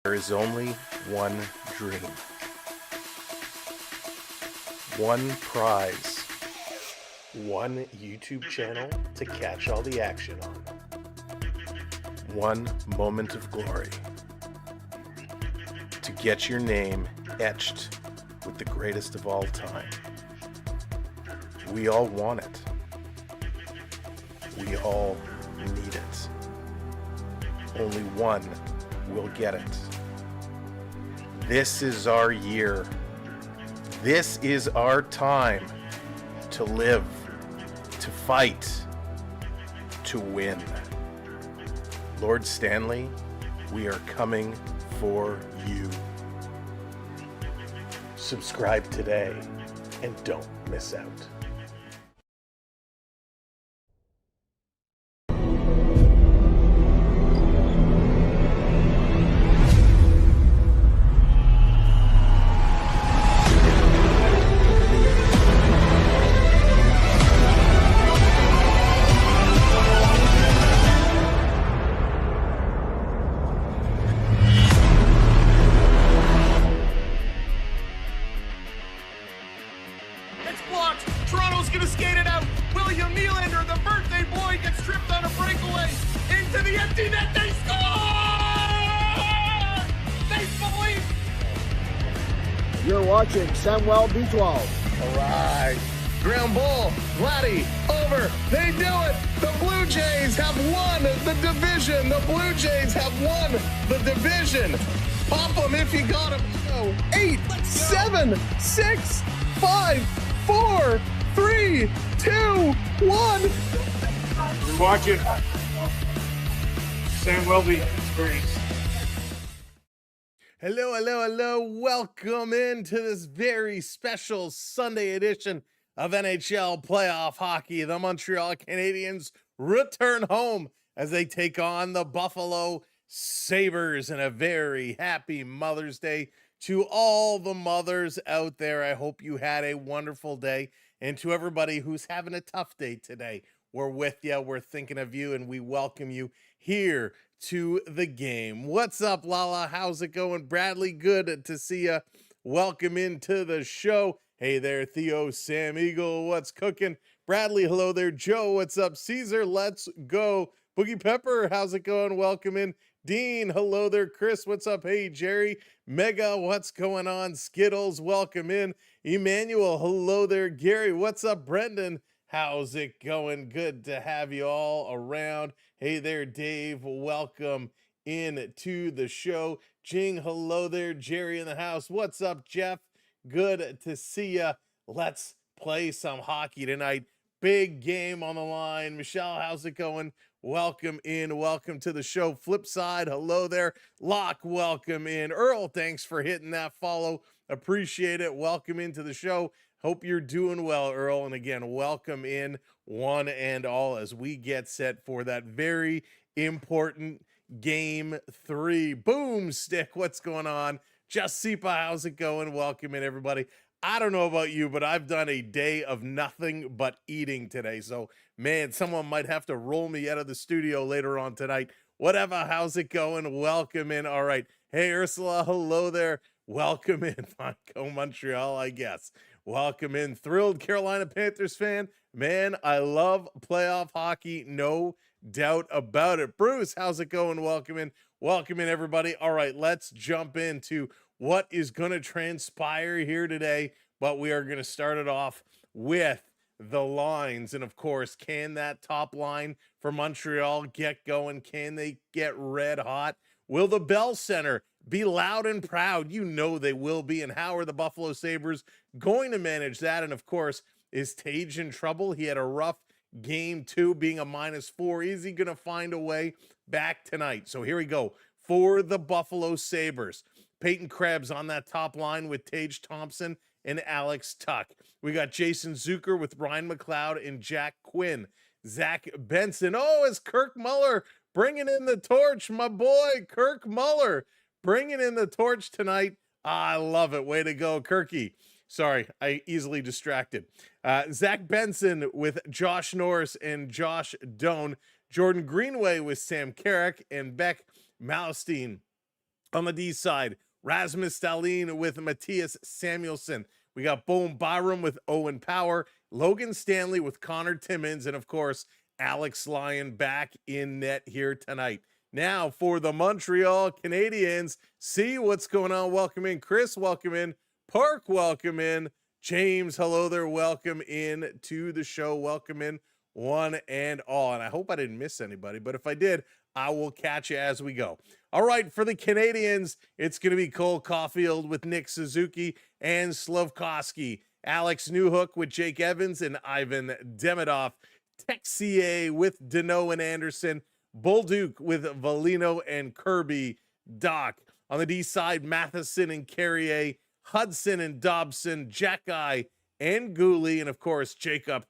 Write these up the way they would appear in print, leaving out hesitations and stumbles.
There is only one dream, one prize, one YouTube channel to catch all the action on, one moment of glory, to get your name etched with the greatest of all time. We all want it. We all need it. Only one will get it. This is our year. This is our time to live, to fight, to win. Lord Stanley, we are coming for you. Subscribe today and don't miss out. Samwelb12. All right. Ground ball. Maty. Over. They do it. The Blue Jays have won the division. The Blue Jays have won the division. Pop them if you got them. 8, 7, 6, 5, 4, 3, 2, 1. You're watching Samwelb12 Experience. Hello, hello, hello. Welcome into this very special Sunday edition of NHL Playoff Hockey. The Montreal Canadiens return home as they take on the Buffalo Sabres, and a very happy Mother's Day to all the mothers out there. I hope you had a wonderful day, and to everybody who's having a tough day today, we're with you, we're thinking of you, and we welcome you here to the game. What's up, Lala? How's it going? Bradley, good to see you. Welcome into the show. Hey there, Theo, Sam Eagle, what's cooking? Bradley, hello there. Joe, what's up? Caesar, let's go. Boogie Pepper, how's it going? Welcome in. Dean, hello there. Chris, what's up? Hey, Jerry. Mega, what's going on? Skittles, welcome in. Emmanuel, hello there. Gary, what's up? Brendan, how's it going? Good to have you all around. Hey there, Dave. Welcome in to the show. Jing, hello there. Jerry in the house. What's up, Jeff? Good to see ya. Let's play some hockey tonight. Big game on the line. Michelle, how's it going? Welcome in. Welcome to the show. Flip side, hello there. Locke, welcome in. Earl, thanks for hitting that follow. Appreciate it. Welcome into the show. Hope you're doing well, Earl. And again, welcome in one and all as we get set for that very important game 3. Boomstick, what's going on? Just Sipa, how's it going? Welcome in, everybody. I don't know about you, but I've done a day of nothing but eating today. So, man, someone might have to roll me out of the studio later on tonight. Whatever, how's it going? Welcome in. All right. Hey, Ursula, hello there. Welcome in. Go Montreal, I guess. Welcome in. Thrilled Carolina Panthers fan. Man, I love playoff hockey. No doubt about it. Bruce, how's it going? Welcome in. Welcome in, everybody. All right, let's jump into what is going to transpire here today. But we are going to start it off with the lines. And, of course, can that top line for Montreal get going? Can they get red hot? Will the Bell Center be loud and proud? You know they will be. And how are the Buffalo Sabres going to manage that? And, of course, is Tage in trouble? He had a rough game 2 being a -4. Is he going to find a way back tonight? So here we go for the Buffalo Sabres. Peyton Krebs on that top line with Tage Thompson and Alex Tuck. We got Jason Zucker with Ryan McLeod and Jack Quinn. Zach Benson. Oh, it's Kirk Muller bringing in the torch. My boy, Kirk Muller, bringing in the torch tonight. I love it. Way to go, Kirky. Sorry, I easily distracted. Zach Benson with Josh Norris and Josh Doan. Jordan Greenway with Sam Carrick and Beck Malstein On the D side, Rasmus Dahlin with Matthias Samuelsson. We got Boone Byram with Owen Power, Logan Stanley with Connor Timmins, and of course, Alex Lyon back in net here tonight. Now for the Montreal Canadiens, see what's going on. Welcome in, Chris. Welcome in, Park. Welcome in, James. Hello there. Welcome in to the show. Welcome in, one and all. And I hope I didn't miss anybody, but if I did, I will catch you as we go. All right, for the Canadiens, it's going to be Cole Caulfield with Nick Suzuki and Slafkovsky, Alex Newhook with Jake Evans and Ivan Demidov, Texier with Deneau and Anderson, Bolduc with Valino and Kirby Doc. On the D side, Matheson and Carrier, Hudson and Dobson, Jacky and Gooley, and of course, Jacob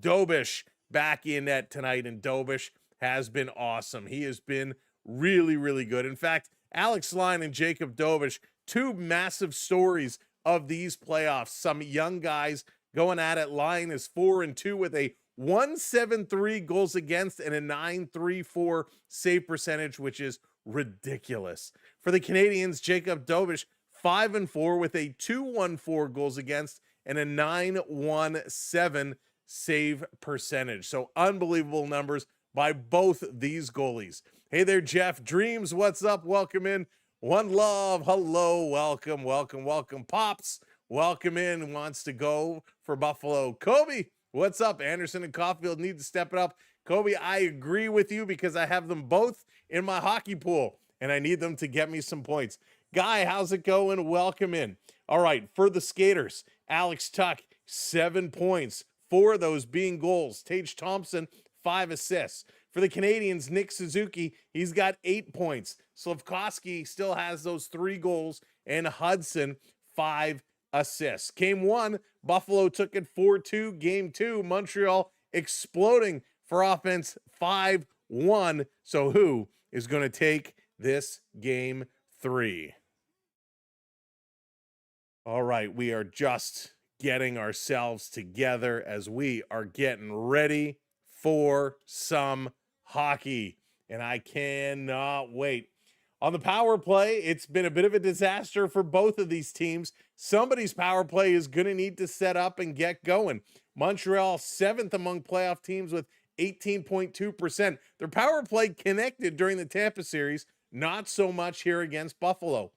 Dobish back in net tonight. And Dobish has been awesome. He has been really, really good. In fact, Alex Lyon and Jacob Dobish, two massive stories of these playoffs. Some young guys going at it. Lyon is 4-2 with a 173 goals against and a 934 save percentage, which is ridiculous. For the Canadiens, Jacob Dobish 5-4 with a 214 goals against and a 917 save percentage. So unbelievable numbers by both these goalies. Hey there, Jeff Dreams. What's up? Welcome in. One Love. Hello. Welcome, welcome, welcome. Pops, welcome in. Wants to go for Buffalo. Kobe, what's up? Anderson and Caulfield need to step it up. Kobe, I agree with you because I have them both in my hockey pool, and I need them to get me some points. Guy, how's it going? Welcome in. All right, for the skaters, Alex Tuck, 7 points. 4 of those being goals. Tage Thompson, 5 assists. For the Canadiens, Nick Suzuki, he's got 8 points. Slafkovsky still has those 3 goals, and Hudson, 5 assists. Game 1, Buffalo took it 4-2. Game 2, Montreal exploding for offense 5-1. So who is going to take this game 3? All right, we are just getting ourselves together as we are getting ready for some hockey, and I cannot wait. On the power play, it's been a bit of a disaster for both of these teams. Somebody's power play is going to need to set up and get going. Montreal, 7th among playoff teams with 18.2%. Their power play connected during the Tampa series, not so much here against Buffalo.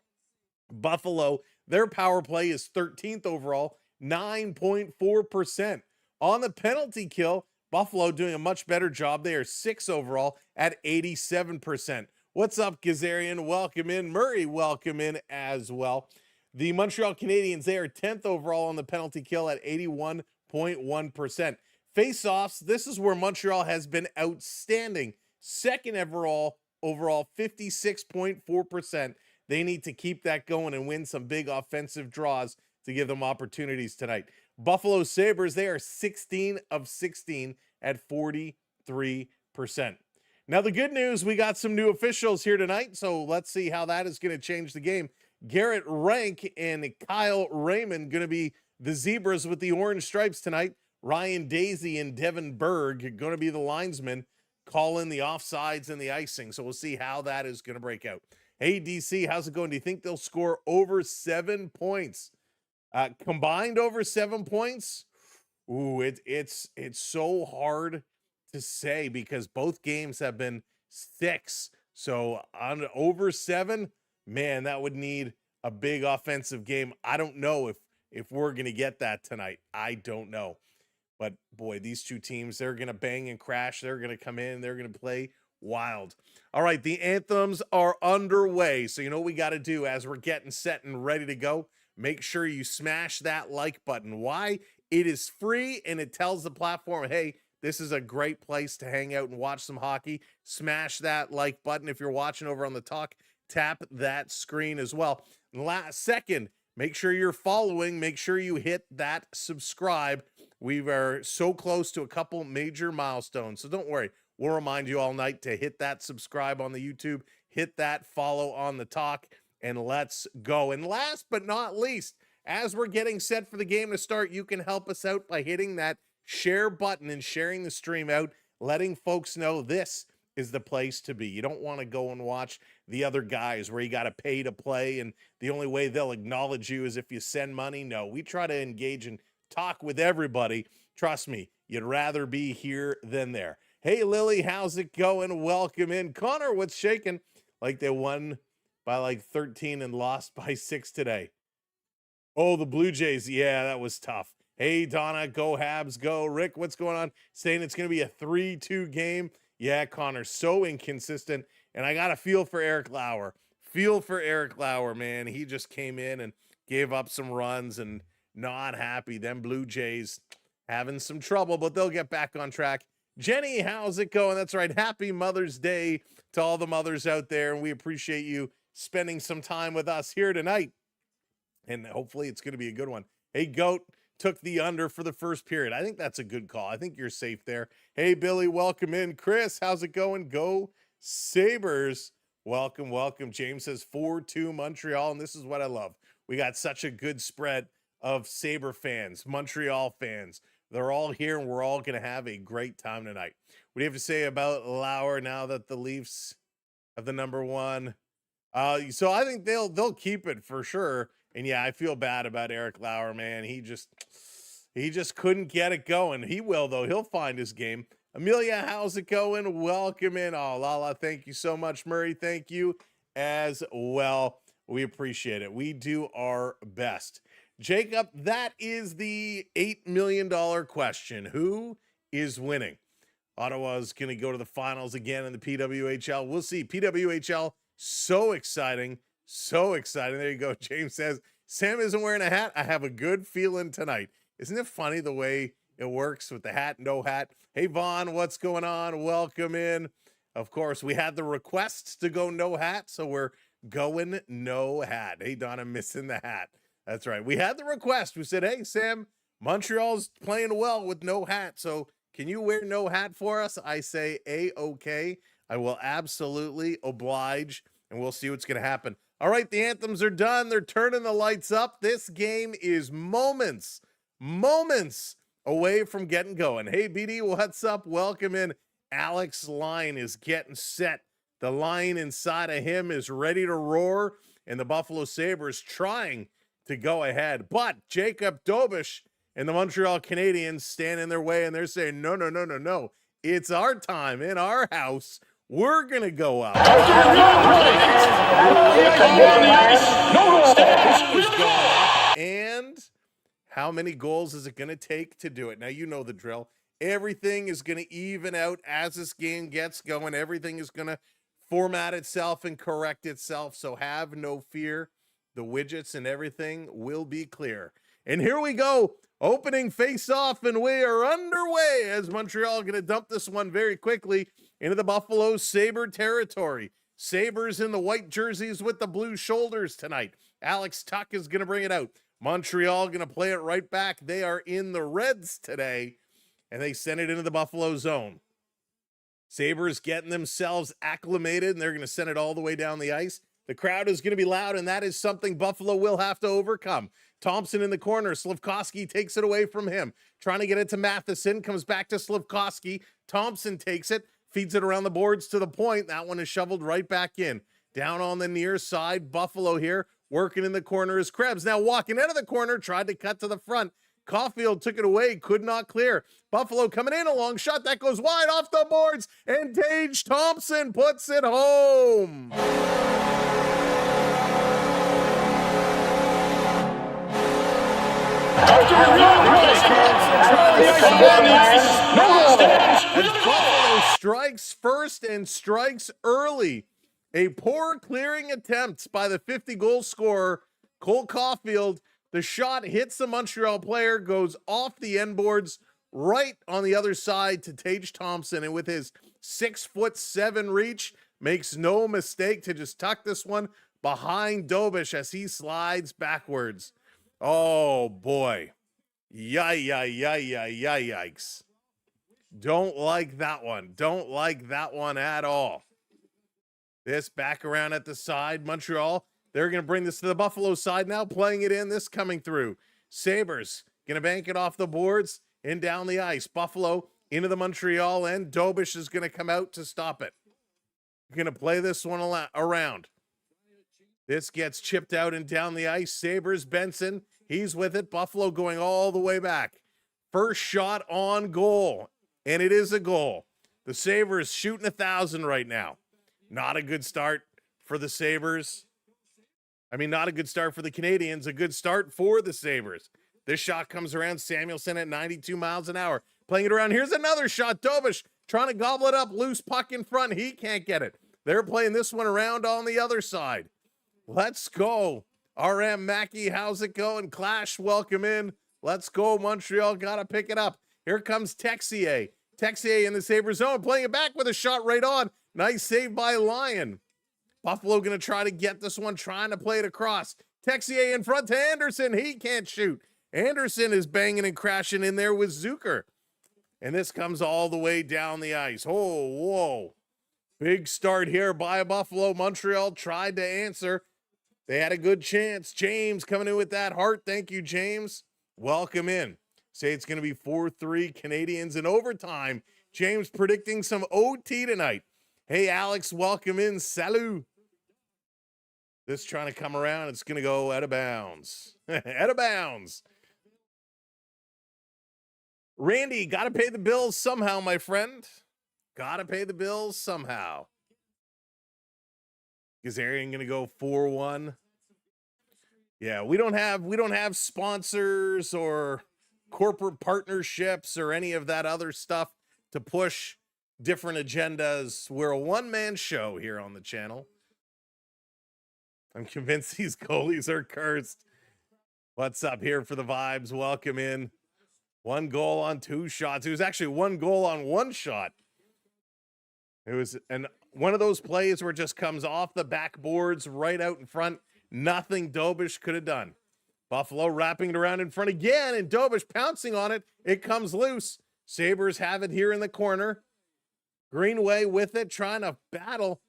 Buffalo, their power play is 13th overall, 9.4%. On the penalty kill, Buffalo doing a much better job. They are 6th overall at 87%. What's up, Gazarian? Welcome in. Murray, welcome in as well. The Montreal Canadiens, they are 10th overall on the penalty kill at 81.1%. Face-offs, this is where Montreal has been outstanding. 2nd overall, 56.4%. They need to keep that going and win some big offensive draws to give them opportunities tonight. Buffalo Sabres, they are 16 of 16 at 43%. Now, the good news, we got some new officials here tonight, so let's see how that is going to change the game. Garrett Rank and Kyle Raymond going to be the Zebras with the orange stripes tonight. Ryan Daisy and Devin Berg going to be the linesmen calling the offsides and the icing, so we'll see how that is going to break out. Hey, DC, how's it going? Do you think they'll score over 7 points? Combined over 7 points? Ooh, it's so hard to say because both games have been 6. So on over 7, man, that would need a big offensive game. I don't know if we're going to get that tonight. I don't know. But boy, these two teams, they're going to bang and crash. They're going to come in. They're going to play wild. All right, the anthems are underway. So you know what we got to do as we're getting set and ready to go? Make sure you smash that like button. Why? It is free and it tells the platform, hey, this is a great place to hang out and watch some hockey. Smash that like button. If you're watching over on the talk, tap that screen as well. Second, make sure you're following. Make sure you hit that subscribe. We are so close to a couple major milestones. So don't worry. We'll remind you all night to hit that subscribe on the YouTube, hit that follow on the talk, and let's go. And last but not least, as we're getting set for the game to start, you can help us out by hitting that share button and sharing the stream out, letting folks know this is the place to be. You don't want to go and watch the other guys where you got to pay to play, and the only way they'll acknowledge you is if you send money. No, we try to engage and talk with everybody. Trust me, you'd rather be here than there. Hey, Lily, how's it going? Welcome in. Connor, what's shaking? Like they won by like 13 and lost by 6 today. Oh, the Blue Jays. Yeah, that was tough. Hey, Donna, go Habs, go. Rick, what's going on? Saying it's going to be a 3-2 game. Yeah, Connor, so inconsistent. And I got a feel for Eric Lauer. Feel for Eric Lauer, man. He just came in and gave up some runs and not happy. Them Blue Jays having some trouble, but they'll get back on track. Jenny, how's it going? That's right. Happy Mother's Day to all the mothers out there. And we appreciate you spending some time with us here tonight. And hopefully it's going to be a good one. Hey, Goat took the under for the first period. I think that's a good call. I think you're safe there. Hey, Billy, welcome in. Chris, how's it going? Go Sabres. Welcome, welcome. James says 4-2 Montreal, and this is what I love. We got such a good spread of Sabre fans, Montreal fans. They're all here, and we're all going to have a great time tonight. What do you have to say about Lauer now that the Leafs have the number one? So I think they'll keep it for sure. And yeah, I feel bad about Eric Lauer, man. He just couldn't get it going. He will, though. He'll find his game. Amelia, how's it going? Welcome in. Oh, Lala, thank you so much. Murray, thank you as well. We appreciate it. We do our best. Jacob, that is the $8 million question. Who is winning? Ottawa's going to go to the finals again in the PWHL. We'll see. PWHL, so exciting. So exciting. There you go. James says, Sam isn't wearing a hat. I have a good feeling tonight. Isn't it funny the way it works with the hat, no hat? Hey, Vaughn, what's going on? Welcome in. Of course, we had the requests to go no hat, so we're going no hat. Hey, Donna, missing the hat. That's right. We had the request. We said, hey, Sam, Montreal's playing well with no hat, so can you wear no hat for us? I say, A-okay. I will absolutely oblige, and we'll see what's going to happen. All right, the anthems are done. They're turning the lights up. This game is moments away from getting going. Hey, BD, what's up? Welcome in. Alex line is getting set. The line inside of him is ready to roar, and the Buffalo Sabres trying to go ahead. But Jacob Dobish and the Montreal Canadiens stand in their way, and they're saying, no, no, no, no, no. It's our time in our house. We're going to go out. And how many goals is it going to take to do it? Now, you know the drill. Everything is going to even out as this game gets going. Everything is going to format itself and correct itself. So have no fear. The widgets and everything will be clear. And here we go. Opening face-off, and we are underway as Montreal going to dump this one very quickly into the Buffalo Sabre territory. Sabres in the white jerseys with the blue shoulders tonight. Alex Tuck is going to bring it out. Montreal going to play it right back. They are in the reds today, and they send it into the Buffalo zone. Sabres getting themselves acclimated, and they're going to send it all the way down the ice. The crowd is going to be loud, and that is something Buffalo will have to overcome. Thompson in the corner. Slafkovsky takes it away from him. Trying to get it to Matheson. Comes back to Slafkovsky. Thompson takes it. Feeds it around the boards to the point. That one is shoveled right back in. Down on the near side. Buffalo here. Working in the corner is Krebs. Now walking out of the corner. Tried to cut to the front. Caulfield took it away. Could not clear. Buffalo coming in. A long shot. That goes wide off the boards. And Tage Thompson puts it home. As Buffalo strikes first and strikes early. A poor clearing attempt by the 50-goal scorer, Cole Caulfield. The shot hits the Montreal player, goes off the end boards right on the other side to Tage Thompson. And with his 6'7" reach, makes no mistake to just tuck this one behind Dobish as he slides backwards. Oh, boy. Yikes. Don't like that one. Don't like that one at all. This back around at the side. Montreal, they're going to bring this to the Buffalo side now. Playing it in. This coming through. Sabres going to bank it off the boards and down the ice. Buffalo into the Montreal end. Dobish is going to come out to stop it. going to play this one around. This gets chipped out and down the ice. Sabres, Benson, he's with it. Buffalo going all the way back. First shot on goal, and it is a goal. The Sabres shooting 1,000 right now. Not a good start for the Sabres. I mean, not a good start for the Canadiens. A good start for the Sabres. This shot comes around. Samuelson at 92 miles an hour. Playing it around. Here's another shot. Dobish trying to gobble it up. Loose puck in front. He can't get it. They're playing this one around on the other side. Let's go. RM Mackey, how's it going? Clash, welcome in. Let's go. Montreal got to pick it up. Here comes Texier. Texier in the Sabres zone. Playing it back with a shot right on. Nice save by Lyon. Buffalo going to try to get this one, trying to play it across. Texier in front to Anderson. He can't shoot. Anderson is banging and crashing in there with Zucker. And this comes all the way down the ice. Oh, whoa. Big start here by Buffalo. Montreal tried to answer. They had a good chance. James coming in with that heart. Thank you, James. Welcome in. Say it's going to be 4-3 Canadiens in overtime. James predicting some OT tonight. Hey, Alex, welcome in. Salut. This trying to come around. It's going to go out of bounds. Out of bounds. Randy, got to pay the bills somehow, my friend. Got to pay the bills somehow. Kazarian going to go 4-1. Yeah, we don't have sponsors or corporate partnerships or any of that other stuff to push different agendas. We're a one-man show here on the channel. I'm convinced these goalies are cursed. What's up here for the vibes? Welcome in. 1 goal on 2 shots. It was actually 1 goal on 1 shot. It was one of those plays where it just comes off the backboards right out in front. Nothing Dobish could have done. Buffalo wrapping it around in front again, and Dobish pouncing on it. It comes loose. Sabres have it here in the corner. Greenway with it, trying to battle.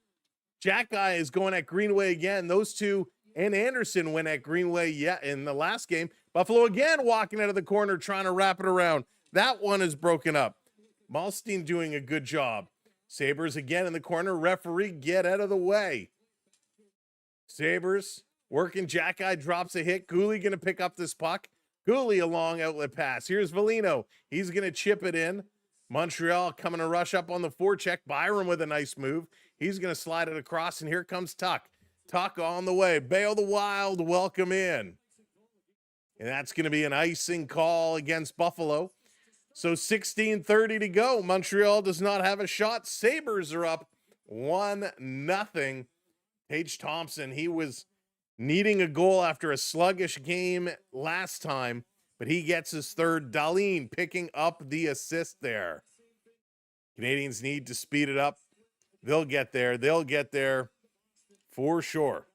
Jack Guy is going at Greenway again. Those two and Anderson went at Greenway in the last game. Buffalo again walking out of the corner, trying to wrap it around. That one is broken up. Malstein doing a good job. Sabres again in the corner. Referee, get out of the way. Sabres working. Jack Guy drops a hit. Gooley going to pick up this puck. Gooley a long outlet pass. Here's Valino. He's going to chip it in. Montreal coming to rush up on the forecheck. Byram with a nice move. He's going to slide it across, and here comes Tuck. Tuck on the way. Bale the Wild, welcome in. And that's going to be an icing call against Buffalo. So 16:30 to go. Montreal does not have a shot. Sabres are up 1-0. Tage Thompson, he was needing a goal after a sluggish game last time, but he gets his third. Dahlin picking up the assist there. Canadians need to speed it up. They'll get there. They'll get there for sure.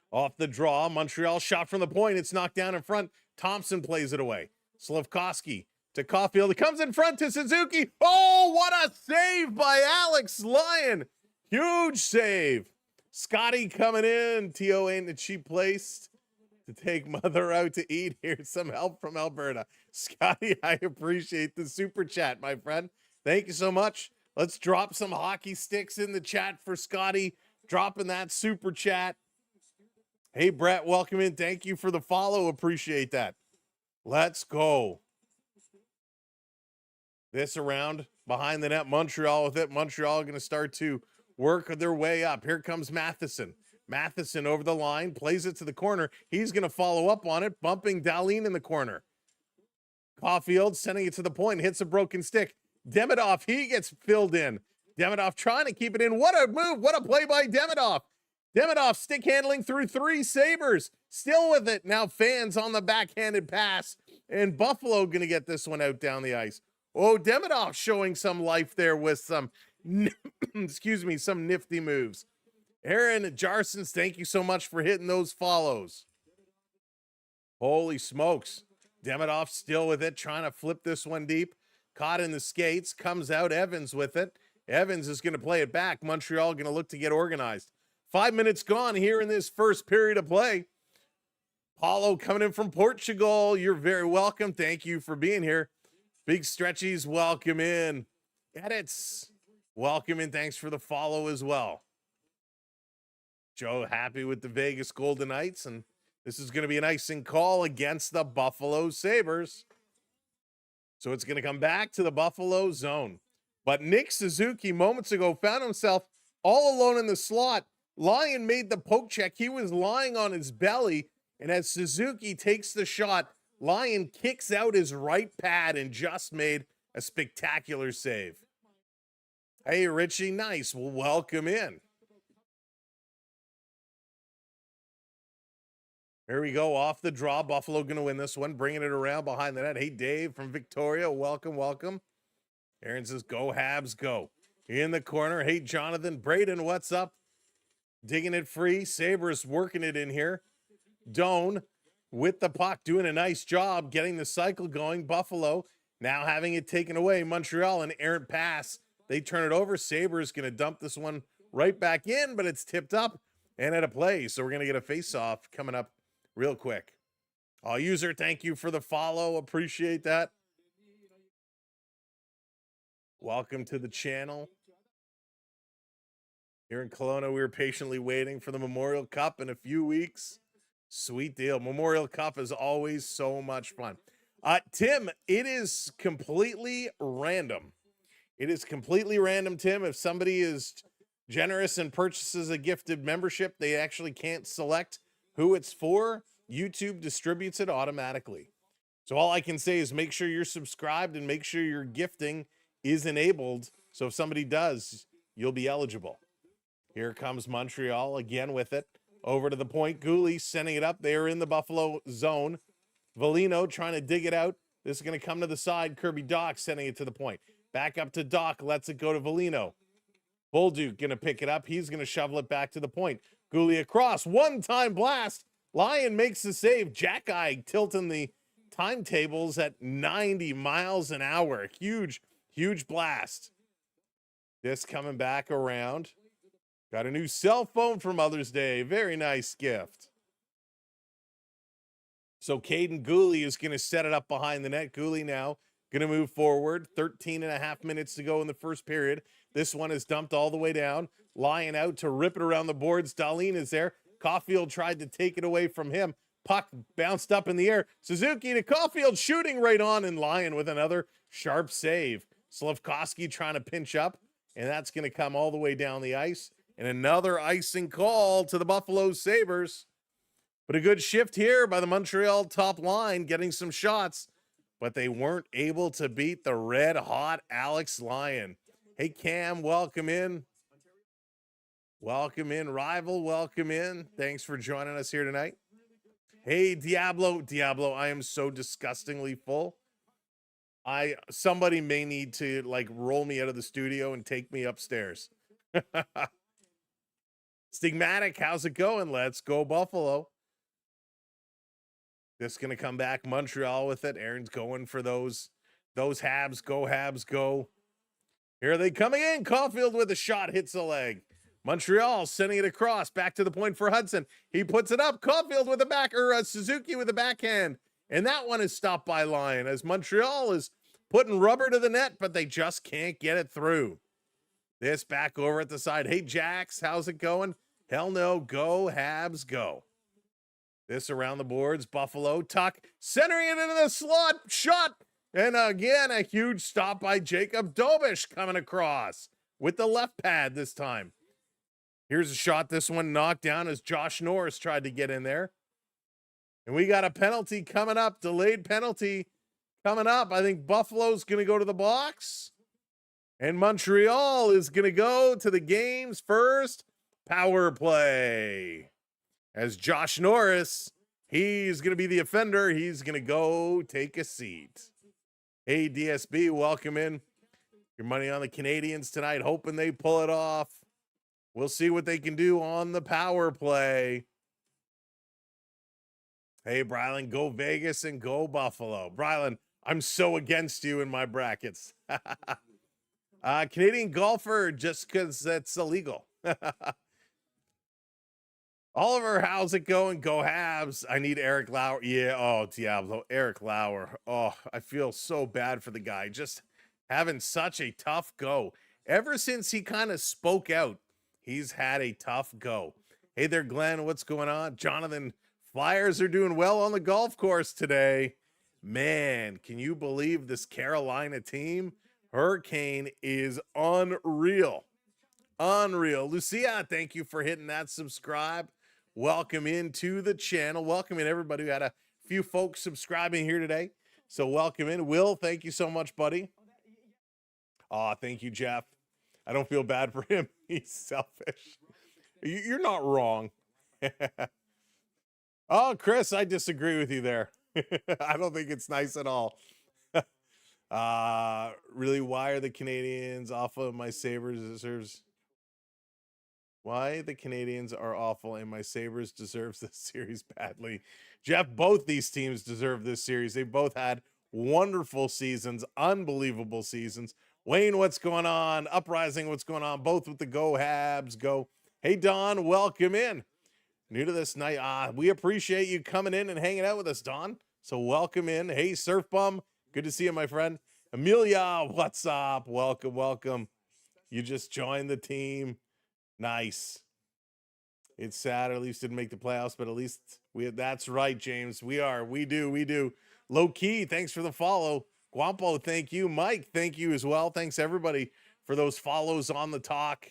Off the draw, Montreal shot from the point. It's knocked down in front. Thompson plays it away. Slavkovsky to Caulfield. It comes in front to Suzuki. Oh, what a save by Alex Lyon. Huge save. Scotty coming in. T.O. ain't a cheap place to take mother out to eat. Here's some help from Alberta. Scotty, I appreciate the super chat, my friend. Thank you so much. Let's drop some hockey sticks in the chat for Scotty. Dropping that super chat. Hey, Brett, welcome in. Thank you for the follow. Appreciate that. Let's go. This around behind the net. Montreal with it. Montreal going to start to work their way up. Here comes Matheson. Matheson over the line. Plays it to the corner. He's going to follow up on it. Bumping Dahlin in the corner. Caulfield sending it to the point. Hits a broken stick. Demidov, he gets filled in. Demidov trying to keep it in. What a move. What a play by Demidov. Demidov stick handling through 3 Sabres. Still with it. Now fans on the backhanded pass. And Buffalo going to get this one out down the ice. Oh, Demidov showing some life there with some, excuse me, some nifty moves. Aaron Jarsons, thank you so much for hitting those follows. Holy smokes. Demidov still with it, trying to flip this one deep. Caught in the skates, comes out Evans with it. Evans is going to play it back. Montreal going to look to get organized. 5 minutes gone here in this first period of play. Paulo coming in from Portugal. You're very welcome. Thank you for being here. Big Stretchies, welcome in. Edits. welcome and thanks for the follow as well. Joe, happy with the Vegas Golden Knights, and this is going to be an icing call against the Buffalo Sabres. So it's going to come back to the Buffalo zone. But Nick Suzuki moments ago found himself all alone in the slot. Lyon made the poke check. He was lying on his belly, and as Suzuki takes the shot, Lyon kicks out his right pad and just made a spectacular save. Hey, Richie, nice. Well, welcome in. Here we go, off the draw. Buffalo going to win this one, bringing it around behind the net. Hey, Dave from Victoria, welcome, welcome. Aaron says, go Habs, go. In the corner, hey, Jonathan. Braden, what's up? Digging it free. Sabres working it in here. Doan with the puck, doing a nice job getting the cycle going. Buffalo now having it taken away. Montreal, an errant pass. They turn it over. Sabres going to dump this one right back in, but it's tipped up and at a play. So we're going to get a face-off coming up real quick. User, thank you for the follow. Appreciate that. Welcome to the channel. Here in Kelowna, we were patiently waiting for the Memorial Cup in a few weeks. Sweet deal. Memorial Cup is always so much fun. Tim, it is completely random. It is completely random, Tim. If somebody is generous and purchases a gifted membership, they actually can't select who it's for. YouTube distributes it automatically. So all I can say is make sure you're subscribed and make sure your gifting is enabled. So if somebody does, you'll be eligible. Here comes Montreal again with it. Over to the point. Gooley sending it up. They are in the Buffalo zone. Valino trying to dig it out. This is going to come to the side. Kirby Doc sending it to the point. Back up to Doc. Lets it go to Valino. Bolduc going to pick it up. He's going to shovel it back to the point. Gooley across. One-time blast. Lyon makes the save. Jack-Eye tilting the timetables at 90 miles an hour. Huge, huge blast. This coming back around. Got a new cell phone for Mother's Day. Very nice gift. So Caden Gooley is going to set it up behind the net. Gooley now going to move forward. 13 and a half minutes to go in the first period. This one is dumped all the way down. Lyon out to rip it around the boards. Dahlin is there. Caulfield tried to take it away from him. Puck bounced up in the air. Suzuki to Caulfield, shooting right on, and Lyon with another sharp save. Slavkovsky trying to pinch up, and that's going to come all the way down the ice. And another icing call to the Buffalo Sabres. But a good shift here by the Montreal top line, getting some shots, but they weren't able to beat the red-hot Alex Lyon. Hey, Cam, welcome in. Welcome in, Rival, welcome in. Thanks for joining us here tonight. Hey, Diablo, I am so disgustingly full. Somebody may need to, like, roll me out of the studio and take me upstairs. Stigmatic, how's it going? Let's go, Buffalo. This is going to come back. Montreal with it. Aaron's going for those Habs. Go, Habs, go. Here are they coming in. Caulfield with a shot. Hits the leg. Montreal sending it across. Back to the point for Hudson. He puts it up. Caulfield with a Suzuki with a backhand. And that one is stopped by Lyon as Montreal is putting rubber to the net, but they just can't get it through. This back over at the side. Hey, Jax, how's it going? Hell no. Go, Habs, go. This around the boards. Buffalo. Tuck. Centering it into the slot. Shot. And again, a huge stop by Jacob Dobish coming across with the left pad this time. Here's a shot. This one knocked down as Josh Norris tried to get in there. And we got a penalty coming up. Delayed penalty coming up. I think Buffalo's going to go to the box. And Montreal is going to go to the game's first power play. As Josh Norris, he's going to be the offender. He's going to go take a seat. Hey, DSB, welcome in. Your money on the Canadiens tonight, hoping they pull it off. We'll see what they can do on the power play. Hey, Brylan, go Vegas and go Buffalo. Brylan, I'm so against you in my brackets. Canadian golfer, just because that's illegal. Oliver, how's it going? Go Habs. I need Eric Lauer. Yeah, oh, Diablo. Eric Lauer. Oh, I feel so bad for the guy. Just having such a tough go. ever since he kind of spoke out, he's had a tough go. Hey there, Glenn. What's going on? Jonathan, Flyers are doing well on the golf course today. Man, can you believe this Carolina team? Hurricane is unreal. Unreal. Lucia, thank you for hitting that subscribe. Welcome into the channel. Welcome in everybody. We had a few folks subscribing here today. So welcome in. Will, thank you so much, buddy. Oh, thank you, Jeff. I don't feel bad for him. He's selfish. You're not wrong. Oh, Chris, I disagree with you there. I don't think it's nice at all. Really, why are the Canadiens off of my Sabres deserves? Why the Canadiens are awful and my Sabres deserves this series badly. Jeff, both these teams deserve this series. They both had wonderful seasons, unbelievable seasons. Wayne, what's going on? Uprising, what's going on? Both with the Go Habs, go. Hey, Don, welcome in. New to this night. We appreciate you coming in and hanging out with us, Don. So welcome in. Hey, Surf Bum, good to see you, my friend. Amelia, what's up? Welcome, welcome. You just joined the team. Nice. It's sad, or at least didn't make the playoffs, but at least that's right, James. We do. Low key, thanks for the follow. Guampo, thank you. Mike, thank you as well. Thanks everybody for those follows on the talk.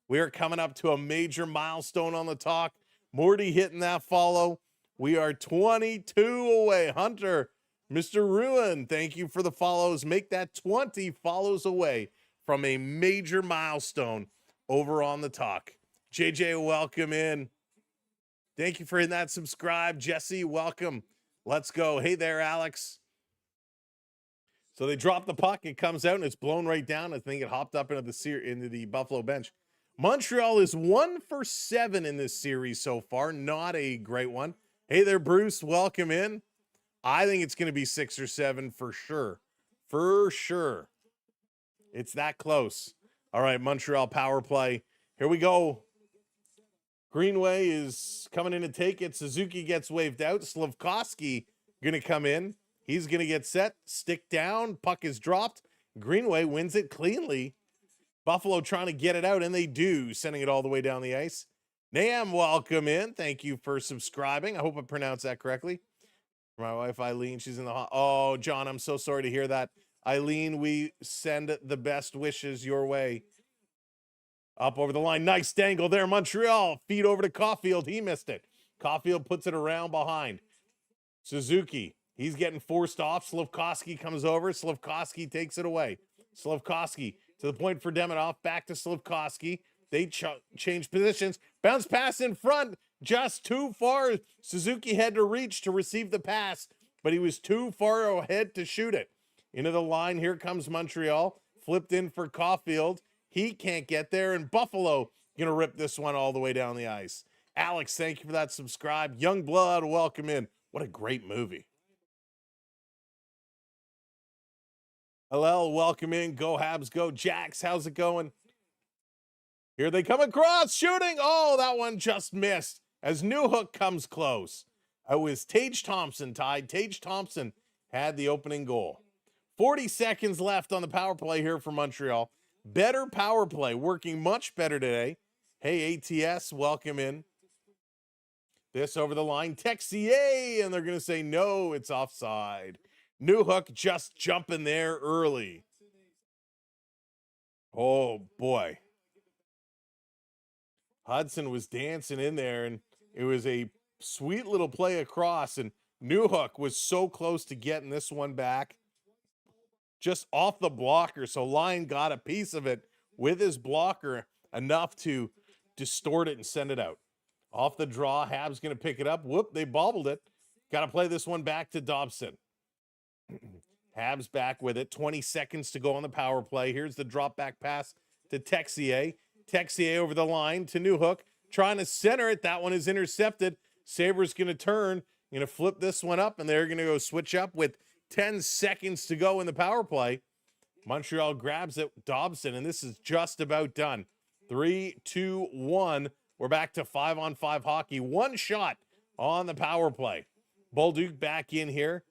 We are coming up to a major milestone on the talk. Morty hitting that follow. We are 22 away. Hunter, Mr. Ruin, thank you for the follows. Make that 20 follows away from a major milestone over on the talk. JJ, welcome in. Thank you for hitting that subscribe. Jesse, welcome. Let's go. Hey there, Alex. So they drop the puck. It comes out and it's blown right down. I think it hopped up into the Buffalo bench. Montreal is 1 for 7 in this series so far. Not a great one. Hey there, Bruce. Welcome in. I think it's going to be 6 or 7 for sure. For sure. It's that close. All right, Montreal power play. Here we go. Greenway is coming in to take it. Suzuki gets waved out. Slafkovsky going to come in. He's going to get set. Stick down. Puck is dropped. Greenway wins it cleanly. Buffalo trying to get it out, and they do, sending it all the way down the ice. Nam, welcome in. Thank you for subscribing. I hope I pronounced that correctly. My wife, Eileen, she's in the Oh, John, I'm so sorry to hear that. Eileen, we send the best wishes your way. Up over the line. Nice dangle there. Montreal. Feed over to Caulfield. He missed it. Caulfield puts it around behind. Suzuki. He's getting forced off. Slafkovsky comes over. Slafkovsky takes it away. Slafkovsky to the point for Demidov. Back to Slafkovsky. They change positions. Bounce pass in front. Just too far. Suzuki had to reach to receive the pass, but he was too far ahead to shoot it. Into the line. Here comes Montreal. Flipped in for Caulfield. He can't get there, and Buffalo going to rip this one all the way down the ice. Alex, thank you for that subscribe. Young Blood, welcome in. What a great movie. Hello, welcome in. Go Habs, go. Jax, how's it going? Here they come across, shooting. Oh, that one just missed as Newhook comes close. It was Tage Thompson tied. Tage Thompson had the opening goal. 40 seconds left on the power play here for Montreal. Better power play, working much better today. Hey, ATS, welcome in. This over the line, Texier, and they're going to say, no, it's offside. Newhook just jumping there early. Oh, boy. Hudson was dancing in there, and it was a sweet little play across, and Newhook was so close to getting this one back. Just off the blocker, so Lyon got a piece of it with his blocker, enough to distort it and send it out. Off the draw, Habs going to pick it up. Whoop, they bobbled it. Got to play this one back to Dobson. Habs back with it. 20 seconds to go on the power play. Here's the drop back pass to Texier. Texier over the line to Newhook. Trying to center it. That one is intercepted. Sabres going to turn. Going to flip this one up, and they're going to go switch up with 10 seconds to go in the power play. Montreal grabs it, Dobson, and this is just about done. 3, 2, 1. We're back to 5-on-5 hockey. One shot on the power play. Bolduc back in here.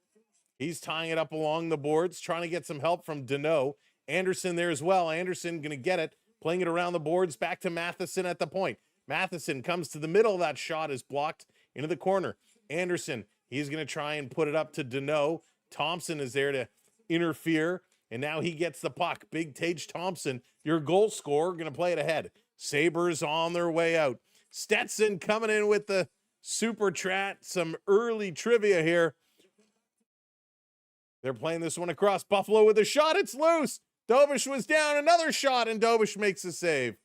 He's tying it up along the boards, trying to get some help from Deneau. Anderson there as well. Anderson going to get it, playing it around the boards, back to Matheson at the point. Matheson comes to the middle. That shot is blocked into the corner. Anderson, he's going to try and put it up to Deneau. Thompson is there to interfere, and now he gets the puck. Big Tage Thompson, your goal scorer, going to play it ahead. Sabres on their way out. Stetson coming in with the super chat. Some early trivia here. They're playing this one across. Buffalo with a shot. It's loose. Dobish was down. Another shot, and Dobish makes a save.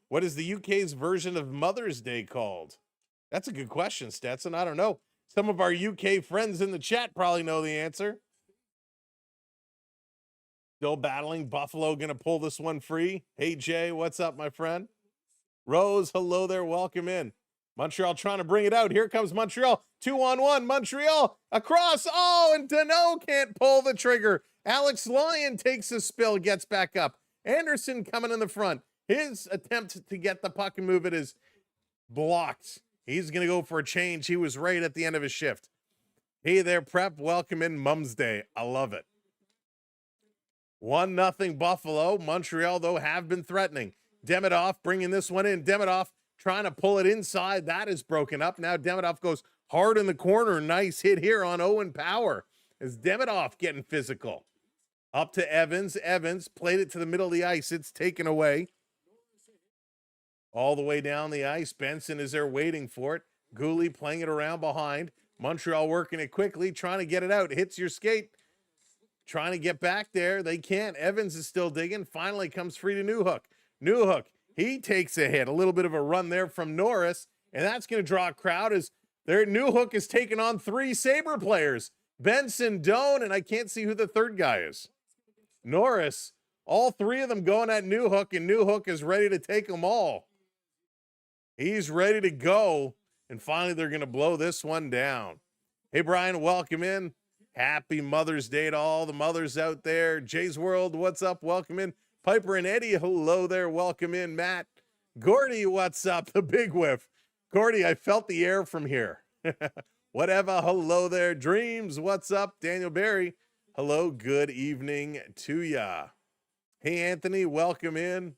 What is the UK's version of Mother's Day called? That's a good question, Stetson. I don't know. Some of our UK friends in the chat probably know the answer. Still battling. Buffalo going to pull this one free. Hey, Jay, what's up, my friend? Rose, hello there. Welcome in. Montreal trying to bring it out. Here comes Montreal. 2-on-1. Montreal across. Oh, and Deneau can't pull the trigger. Alex Lyon takes a spill, gets back up. Anderson coming in the front. His attempt to get the puck and move it is blocked. He's going to go for a change. He was right at the end of his shift. Hey there, Prep. Welcome in Mum's Day. I love it. 1-0 Buffalo. Montreal, though, have been threatening. Demidov bringing this one in. Demidov trying to pull it inside. That is broken up. Now Demidov goes hard in the corner. Nice hit here on Owen Power. Is Demidov getting physical? Up to Evans. Evans played it to the middle of the ice. It's taken away. All the way down the ice. Benson is there waiting for it. Gooley playing it around behind. Montreal working it quickly, trying to get it out. Hits your skate. Trying to get back there. They can't. Evans is still digging. Finally comes free to Newhook. Newhook, he takes a hit. A little bit of a run there from Norris, and that's going to draw a crowd as their Newhook is taking on 3 Sabre players. Benson, Doan, and I can't see who the third guy is. Norris. All 3 of them going at Newhook, and Newhook is ready to take them all. He's ready to go, and finally they're going to blow this one down. Hey, Brian, welcome in. Happy Mother's Day to all the mothers out there. Jay's World, what's up? Welcome in. Piper and Eddie, hello there. Welcome in. Matt. Gordy, what's up? The big whiff. Gordy, I felt the air from here. Whatever, hello there. Dreams, what's up? Daniel Barry, hello, good evening to ya. Hey, Anthony, welcome in.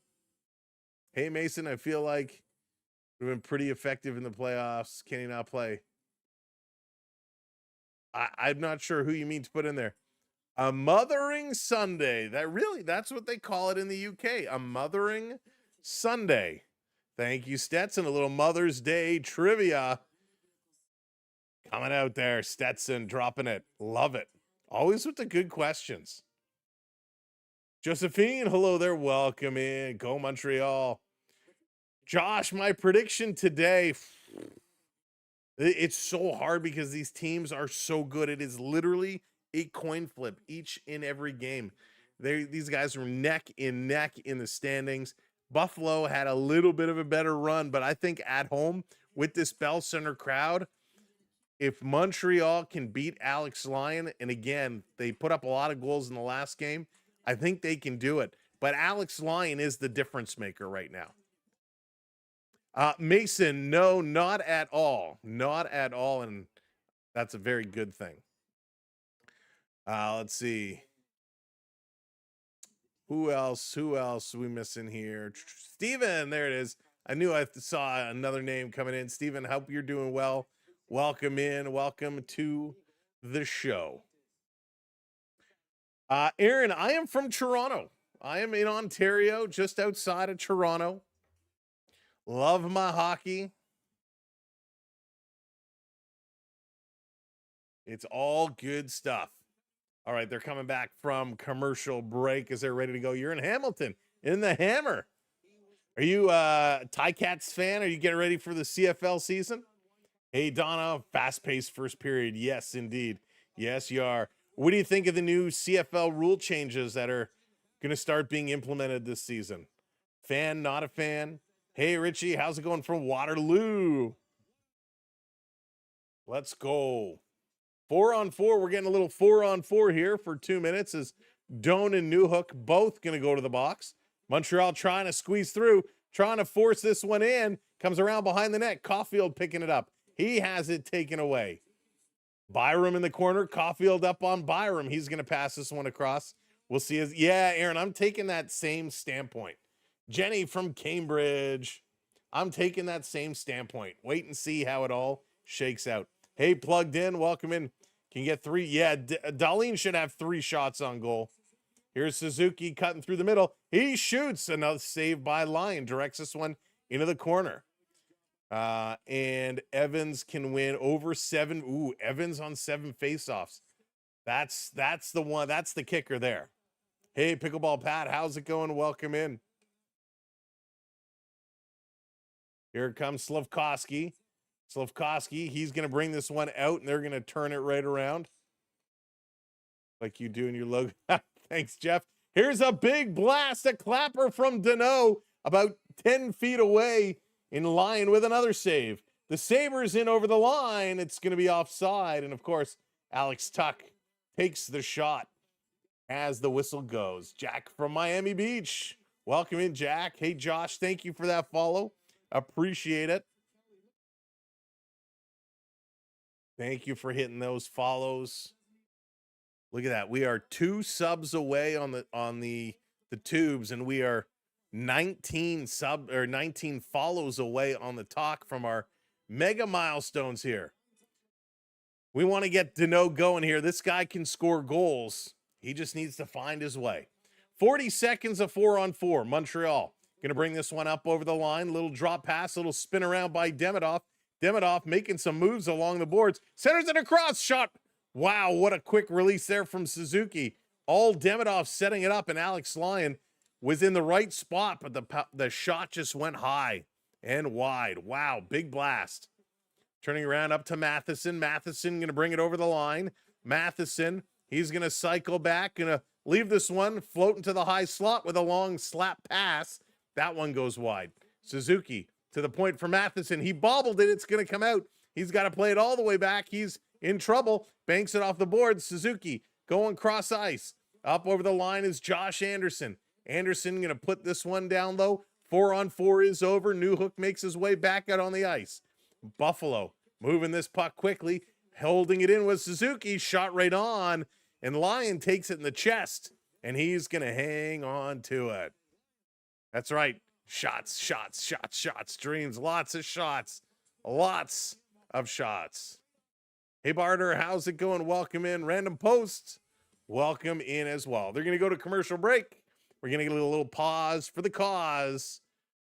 Hey, Mason, I feel like we've been pretty effective in the playoffs. Can he not play? I'm not sure who you mean to put in there. A Mothering Sunday. That's what they call it in the UK. A Mothering Sunday. Thank you, Stetson. A little Mother's Day trivia coming out there. Stetson dropping it. Love it. Always with the good questions. Josephine, hello there. Welcome in. Go Montreal. Josh, my prediction today. It's so hard because these teams are so good. It is literally a coin flip each and every game. These guys are neck in the standings. Buffalo had a little bit of a better run, but I think at home with this Bell Center crowd, if Montreal can beat Alex Lyon, and again, they put up a lot of goals in the last game, I think they can do it. But Alex Lyon is the difference maker right now. Mason, no, not at all. Not at all, and that's a very good thing. Let's see. Who else are we missing here? Steven, there it is. I knew I saw another name coming in. Steven, hope you're doing well. Welcome in. Welcome to the show. Aaron, I am from Toronto. I am in Ontario, just outside of Toronto. Love my hockey. It's all good stuff. All right, they're coming back from commercial break as they're ready to go. You're in Hamilton, in the Hammer. Are you a Ticats fan? Are you getting ready for the CFL season? Hey, Donna, fast-paced first period. Yes, indeed. Yes, you are. What do you think of the new CFL rule changes that are going to start being implemented this season? Fan, not a fan? Hey, Richie, how's it going from Waterloo? Let's go. 4-on-4. We're getting a little 4-on-4 here for 2 minutes as Doan and Newhook both going to go to the box. Montreal trying to squeeze through, trying to force this one in. Comes around behind the net. Caulfield picking it up. He has it taken away. Byram in the corner. Caulfield up on Byram. He's going to pass this one across. We'll see. Yeah, Aaron, I'm taking that same standpoint. Jenny from Cambridge, I'm taking that same standpoint. Wait and see how it all shakes out. Hey, plugged in, welcome in. Can you get 3? Yeah, Darlene should have 3 shots on goal. Here's Suzuki cutting through the middle. He shoots. Another save by Lyon. Directs this one into the corner. And Evans can win over 7. Ooh, Evans on 7 faceoffs. That's the one. That's the kicker there. Hey, Pickleball Pat, how's it going? Welcome in. Here comes Slavkovsky. Slavkovsky, he's going to bring this one out, and they're going to turn it right around. Like you do in your logo. Thanks, Jeff. Here's a big blast, a clapper from Deneau, about 10 feet away, in line with another save. The Sabres in over the line. It's going to be offside. And, of course, Alex Tuck takes the shot as the whistle goes. Jack from Miami Beach. Welcome in, Jack. Hey, Josh, thank you for that follow. Appreciate it. Thank you for hitting those follows. Look at that. We are 2 subs away on the tubes, and we are 19 follows away on the talk from our mega milestones here. We want to get Deneau going here. This guy can score goals. He just needs to find his way. 40 seconds of 4-on-4. Montreal going to bring this one up over the line. Little drop pass, little spin around by Demidov. Demidov making some moves along the boards. Centers it across. Shot. Wow, what a quick release there from Suzuki. All Demidov setting it up, and Alex Lyon was in the right spot, but the shot just went high and wide. Wow, big blast. Turning around up to Matheson. Matheson going to bring it over the line. Matheson, he's going to cycle back, going to leave this one floating to the high slot with a long slap pass. That one goes wide. Suzuki to the point for Matheson. He bobbled it. It's going to come out. He's got to play it all the way back. He's in trouble. Banks it off the board. Suzuki going cross ice. Up over the line is Josh Anderson. Anderson going to put this one down low. 4-on-4 is over. Newhook makes his way back out on the ice. Buffalo moving this puck quickly. Holding it in with Suzuki. Shot right on. And Lyon takes it in the chest. And he's going to hang on to it. That's right. Shots, shots, shots, shots. Dreams. Lots of shots. Lots of shots. Hey, Barter, how's it going? Welcome in. Random Post, welcome in as well. They're going to go to commercial break. We're going to get a little pause for the cause.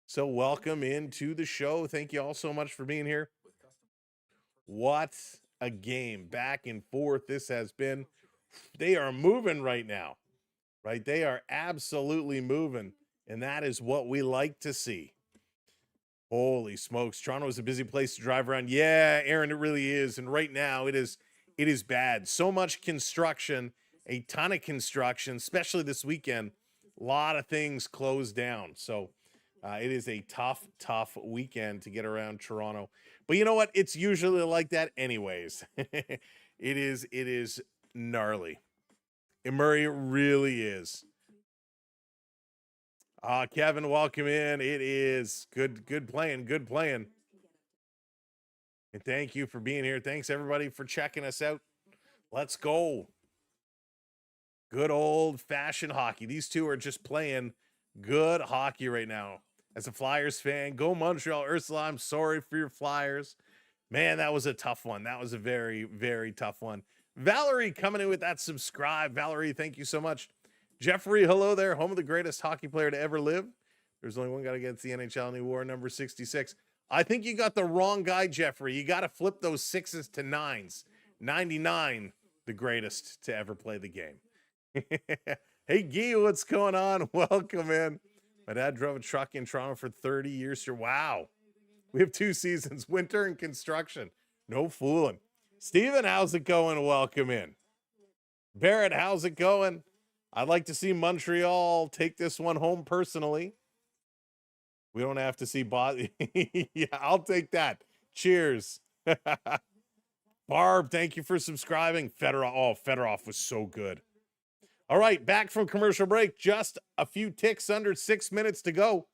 So welcome into the show. Thank you all so much for being here. What a game. Back and forth this has been. They are moving right now, right? They are absolutely moving, and that is what we like to see. Holy smokes. Toronto is a busy place to drive around. Yeah, Aaron, it really is. And right now it is bad. So much construction, a ton of construction, especially this weekend. A lot of things closed down. So it is a tough weekend to get around Toronto. But you know what? It's usually like that anyways. It is gnarly. And Murray, it really is. Kevin, welcome in. It is good playing. And thank you for being here. Thanks, everybody, for checking us out. Let's go. Good old-fashioned hockey. These two are just playing good hockey right now. As a Flyers fan, go Montreal. Ursula, I'm sorry for your Flyers. Man, that was a tough one. That was a very, very tough one. Valerie coming in with that subscribe. Valerie, thank you so much. Jeffrey, hello there. Home of the greatest hockey player to ever live. There's only one guy against the NHL, and he wore number 66. I think you got the wrong guy, Jeffrey. You got to flip those 6s to 9s. 99, the greatest to ever play the game. Hey, Guy, what's going on? Welcome in. My dad drove a truck in Toronto for 30 years. Wow. We have 2 seasons, winter and construction. No fooling. Steven, how's it going? Welcome in. Barrett, how's it going? I'd like to see Montreal take this one home personally. We don't have to see yeah, I'll take that. Cheers. Barb, thank you for subscribing. Fedorov was so good. All right, back from commercial break. Just a few ticks under 6 minutes to go.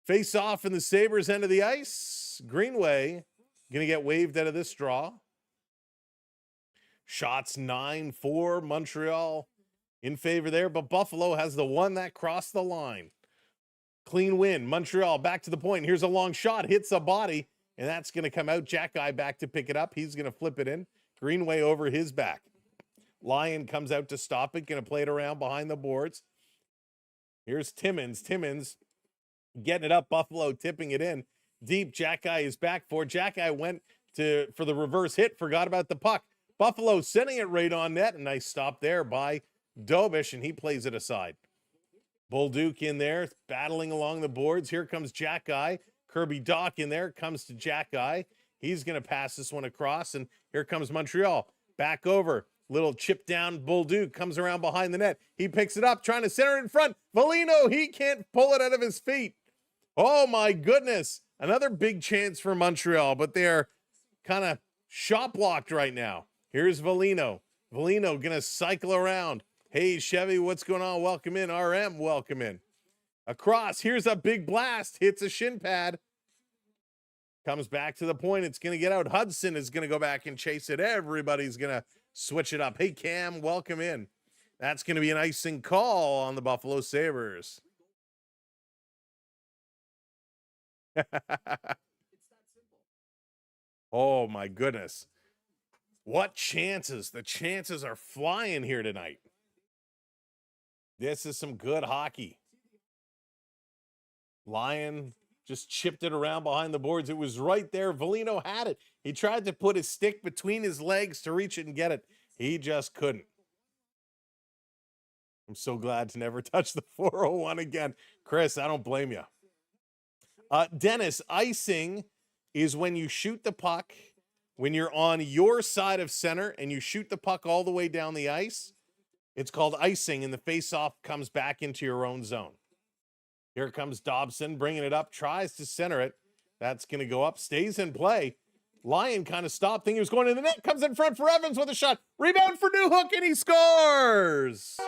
Face off in the Sabres end of the ice. Greenway going to get waved out of this draw. Shots 9-4 Montreal. in favor there, but Buffalo has the one that crossed the line. Clean win. Montreal back to the point. Here's a long shot, hits a body, and that's going to come out. Jack Guy back to pick it up. He's going to flip it in. Greenway over his back. Lyon comes out to stop it, going to play it around behind the boards. Here's Timmins. Timmins getting it up. Buffalo tipping it in. Deep. Jack Guy is back for. Jack Guy went for the reverse hit, forgot about the puck. Buffalo sending it right on net. A nice stop there by Dobish, and he plays it aside. Bolduc in there, battling along the boards. Here comes Jack Guy. Kirby Dach in there, comes to Jack Guy. He's going to pass this one across, and here comes Montreal. Back over. Little chip down. Bolduc comes around behind the net. He picks it up, trying to center it in front. Valino, he can't pull it out of his feet. Oh, my goodness. Another big chance for Montreal, but they're kind of shot blocked right now. Here's Valino. Valino going to cycle around. Hey, Chevy, what's going on? Welcome in. RM, welcome in. Across, here's a big blast. Hits a shin pad. Comes back to the point. It's going to get out. Hudson is going to go back and chase it. Everybody's going to switch it up. Hey, Cam, welcome in. That's going to be an icing call on the Buffalo Sabres. Oh, my goodness. What chances? The chances are flying here tonight. This is some good hockey. Lyon just chipped it around behind the boards. It was right there. Valino had it. He tried to put his stick between his legs to reach it and get it. He just couldn't. I'm so glad to never touch the 401 again. Chris, I don't blame you. Dennis, icing is when you shoot the puck, when you're on your side of center and you shoot the puck all the way down the ice. It's called icing, and the faceoff comes back into your own zone. Here comes Dobson, bringing it up, tries to center it. That's going to go up, stays in play. Lyon kind of stopped, thinking he was going in the net, comes in front for Evans with a shot. Rebound for Newhook, and he scores!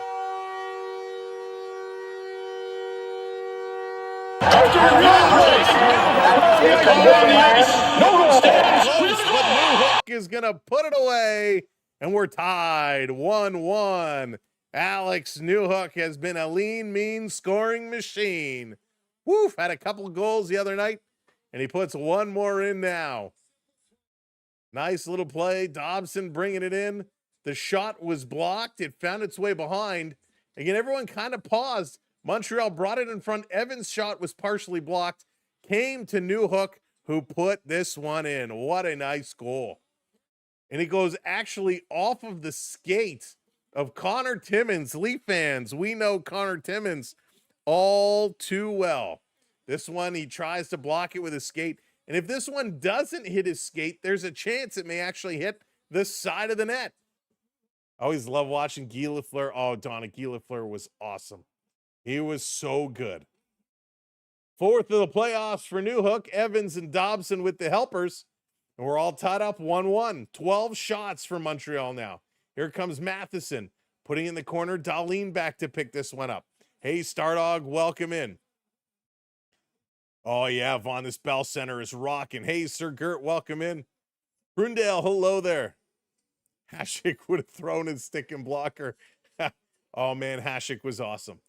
But Newhook is going to put it away, and we're tied 1-1. Alex Newhook has been a lean, mean scoring machine. Woof, had a couple of goals the other night, and he puts one more in now. Nice little play. Dobson bringing it in. The shot was blocked. It found its way behind. Again, everyone kind of paused. Montreal brought it in front. Evans' shot was partially blocked. Came to Newhook, who put this one in. What a nice goal. And it goes actually off of the skate of Connor Timmins. Leaf fans, we know Connor Timmins all too well. This one, he tries to block it with his skate. And if this one doesn't hit his skate, there's a chance it may actually hit the side of the net. I always love watching Guy Lafleur. Oh, Donna, Guy Lafleur was awesome. He was so good. Fourth of the playoffs for Newhook. Evans and Dobson with the helpers. And we're all tied up 1-1. 12 shots for Montreal now. Here comes Matheson, putting in the corner. Dahlin back to pick this one up. Hey, Stardog, welcome in. Oh, yeah, Vaughn, this Bell Center is rocking. Hey, Sir Gert, welcome in. Brundale, hello there. Hasek would have thrown his stick and blocker. Oh, man, Hasek was awesome.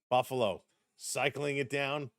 Buffalo cycling it down.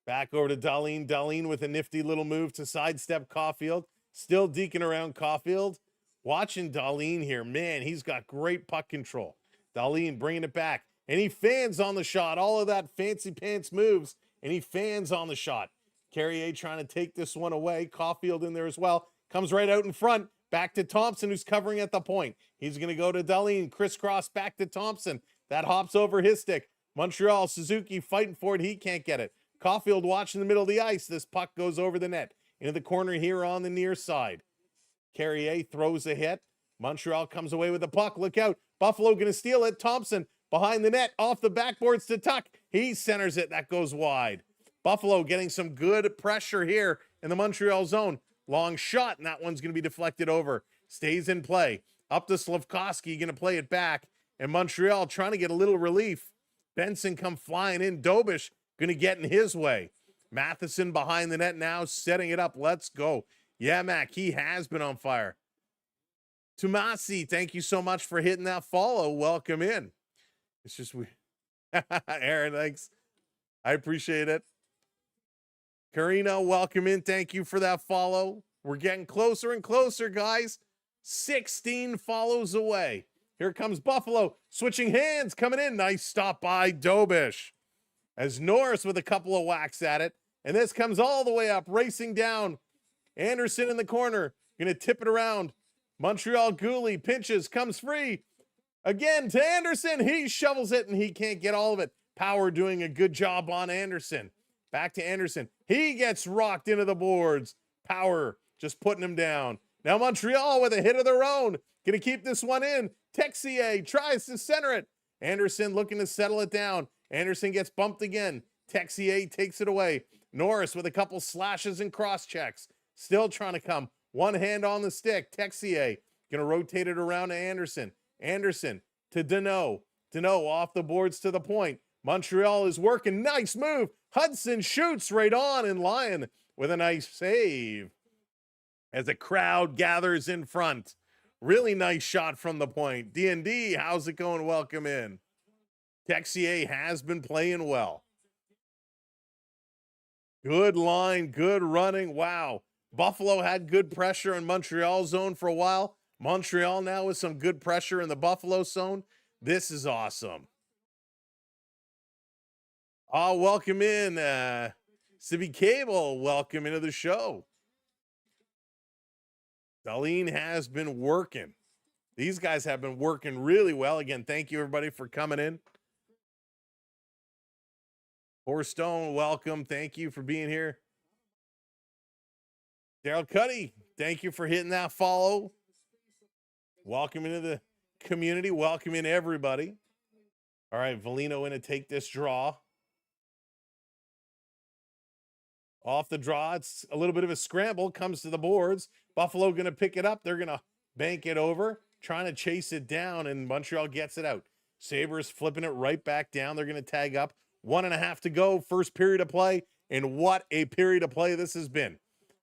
Back over to Dahlin. Dahlin with a nifty little move to sidestep Caulfield. Still deking around Caulfield. Watching Dahlin here. Man, he's got great puck control. Dahlin bringing it back. And he fans on the shot. All of that fancy pants moves. And he fans on the shot. Carrier trying to take this one away. Caulfield in there as well. Comes right out in front. Back to Thompson, who's covering at the point. He's going to go to Dahlin. Crisscross back to Thompson. That hops over his stick. Montreal, Suzuki fighting for it. He can't get it. Caulfield watching the middle of the ice. This puck goes over the net. Into the corner here on the near side. Carrier throws a hit. Montreal comes away with the puck. Look out. Buffalo going to steal it. Thompson behind the net. Off the backboards to Tuck. He centers it. That goes wide. Buffalo getting some good pressure here in the Montreal zone. Long shot, and that one's going to be deflected over. Stays in play. Up to Slafkovsky, going to play it back. And Montreal trying to get a little relief. Benson come flying in. Dobish going to get in his way. Matheson behind the net now, setting it up. Let's go. Yeah, Mac, he has been on fire. Tumasi, thank you so much for hitting that follow. Welcome in. It's just we. Aaron, thanks. I appreciate it. Karina, welcome in. Thank you for that follow. We're getting closer and closer, guys. 16 follows away. Here comes Buffalo. Switching hands, coming in. Nice stop by Dobish. As Norris with a couple of whacks at it. And this comes all the way up, racing down. Anderson in the corner. Going to tip it around. Montreal Gooley pinches, comes free. Again to Anderson. He shovels it, and he can't get all of it. Power doing a good job on Anderson. Back to Anderson. He gets rocked into the boards. Power just putting him down. Now Montreal with a hit of their own. Going to keep this one in. Texier tries to center it. Anderson looking to settle it down. Anderson gets bumped again. Texier takes it away. Norris with a couple slashes and cross checks. Still trying to come. One hand on the stick. Texier going to rotate it around to Anderson. Anderson to Deneau. Deneau off the boards to the point. Montreal is working. Nice move. Hudson shoots right on, and Lyon with a nice save as a crowd gathers in front. Really nice shot from the point. D&D, how's it going? Welcome in. Texier has been playing well. Good line, good running. Wow. Buffalo had good pressure in Montreal zone for a while. Montreal now with some good pressure in the Buffalo zone. This is awesome. Oh, welcome in, Civi Cable. Welcome into the show. Darlene has been working. These guys have been working really well. Again, thank you, everybody, for coming in. Stone, welcome. Thank you for being here. Daryl Cuddy, thank you for hitting that follow. Welcome into the community. Welcome in, everybody. All right, Valino in to take this draw. Off the draw, it's a little bit of a scramble, comes to the boards. Buffalo going to pick it up. They're going to bank it over, trying to chase it down, and Montreal gets it out. Sabres flipping it right back down. They're going to tag up. 1.5 to go, first period of play, and what a period of play this has been.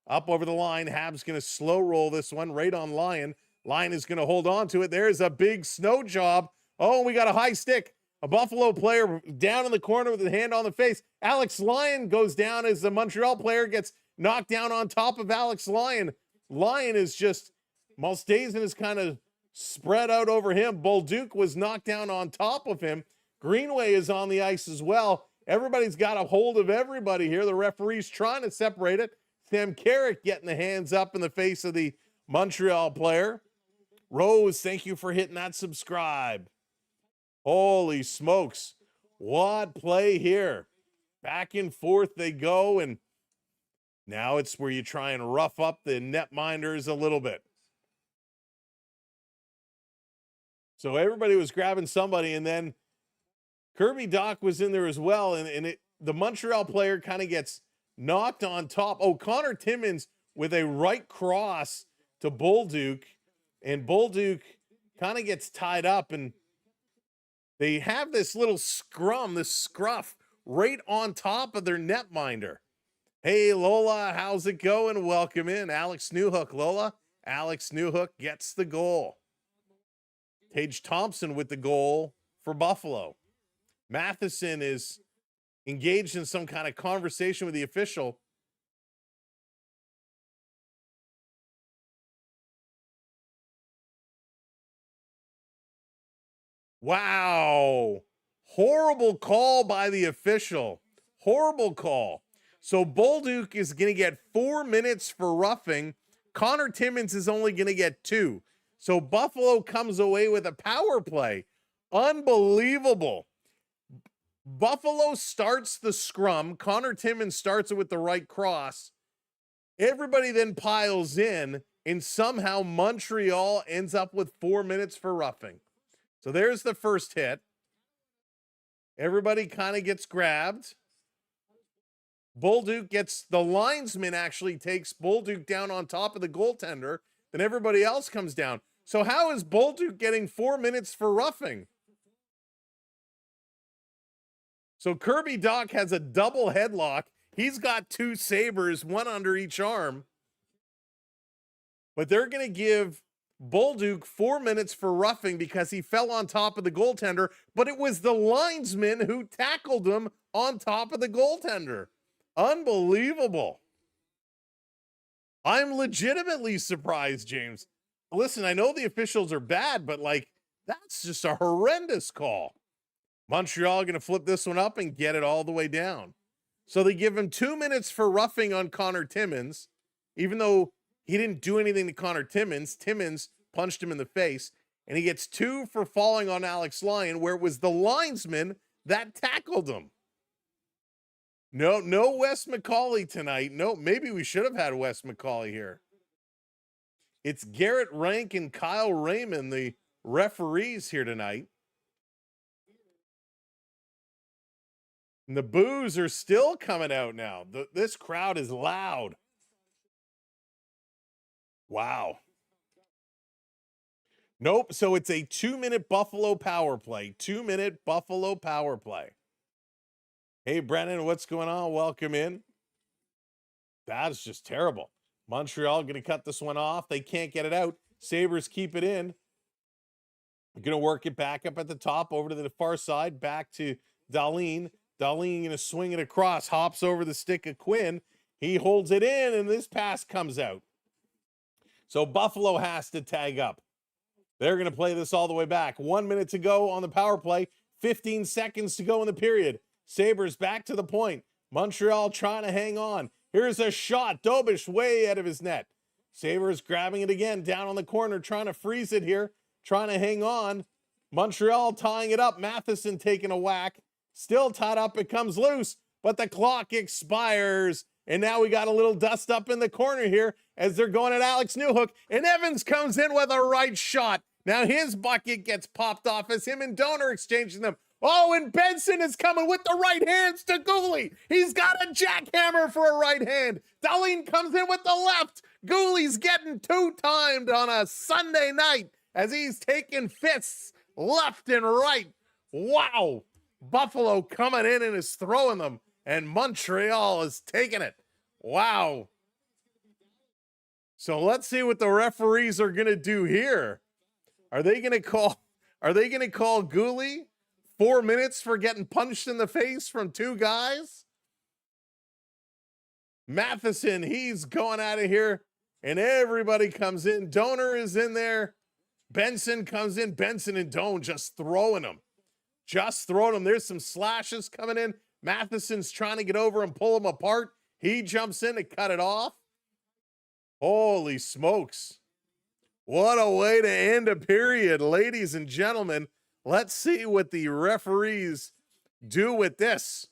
Up over the line, Habs going to slow roll this one right on Lyon. Lyon is going to hold on to it. There's a big snow job. Oh, we got a high stick. A Buffalo player down in the corner with a hand on the face. Alex Lyon goes down as the Montreal player gets knocked down on top of Alex Lyon. Lyon is just, Malstazen is kind of spread out over him. Bolduc was knocked down on top of him. Greenway is on the ice as well. Everybody's got a hold of everybody here. The referee's trying to separate it. Sam Carrick getting the hands up in the face of the Montreal player. Rose, thank you for hitting that subscribe. Holy smokes. What play here. Back and forth they go, and now it's where you try and rough up the netminders a little bit. So everybody was grabbing somebody, and then Kirby Dach was in there as well, and the Montreal player kind of gets knocked on top. Oh, Connor Timmins with a right cross to Bolduc, and Bolduc kind of gets tied up, and they have this little scrum, this scruff, right on top of their netminder. Hey, Lola, how's it going? Welcome in. Alex Newhook, Lola. Alex Newhook gets the goal. Tage Thompson with the goal for Buffalo. Matheson is engaged in some kind of conversation with the official. Wow. Horrible call by the official. Horrible call. So Bolduc is going to get 4 minutes for roughing. Connor Timmins is only going to get 2. So Buffalo comes away with a power play. Unbelievable. Buffalo starts the scrum. Connor Timmins starts it with the right cross. Everybody then piles in, and somehow Montreal ends up with 4 minutes for roughing. So there's the first hit. Everybody kind of gets grabbed. Bolduc gets, the linesman actually takes Bolduc down on top of the goaltender. Then everybody else comes down. So how is Bolduc getting 4 minutes for roughing? So Kirby Dach has a double headlock. He's got 2 Sabres, one under each arm. But they're going to give Bolduc 4 minutes for roughing because he fell on top of the goaltender, but it was the linesman who tackled him on top of the goaltender. Unbelievable. I'm legitimately surprised, James. Listen, I know the officials are bad, but that's just a horrendous call. Montreal going to flip this one up and get it all the way down. So they give him 2 minutes for roughing on Connor Timmins, even though he didn't do anything to Connor Timmins. Timmins punched him in the face, and he gets 2 for falling on Alex Lyon, where it was the linesman that tackled him. No Wes McCauley tonight. No, maybe we should have had Wes McCauley here. It's Garrett Rank and Kyle Raymond, the referees here tonight. And the boos are still coming out now. This crowd is loud. Wow. Nope. So it's a 2-minute Buffalo power play. 2-minute Buffalo power play. Hey, Brennan, what's going on? Welcome in. That is just terrible. Montreal going to cut this one off. They can't get it out. Sabres keep it in. Going to work it back up at the top over to the far side. Back to Dahlin. Dahlin going to swing it across. Hops over the stick of Quinn. He holds it in, and this pass comes out. So Buffalo has to tag up. They're going to play this all the way back. 1 minute to go on the power play. 15 seconds to go in the period. Sabres back to the point. Montreal trying to hang on. Here's a shot. Dobish way out of his net. Sabres grabbing it again down on the corner, trying to freeze it here, trying to hang on. Montreal tying it up. Matheson taking a whack. Still tied up. It comes loose, but the clock expires. And now we got a little dust up in the corner here as they're going at Alex Newhook. And Evans comes in with a right shot. Now his bucket gets popped off as him and Donor exchanging them. Oh, and Benson is coming with the right hands to Gooley. He's got a jackhammer for a right hand. Dahlin comes in with the left. Gooley's getting two-timed on a Sunday night as he's taking fists left and right. Wow. Buffalo coming in and is throwing them, and Montreal is taking it. Wow. So let's see what the referees are going to do here. Are they going to call Gooley 4 minutes for getting punched in the face from two guys? Matheson, he's going out of here, and everybody comes in. Donor is in there. Benson comes in. Benson and Doan just throwing them. There's some slashes coming in. Matheson's trying to get over and pull them apart. He jumps in to cut it off. Holy smokes. What a way to end a period, ladies and gentlemen. Let's see what the referees do with this.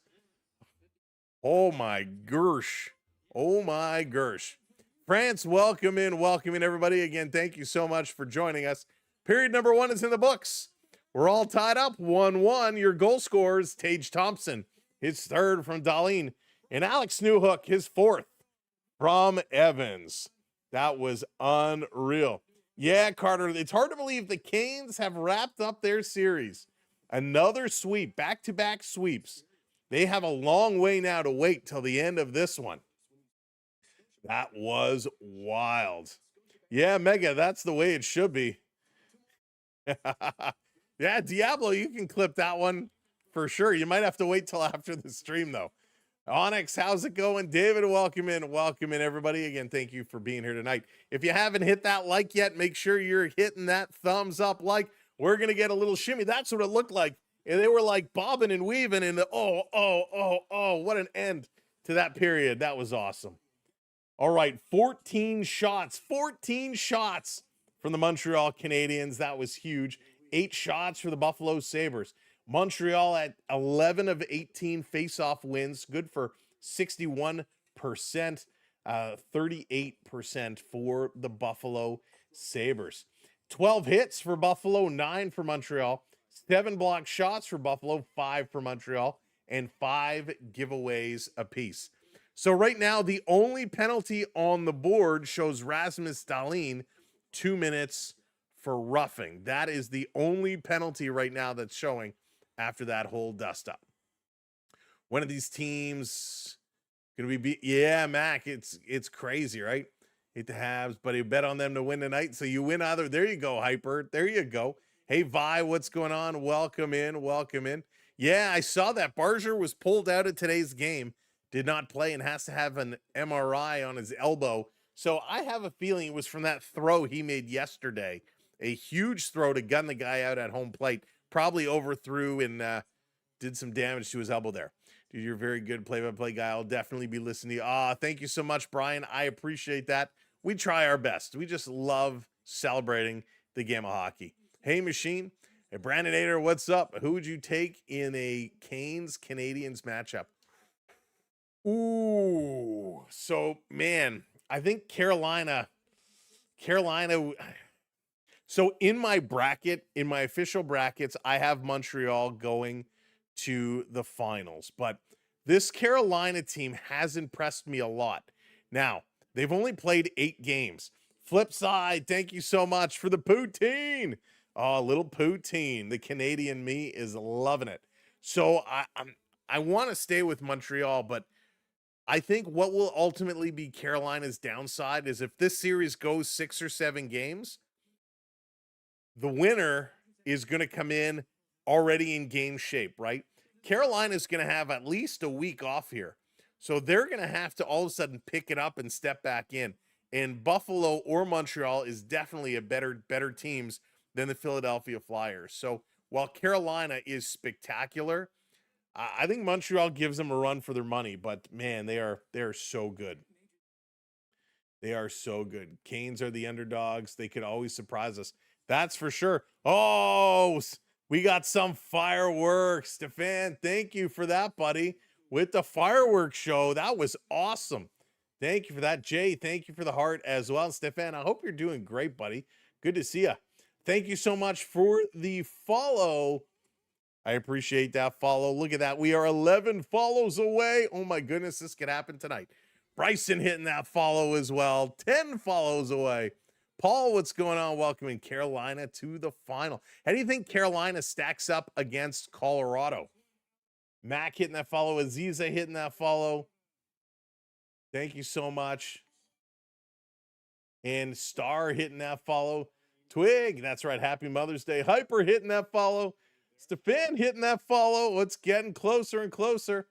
Oh my gosh. Oh my gosh. France, welcome in everybody. Again, thank you so much for joining us. Period number 1 is in the books. We're all tied up 1-1. Your goal scorers, Tage Thompson, his third from Dahlin, and Alex Newhook, his fourth from Evans. That was unreal. Yeah, Carter, it's hard to believe the Canes have wrapped up their series. Another sweep, back-to-back sweeps. They have a long way now to wait till the end of this one. That was wild. Yeah, Mega, that's the way it should be. Yeah, Diablo, you can clip that one for sure. You might have to wait till after the stream, though. Onyx, how's it going? David, welcome in, everybody. Again, thank you for being here tonight. If you haven't hit that like yet, make sure you're hitting that thumbs up like. We're going to get a little shimmy. That's what it looked like. And they were like bobbing and weaving in the, what an end to that period. That was awesome. All right, 14 shots from the Montreal Canadiens. That was huge. 8 shots for the Buffalo Sabres. Montreal at 11 of 18 face-off wins, good for 61%, 38% for the Buffalo Sabres. 12 hits for Buffalo, 9 for Montreal, 7 blocked shots for Buffalo, 5 for Montreal, and 5 giveaways apiece. So right now, the only penalty on the board shows Rasmus Dahlin 2 minutes for roughing. That is the only penalty right now that's showing after that whole dust up. One of these teams going to be yeah, Mac, it's crazy, right? Hate the Habs, but he bet on them to win tonight. So you win either. There you go, Hyper. There you go. Hey, Vi, what's going on? Welcome in. Welcome in. Yeah, I saw that Barger was pulled out of today's game, did not play, and has to have an MRI on his elbow. So I have a feeling it was from that throw he made yesterday. A huge throw to gun the guy out at home plate. Probably overthrew and did some damage to his elbow there. Dude, you're a very good play-by-play guy. I'll definitely be listening to you. Thank you so much, Brian. I appreciate that. We try our best. We just love celebrating the game of hockey. Hey, Machine. Hey, Brandon Ader, what's up? Who would you take in a Canes-Canadiens matchup? Ooh. So, man, I think Carolina. So in my bracket, in my official brackets, I have Montreal going to the finals. But this Carolina team has impressed me a lot. Now, they've only played 8 games. Flip side, thank you so much for the poutine. Oh, little poutine. The Canadian me is loving it. So I want to stay with Montreal, but I think what will ultimately be Carolina's downside is if this series goes 6 or 7 games, the winner is going to come in already in game shape, right? Carolina is going to have at least a week off here. So they're going to have to all of a sudden pick it up and step back in. And Buffalo or Montreal is definitely a better teams than the Philadelphia Flyers. So while Carolina is spectacular, I think Montreal gives them a run for their money. But man, they are so good. They are so good. Canes are the underdogs. They could always surprise us. That's for sure. Oh, we got some fireworks. Stefan, thank you for that, buddy. With the fireworks show, that was awesome. Thank you for that. Jay, thank you for the heart as well. Stefan, I hope you're doing great, buddy. Good to see you. Thank you so much for the follow. I appreciate that follow. Look at that. We are 11 follows away. Oh, my goodness, this could happen tonight. Bryson hitting that follow as well. 10 follows away. Paul, what's going on? Welcoming Carolina to the final. How do you think Carolina stacks up against Colorado? Mac hitting that follow. Aziza hitting that follow. Thank you so much. And Star hitting that follow. Twig, that's right. Happy Mother's Day. Hyper hitting that follow. Stefan hitting that follow. It's getting closer and closer.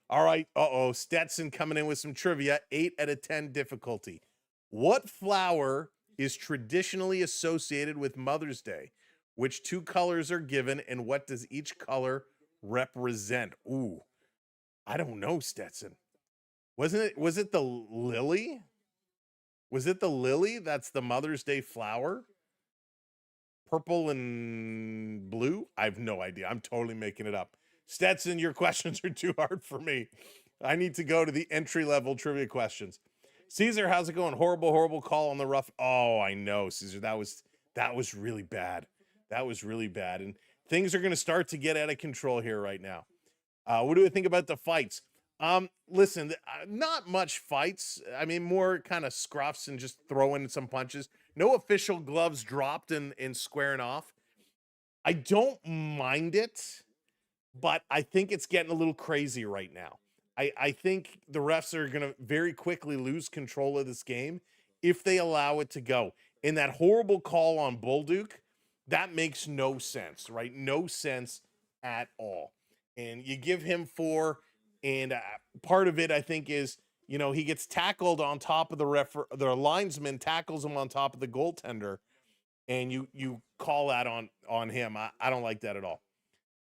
All right. Stetson coming in with some trivia. 8 out of 10 difficulty. What flower is traditionally associated with Mother's Day? Which 2 colors are given, and what does each color represent? Ooh, I don't know, Stetson. Was it the lily? Was it the lily? That's the Mother's Day flower. Purple and blue? I have no idea. I'm totally making it up. Stetson, your questions are too hard for me. I need to go to the entry-level trivia questions. Caesar, how's it going? Horrible call on the rough. Oh, I know, Caesar. That was really bad. That was really bad. And things are going to start to get out of control here right now. What do we think about the fights? Listen, not much fights. I mean, more kind of scruffs and just throwing some punches. No official gloves dropped and squaring off. I don't mind it, but I think it's getting a little crazy right now. I think the refs are going to very quickly lose control of this game if they allow it to go. And that horrible call on Bolduc, that makes no sense, right? No sense at all. And you give him 4, and part of it, I think, is, he gets tackled on top of the linesman tackles him on top of the goaltender, and you call that on him. I don't like that at all.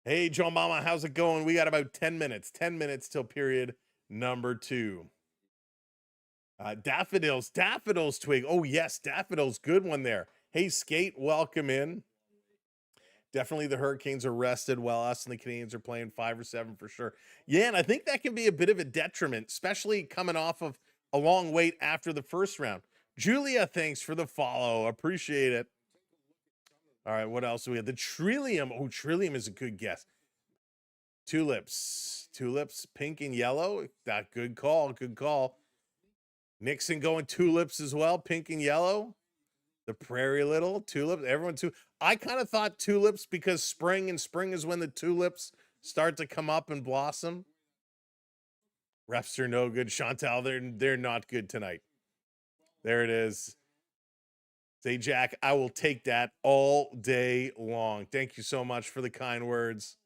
Hey, John Mama, how's it going? We got about 10 minutes. 10 minutes till period number 2. Daffodils, Twig. Oh, yes, Daffodils. Good one there. Hey, Skate, welcome in. Definitely the Hurricanes are rested while us and the Canadiens are playing 5 or 7 for sure. Yeah, and I think that can be a bit of a detriment, especially coming off of a long wait after the first round. Julia, thanks for the follow. Appreciate it. All right, what else do we have? The Trillium. Oh, Trillium is a good guess. Tulips, pink and yellow. That good call. Nixon going tulips as well, pink and yellow. The Prairie Little, tulips, everyone too. I kind of thought tulips because spring is when the tulips start to come up and blossom. Refs are no good. Chantal, they're not good tonight. There it is. Say, Jack, I will take that all day long. Thank you so much for the kind words.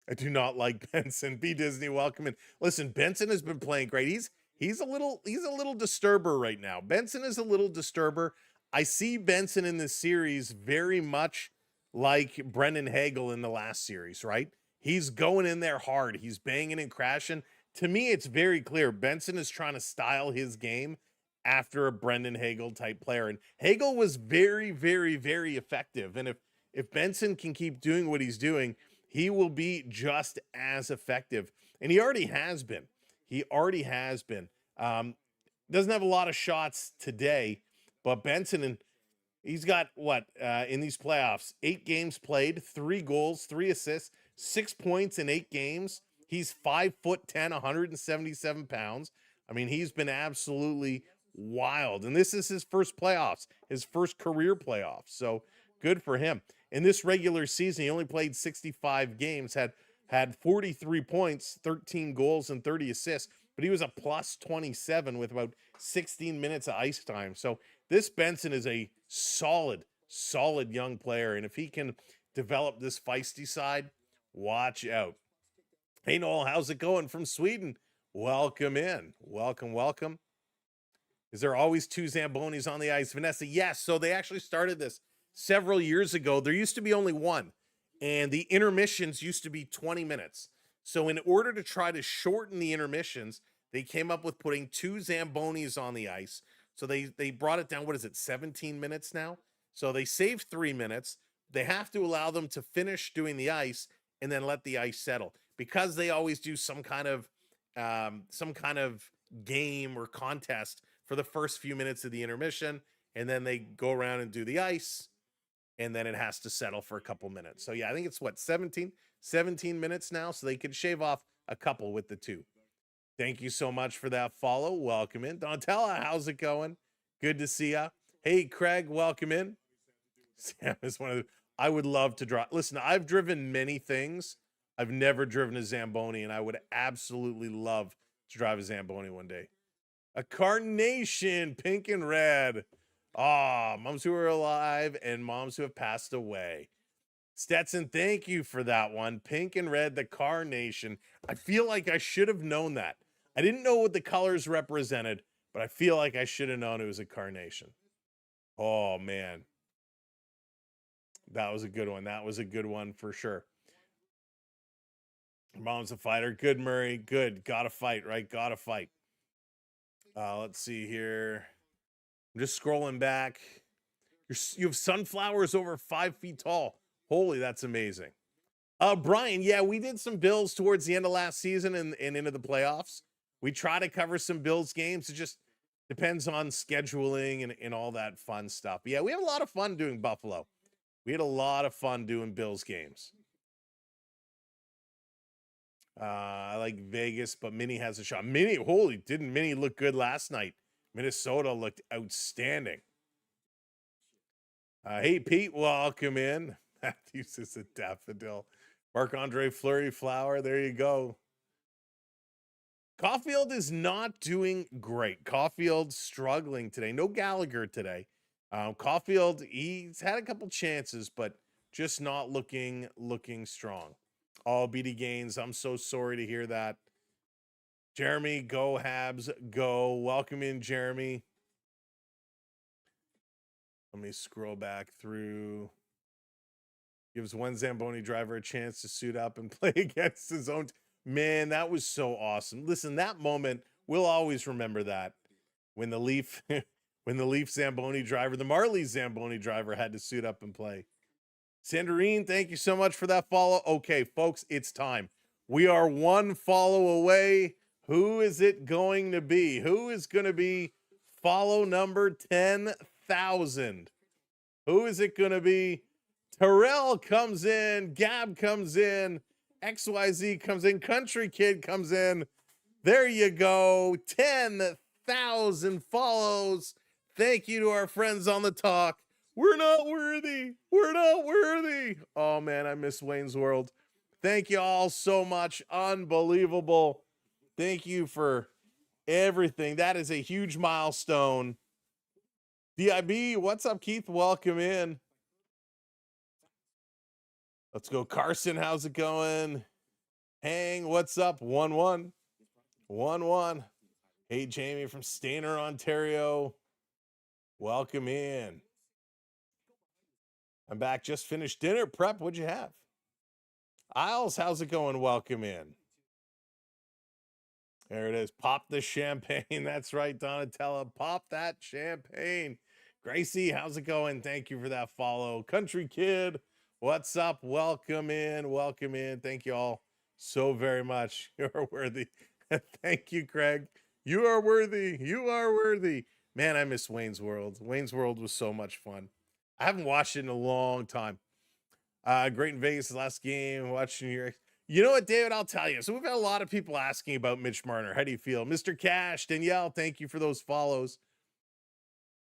I do not like Benson. B Disney, welcome in. Listen, Benson has been playing great. He's a little disturber right now. Benson is a little disturber. I see Benson in this series very much like Brendan Hagel in the last series, right? He's going in there hard. He's banging and crashing. To me, it's very clear Benson is trying to style his game after a Brendan Hagel type player. And Hagel was very, very, very effective. And if Benson can keep doing what he's doing, he will be just as effective. And he already has been. He already has been. Doesn't have a lot of shots today, but Benson, and he's got what in these playoffs, 8 games played, 3 goals, 3 assists, 6 points in 8 games. He's 5'10", 177 pounds. I mean, he's been absolutely wild. And this is his first playoffs, his first career playoffs. So good for him. In this regular season, he only played 65 games, had 43 points, 13 goals, and 30 assists, but he was a plus 27 with about 16 minutes of ice time. So this Benson is a solid young player. And if he can develop this feisty side, watch out. Hey, Noel, how's it going from Sweden? Welcome in. Welcome. Is there always 2 Zambonis on the ice? Vanessa, yes. So they actually started this several years ago. There used to be only 1, and the intermissions used to be 20 minutes. So in order to try to shorten the intermissions, they came up with putting 2 Zambonis on the ice. So they brought it down, 17 minutes now? So they saved 3 minutes. They have to allow them to finish doing the ice and then let the ice settle. Because they always do some kind of game or contest for the first few minutes of the intermission, and then they go around and do the ice, and then it has to settle for a couple minutes. So yeah, I think it's 17 minutes now, so they could shave off a couple with the 2. Thank you so much for that follow. Welcome in. Donatella, how's it going? Good to see ya. Hey, Craig, welcome in. Sam is one of the, I would love to drive. Listen, I've driven many things. I've never driven a Zamboni, and I would absolutely love to drive a Zamboni one day. A carnation, pink and red. Moms who are alive and moms who have passed away. Stetson, thank you for that one. Pink and red, the carnation. I feel like I should have known that. I didn't know what the colors represented, but I feel like I should have known it was a carnation. Oh, man. That was a good one. That was a good one for sure. Mom's a fighter. Good, Murray. Good. Gotta fight, right? Gotta fight. Let's see here. I'm just scrolling back. You have sunflowers over 5 feet tall. Holy, that's amazing. Brian, yeah, we did some Bills towards the end of last season and into the playoffs. We try to cover some Bills games. It just depends on scheduling and all that fun stuff. But yeah, we had a lot of fun doing Buffalo. We had a lot of fun doing Bills games. I like Vegas, but Minnie has a shot. Didn't Minnie look good last night? Minnesota looked outstanding. Hey, Pete, welcome in. Matthews is a daffodil. Marc-Andre Fleury Flower, there you go. Caulfield is not doing great. Caulfield struggling today. No Gallagher today. Caulfield, he's had a couple chances, but just not looking strong. All BD Gaines, I'm so sorry to hear that. Jeremy, go Habs, go. Welcome in, Jeremy. Let me scroll back through. Gives one Zamboni driver a chance to suit up and play against his own. Man, that was so awesome. Listen, that moment, we'll always remember that. When the Leaf Zamboni driver, the Marlies Zamboni driver had to suit up and play. Sandrine, thank you so much for that follow. Okay, folks, it's time. We are 1 follow away. Who is it going to be? Who is going to be follow number 10,000? Who is it going to be? Terrell comes in. Gab comes in. XYZ comes in. Country Kid comes in. There you go. 10,000 follows. Thank you to our friends on the talk. We're not worthy. We're not worthy. Oh, man, I miss Wayne's World. Thank you all so much. Unbelievable. Thank you for everything. That is a huge milestone. DIB, what's up, Keith? Welcome in. Let's go, Carson. How's it going? Hang, what's up? 1-1. 1-1. Hey, Jamie from Stayner, Ontario. Welcome in. I'm back. Just finished dinner prep. What'd you have? Isles, how's it going? Welcome in. There it is. Pop the champagne. That's right, Donatella. Pop that champagne. Gracie, how's it going? Thank you for that follow. Country Kid, what's up? Welcome in. Welcome in. Thank you all so very much. You're worthy. Thank you, Craig. You are worthy. You are worthy. Man, I miss Wayne's World. Wayne's World was so much fun. I haven't watched it in a long time. Great in Vegas, last game. Watching your... You know what, David? I'll tell you. So we've had a lot of people asking about Mitch Marner. How do you feel? Mr. Cash, Danielle, thank you for those follows.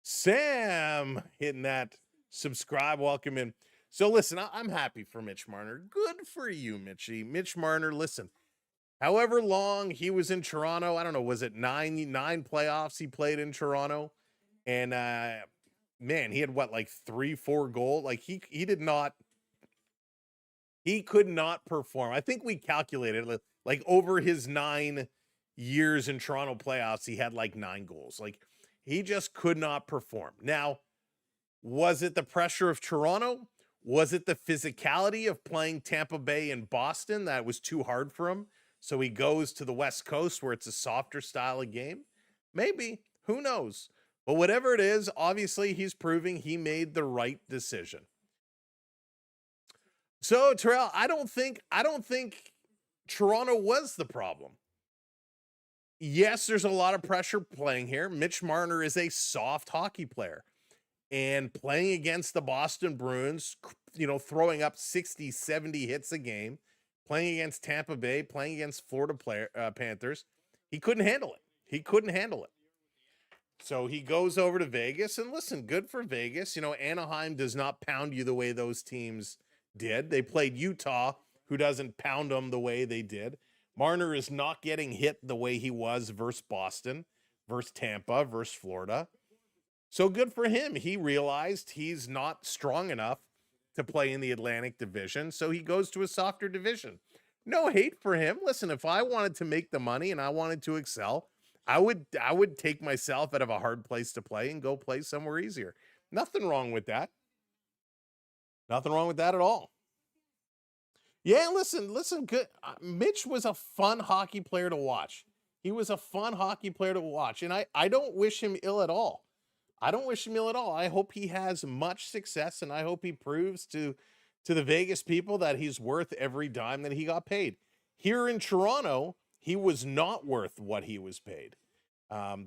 Sam hitting that subscribe. Welcome in. So listen, I'm happy for Mitch Marner. Good for you, Mitchy. Mitch Marner, listen, however long he was in Toronto, I don't know, was it nine playoffs he played in Toronto? And man, he had what, like 3-4 goals? Like he could not perform. I think we calculated like over his 9 years in Toronto playoffs, he had like 9 goals. Like he just could not perform. Now, was it the pressure of Toronto? Was it the physicality of playing Tampa Bay and Boston that was too hard for him? So he goes to the West Coast where it's a softer style of game? Maybe. Who knows? But whatever it is, obviously he's proving he made the right decision. So, Terrell, I don't think Toronto was the problem. Yes, there's a lot of pressure playing here. Mitch Marner is a soft hockey player. And playing against the Boston Bruins, you know, throwing up 60, 70 hits a game, playing against Tampa Bay, playing against Florida Panthers, he couldn't handle it. He couldn't handle it. So he goes over to Vegas, and listen, good for Vegas. You know, Anaheim does not pound you the way those teams did. They played Utah, who doesn't pound them the way they did. Marner is not getting hit the way he was versus Boston, versus Tampa, versus Florida. So good for him. He realized he's not strong enough to play in the Atlantic Division, so he goes to a softer division. No hate for him. Listen, if I wanted to make the money and I wanted to excel, I would take myself out of a hard place to play and go play somewhere easier. Nothing wrong with that. Nothing wrong with that at all. Yeah, listen, good. Mitch was a fun hockey player to watch. He was a fun hockey player to watch, and I don't wish him ill at all. I don't wish him ill at all. I hope he has much success, and I hope he proves to the Vegas people that he's worth every dime that he got paid. Here in Toronto, he was not worth what he was paid.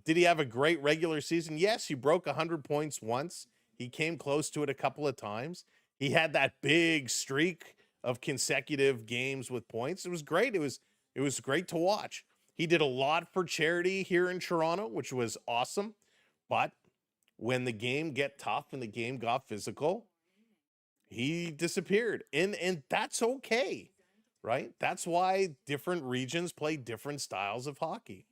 Did he have a great regular season? Yes, he broke 100 points once. He came close to it a couple of times. He had that big streak of consecutive games with points. It was great. It was great to watch. He did a lot for charity here in Toronto, which was awesome. But when the game got tough and the game got physical, he disappeared. And that's okay, right? That's why different regions play different styles of hockey.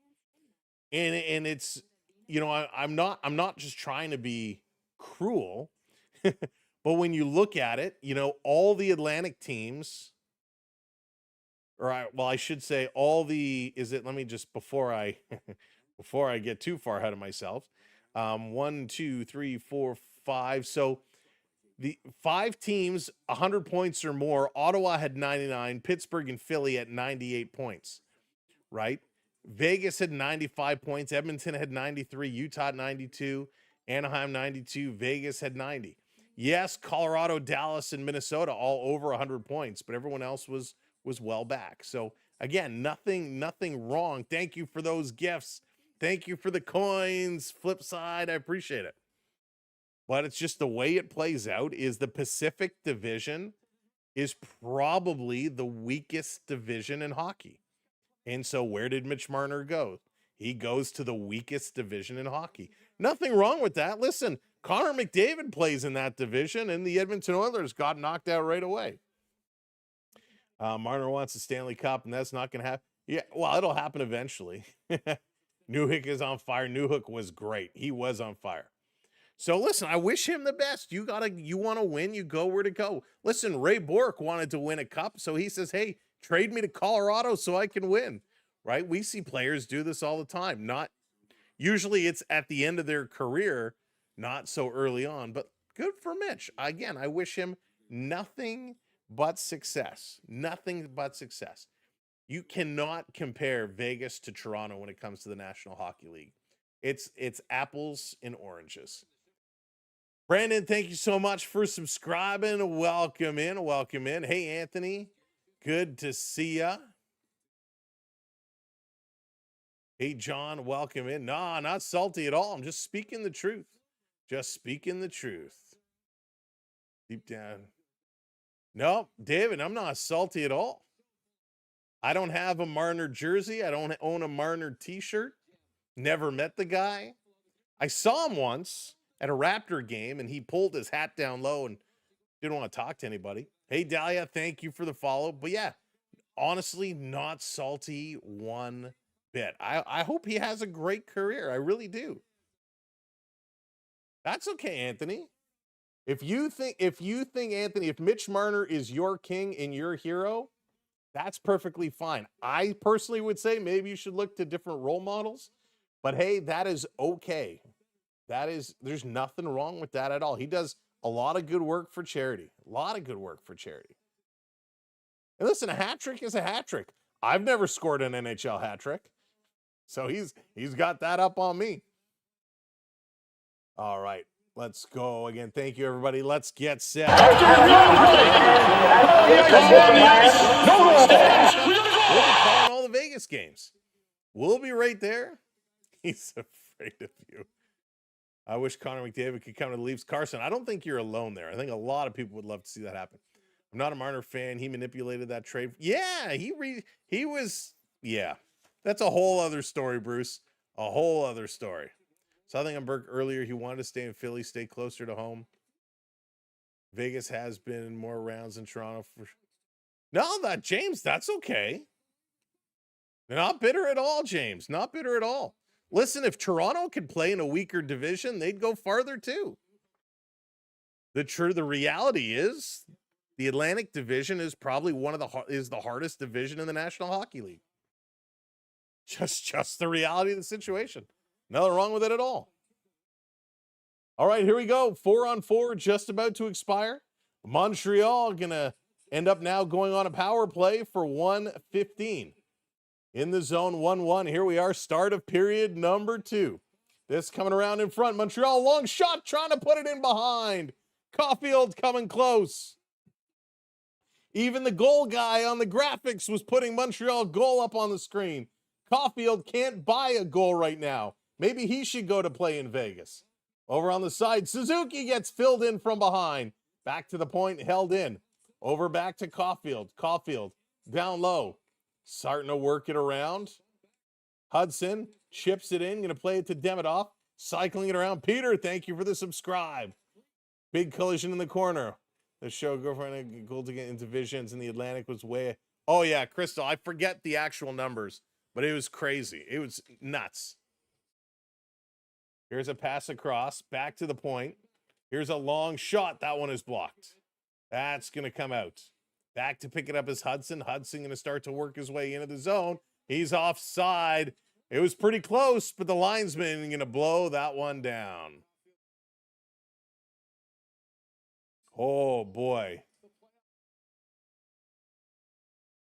And it's, you know, I'm not just trying to be cruel. But when you look at it, you know, all the Atlantic teams, I should say let me just, before I get too far ahead of myself, 1, 2, 3, 4, 5. So the 5 teams, 100 points or more. Ottawa had 99, Pittsburgh and Philly at 98 points, right? Vegas had 95 points, Edmonton had 93, Utah 92, Anaheim 92, Vegas had 90. Yes, Colorado, Dallas, and Minnesota all over 100 points, but everyone else was well back. So again, nothing wrong. Thank you for those gifts. Thank you for the coins. Flip side, I appreciate it. But it's just the way it plays out is the Pacific Division is probably the weakest division in hockey. And so where did Mitch Marner go? He goes to the weakest division in hockey. Nothing wrong with that. Listen, Connor McDavid plays in that division, and the Edmonton Oilers got knocked out right away. Marner wants a Stanley Cup, and that's not going to happen. Yeah, well, it'll happen eventually. Newhook is on fire. Newhook was great. He was on fire. So listen, I wish him the best. You want to win, you go where to go. Listen, Ray Bourque wanted to win a cup, so he says, hey, trade me to Colorado so I can win, right? We see players do this all the time. Not usually it's at the end of their career, not so early on, but good for Mitch. Again, I wish him nothing but success. Nothing but success. You cannot compare Vegas to Toronto when it comes to the National Hockey League. It's apples and oranges. Brandon, thank you so much for subscribing. Welcome in. Welcome in. Hey, Anthony. Good to see ya. Hey, John. Welcome in. Nah, not salty at all. I'm just speaking the truth. Just speaking the truth. Deep down. No, David, I'm not salty at all. I don't have a Marner jersey. I don't own a Marner t-shirt. Never met the guy. I saw him once at a Raptor game, and he pulled his hat down low and didn't want to talk to anybody. Hey, Dahlia, thank you for the follow. But yeah, honestly, not salty one bit. I hope he has a great career. I really do. That's okay, Anthony. If you think, Anthony, if Mitch Marner is your king and your hero, that's perfectly fine. I personally would say maybe you should look to different role models, but hey, that is okay. There's nothing wrong with that at all. He does a lot of good work for charity. A lot of good work for charity. And listen, a hat trick is a hat trick. I've never scored an NHL hat trick. So he's got that up on me. All right, let's go again. Thank you, everybody. Let's get set. We'll be calling all the Vegas games. We'll be right there. He's afraid of you. I wish Connor McDavid could come to the Leafs. Carson, I don't think you're alone there. I think a lot of people would love to see that happen. I'm not a Marner fan. He manipulated that trade. Yeah, he was. Yeah, that's a whole other story, Bruce. A whole other story. Something on Burke earlier. He wanted to stay in Philly, stay closer to home. Vegas has been in more rounds than Toronto. James, that's okay. They're not bitter at all, James. Not bitter at all. Listen, if Toronto could play in a weaker division, they'd go farther too. The reality is the Atlantic Division is probably the hardest division in the National Hockey League. Just the reality of the situation. Nothing wrong with it at all. All right, here we go. 4-on-4 just about to expire. Montreal gonna end up now going on a power play for 1:15. In the zone, 1-1. Here we are, start of period number 2. This coming around in front. Montreal, long shot, trying to put it in behind. Caulfield coming close. Even the goal guy on the graphics was putting Montreal goal up on the screen. Caulfield can't buy a goal right now. Maybe he should go to play in Vegas. Over on the side, Suzuki gets filled in from behind. Back to the point, held in. Over back to Caulfield. Caulfield down low. Starting to work it around. Hudson chips it in. Going to play it to Demidov. Cycling it around. Peter, thank you for the subscribe. Big collision in the corner. The show girlfriend goal to get into divisions in the Atlantic was way. Oh, yeah, Crystal. I forget the actual numbers, but it was crazy. It was nuts. Here's a pass across. Back to the point. Here's a long shot. That one is blocked. That's going to come out. Back to pick it up is Hudson. Hudson going to start to work his way into the zone. He's offside. It was pretty close, but the linesman going to blow that one down. Oh, boy.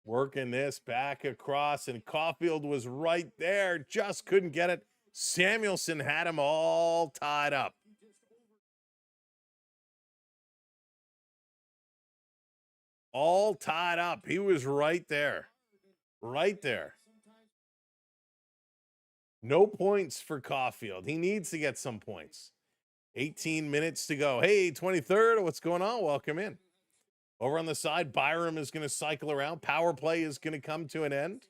Working this back across, and Caulfield was right there. Just couldn't get it. Samuelson had him all tied up. All tied up. He was right there. Right there. No points for Caulfield. He needs to get some points. 18 minutes to go. Hey, 23rd, what's going on? Welcome in. Over on the side, Byram is going to cycle around. Power play is going to come to an end.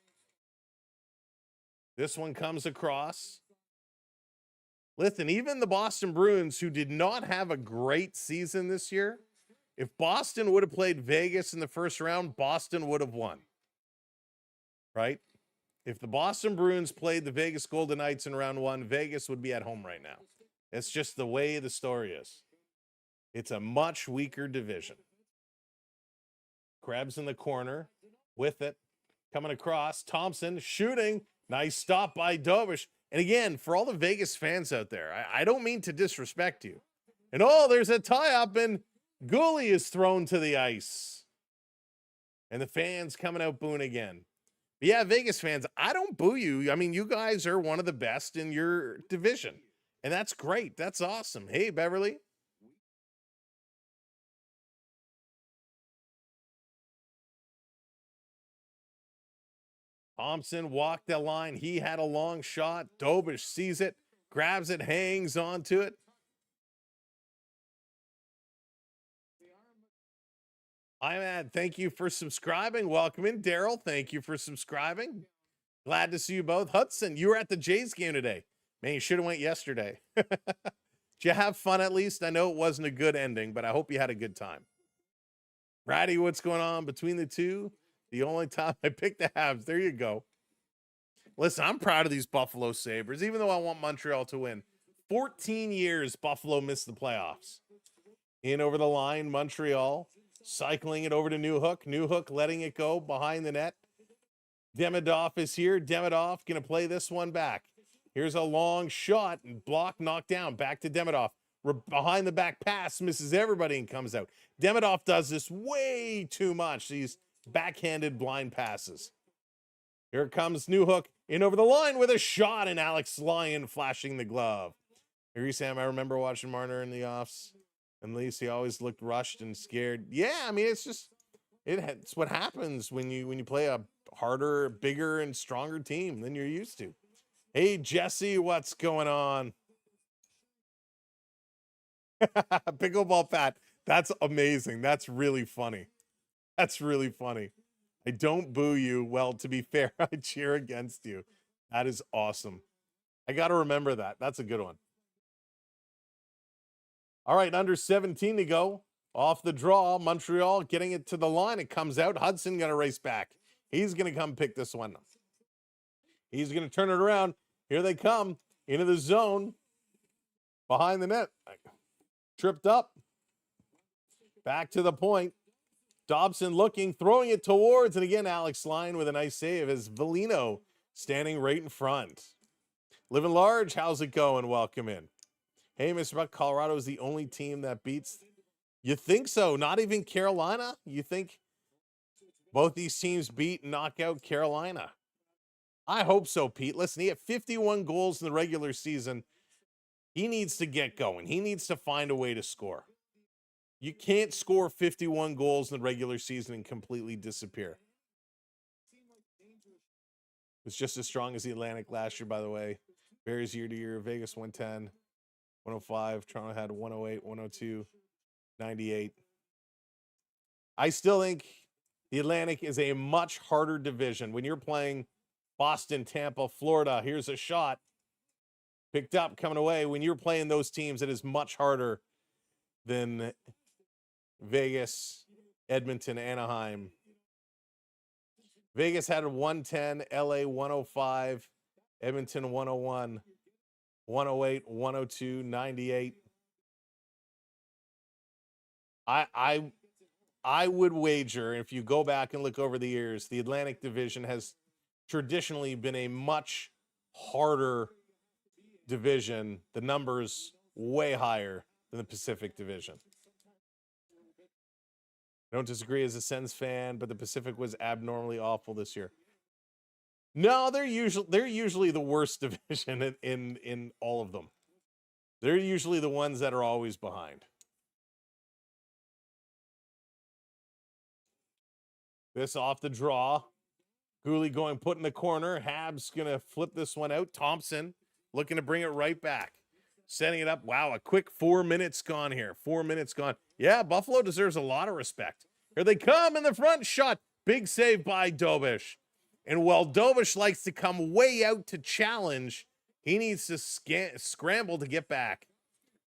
This one comes across. Listen, even the Boston Bruins, who did not have a great season this year, if Boston would have played Vegas in the first round, Boston would have won. Right? If the Boston Bruins played the Vegas Golden Knights in round 1, Vegas would be at home right now. It's just the way the story is. It's a much weaker division. Krebs in the corner with it. Coming across. Thompson shooting. Nice stop by Dobish. And again, for all the Vegas fans out there, I don't mean to disrespect you. And oh, there's a tie-up, and Gooley is thrown to the ice. And the fans coming out booing again. But yeah, Vegas fans, I don't boo you. I mean, you guys are one of the best in your division. And that's great. That's awesome. Hey, Beverly. Thompson walked the line. He had a long shot. Dobish sees it, grabs it, hangs onto it. Imad, thank you for subscribing. Welcome in, Daryl. Thank you for subscribing. Glad to see you both. Hudson, you were at the Jays game today. Man, you should have went yesterday. Did you have fun at least? I know it wasn't a good ending, but I hope you had a good time. Ratty, what's going on between the two? The only time I picked the Habs. There you go. Listen, I'm proud of these Buffalo Sabres, even though I want Montreal to win. 14 years Buffalo missed the playoffs. In over the line, Montreal. Cycling it over to Newhook. Newhook letting it go behind the net. Demidov is here. Demidov going to play this one back. Here's a long shot and block knocked down. Back to Demidov. Behind the back pass, misses everybody and comes out. Demidov does this way too much. These backhanded blind passes. Here comes Newhook in over the line with a shot, and Alex Lyon flashing the glove. Here, Sam, I remember watching Marner in the offs. And at least he always looked rushed and scared. Yeah, I mean, it's what happens when you play a harder, bigger, and stronger team than you're used to. Hey, Jesse, what's going on? Pickleball Pat, that's amazing. That's really funny. That's really funny. I don't boo you. Well, to be fair, I cheer against you. That is awesome. I got to remember that. That's a good one. All right, under 17 to go. Off the draw, Montreal getting it to the line. It comes out. Hudson going to race back. He's going to come pick this one up. He's going to turn it around. Here they come into the zone. Behind the net. Tripped up. Back to the point. Dobson looking, throwing it towards, and again, Alex Lyon with a nice save as Velino standing right in front. Living large, how's it going? Welcome in. Hey, Mr. Buck, Colorado is the only team that beats. You think so? Not even Carolina? You think both these teams beat and knock out Carolina? I hope so, Pete. Listen, he had 51 goals in the regular season. He needs to get going. He needs to find a way to score. You can't score 51 goals in the regular season and completely disappear. It's just as strong as the Atlantic last year, by the way. Bears year to year. Vegas 110. 105. Toronto had 108, 102, 98. I still think the Atlantic is a much harder division. When you're playing Boston, Tampa, Florida, here's a shot. Picked up, coming away. When you're playing those teams, it is much harder than Vegas, Edmonton, Anaheim. Vegas had a 110, LA 105, Edmonton 101. 108, 102, 98. I would wager, if you go back and look over the years, the Atlantic Division has traditionally been a much harder division. The numbers way higher than the Pacific Division. I don't disagree as a Sens fan, but the Pacific was abnormally awful this year. No, they're usually the worst division in all of them. They're usually the ones that are always behind. This off the draw. Gooley going, put in the corner. Habs going to flip this one out. Thompson looking to bring it right back. Setting it up. Wow, a quick 4 minutes gone here. 4 minutes gone. Yeah, Buffalo deserves a lot of respect. Here they come in the front. Shot. Big save by Dobish. And while Dobish likes to come way out to challenge, he needs to scramble to get back.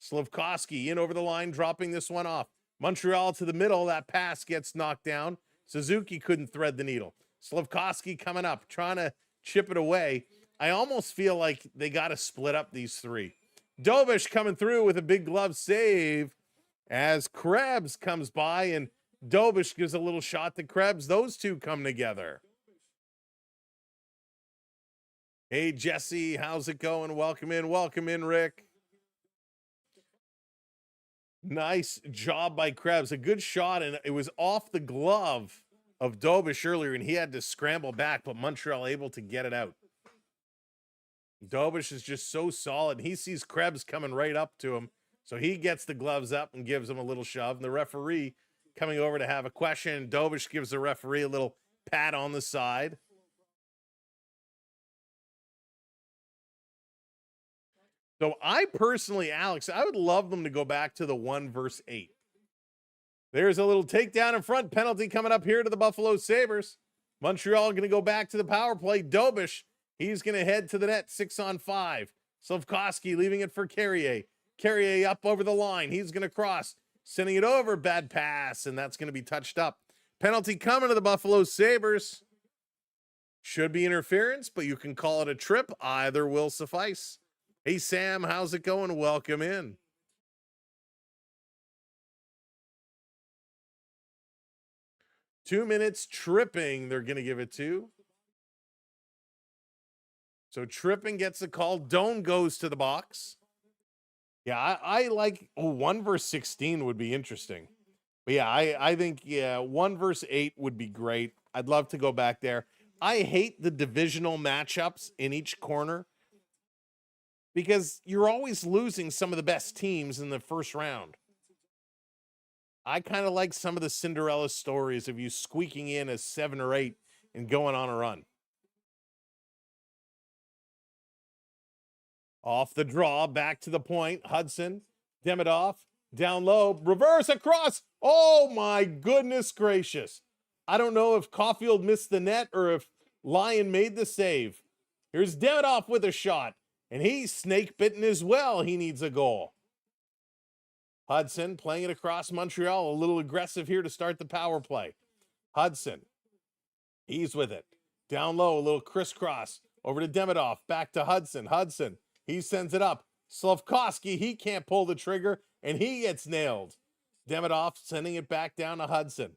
Slafkovsky in over the line, dropping this one off. Montreal to the middle. That pass gets knocked down. Suzuki couldn't thread the needle. Slafkovsky coming up, trying to chip it away. I almost feel like they got to split up these three. Dobish coming through with a big glove save as Krebs comes by, and Dobish gives a little shot to Krebs. Those two come together. Hey, Jesse, how's it going? Welcome in, Rick. Nice job by Krebs. A good shot, and it was off the glove of Dobish earlier, and he had to scramble back, but Montreal able to get it out. Dobish is just so solid. He sees Krebs coming right up to him, so he gets the gloves up and gives him a little shove. And the referee coming over to have a question. Dobish gives the referee a little pat on the side. So I personally, Alex, I would love them to go back to the 1 versus 8. There's a little takedown in front, penalty coming up here to the Buffalo Sabres. Montreal going to go back to the power play. Dobish, he's going to head to the net, 6-on-5. Slafkovsky leaving it for Carrier. Carrier up over the line. He's going to cross, sending it over. Bad pass, and that's going to be touched up. Penalty coming to the Buffalo Sabres. Should be interference, but you can call it a trip. Either will suffice. Hey, Sam, how's it going? Welcome in. Two minutes tripping, they're going to give it to. So tripping gets a call. Doan goes to the box. Yeah, I like 1 versus 16 would be interesting. But yeah, I think, 1 versus 8 would be great. I'd love to go back there. I hate the divisional matchups in each corner because you're always losing some of the best teams in the first round. I kind of like some of the Cinderella stories of you squeaking in as 7 or 8 and going on a run. Off the draw, back to the point. Hudson, Demidov, down low, reverse across. Oh my goodness gracious. I don't know if Caulfield missed the net or if Lyon made the save. Here's Demidov with a shot, and he's snake bitten as well. He needs a goal. Hudson playing it across Montreal, a little aggressive here to start the power play. Hudson, he's with it. Down low, a little crisscross. Over to Demidov, back to Hudson. Hudson, he sends it up. Slafkovsky, he can't pull the trigger, and he gets nailed. Demidov sending it back down to Hudson.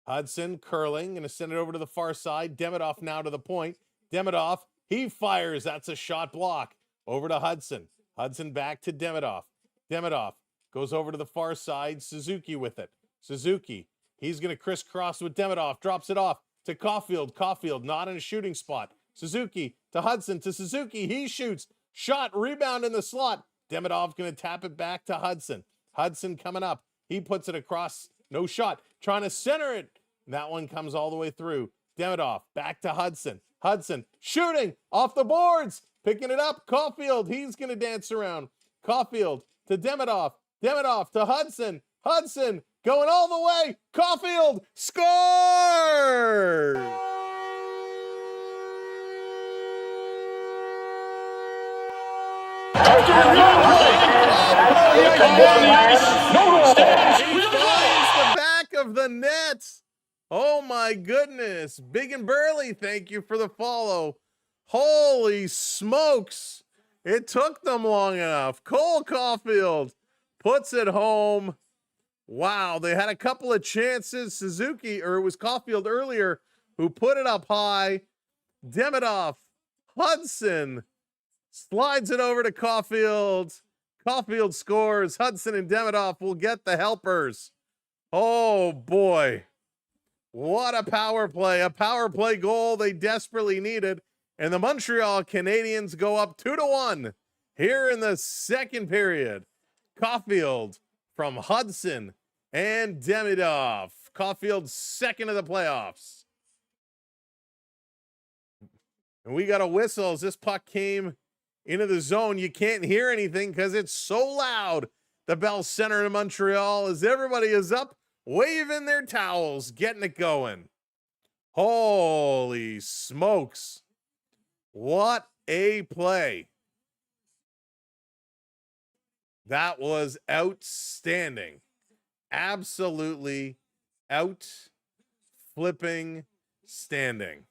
Hudson curling, going to send it over to the far side. Demidov now to the point. Demidov, he fires. That's a shot block. Over to Hudson. Hudson back to Demidov. Demidov goes over to the far side. Suzuki with it. Suzuki, he's going to crisscross with Demidov. Drops it off to Caulfield. Caulfield not in a shooting spot. Suzuki to Hudson to Suzuki. He shoots. Shot, rebound in the slot. Demidov going to tap it back to Hudson. Hudson coming up. He puts it across. No shot. Trying to center it. That one comes all the way through. Demidov back to Hudson. Hudson shooting off the boards. Picking it up. Caulfield. He's going to dance around. Caulfield to Demidov. Demidov to Hudson. Hudson going all the way. Caulfield scores! The back of the net. Oh my goodness. Big and Burley, thank you for the follow. Holy smokes. It took them long enough. Cole Caulfield puts it home. Wow, they had a couple of chances. Suzuki, or it was Caulfield earlier, who put it up high. Demidov, Hudson slides it over to Caulfield. Caulfield scores. Hudson and Demidov will get the helpers. Oh boy. What a power play goal they desperately needed. And the Montreal Canadiens go up 2-1 here in the second period. Caulfield from Hudson and Demidov. Caulfield's second of the playoffs. And we got a whistle as this puck came into the zone. You can't hear anything because it's so loud. The Bell Center in Montreal as everybody is up, waving their towels, getting it going. Holy smokes. What a play. That was outstanding. Absolutely out flipping standing.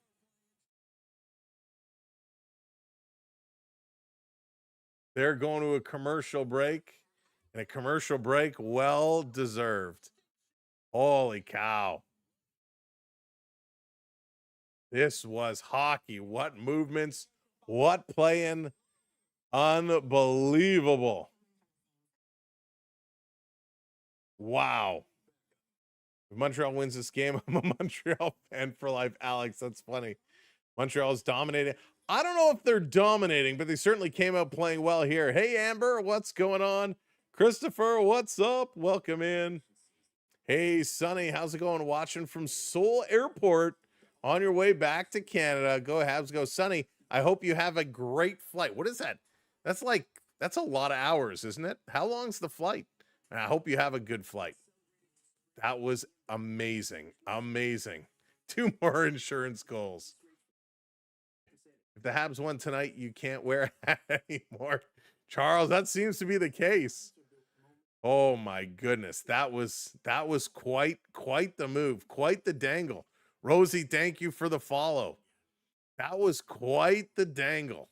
They're going to a commercial break, and a commercial break well deserved. Holy cow. This was hockey. What movements, what playing. Unbelievable. Wow. If Montreal wins this game, I'm a Montreal fan for life. Alex, that's funny. Montreal's dominating. I don't know if they're dominating, but they certainly came out playing well here. Hey, Amber, what's going on? Christopher, what's up? Welcome in. Hey, Sonny, how's it going? Watching from Seoul Airport on your way back to Canada. Go Habs, go Sonny. I hope you have a great flight. What is that? That's a lot of hours, isn't it? How long's the flight? And I hope you have a good flight. That was amazing. Amazing. 2 more insurance goals. If the Habs won tonight, you can't wear a hat anymore. Charles, that seems to be the case. Oh my goodness. That was quite the move, quite the dangle. Rosie, thank you for the follow. That was quite the dangle.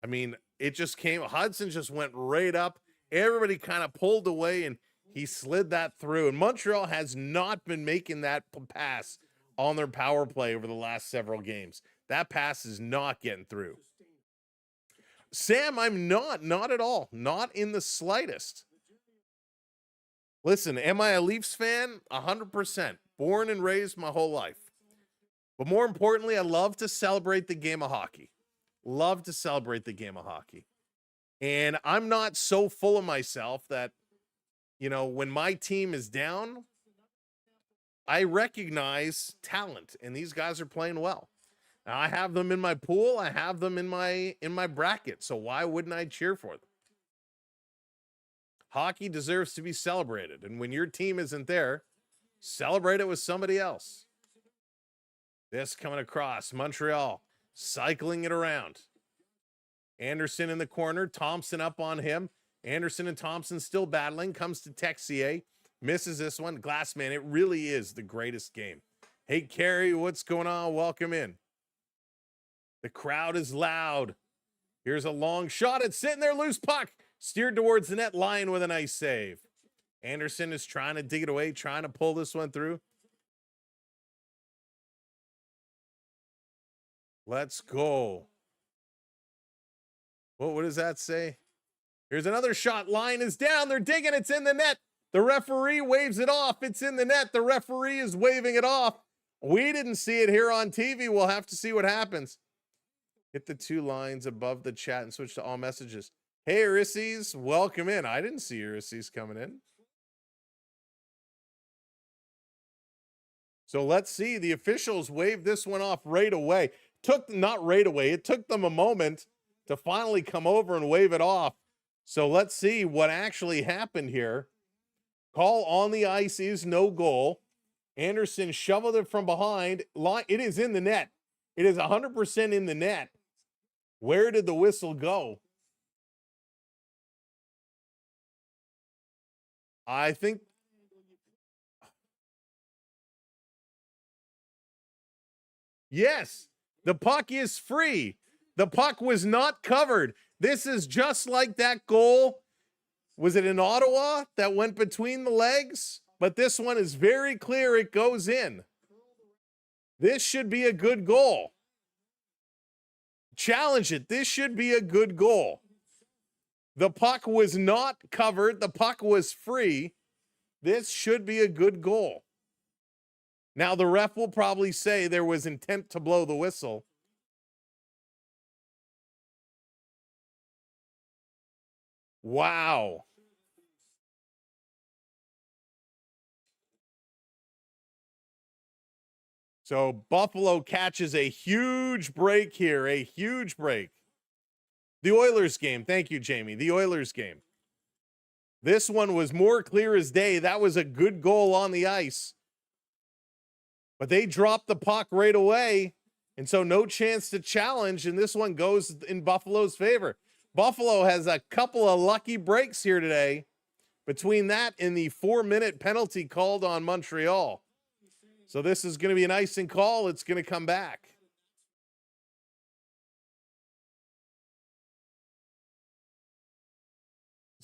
I mean, it just came, Hudson just went right up. Everybody kind of pulled away and he slid that through. And Montreal has not been making that pass on their power play over the last several games. That pass is not getting through. Sam, I'm not at all. Not in the slightest. Listen, am I a Leafs fan? 100%. Born and raised my whole life. But more importantly, I love to celebrate the game of hockey. Love to celebrate the game of hockey. And I'm not so full of myself that, you know, when my team is down, I recognize talent, and these guys are playing well. Now, I have them in my pool. I have them in my bracket. So why wouldn't I cheer for them? Hockey deserves to be celebrated. And when your team isn't there, celebrate it with somebody else. This coming across. Montreal cycling it around. Anderson in the corner. Thompson up on him. Anderson and Thompson still battling. Comes to Texier. Misses this one. Glassman, it really is the greatest game. Hey, Carrie, what's going on? Welcome in. The crowd is loud. Here's a long shot. It's sitting there, loose puck. Steered towards the net, Lyon with a nice save. Anderson is trying to dig it away, trying to pull this one through. Let's go. What does that say? Here's another shot. Line is down. They're digging. It's in the net. The referee waves it off. It's in the net. The referee is waving it off. We didn't see it here on TV. We'll have to see what happens. Hit the 2 lines above the chat and switch to all messages. Hey, Ulysses, welcome in. I didn't see Ulysses coming in. So let's see. The officials waved this one off right away. Not right away. It took them a moment to finally come over and wave it off. So let's see what actually happened here. Call on the ice is no goal. Anderson shoveled it from behind. It is in the net. It is 100% in the net. Where did the whistle go? I think yes, the puck is free. The puck was not covered. This is just like that goal. Was it in Ottawa that went between the legs? But this one is very clear. It goes in. This should be a good goal. Challenge it. This should be a good goal. The puck was not covered. The puck was free. This should be a good goal. Now, the ref will probably say there was intent to blow the whistle. Wow. So Buffalo catches a huge break here, a huge break. The Oilers game. Thank you, Jamie. The Oilers game. This one was more clear as day. That was a good goal on the ice. But they dropped the puck right away, and so no chance to challenge, and this one goes in Buffalo's favor. Buffalo has a couple of lucky breaks here today between that and the 4-minute penalty called on Montreal. So this is going to be an icing call. It's going to come back.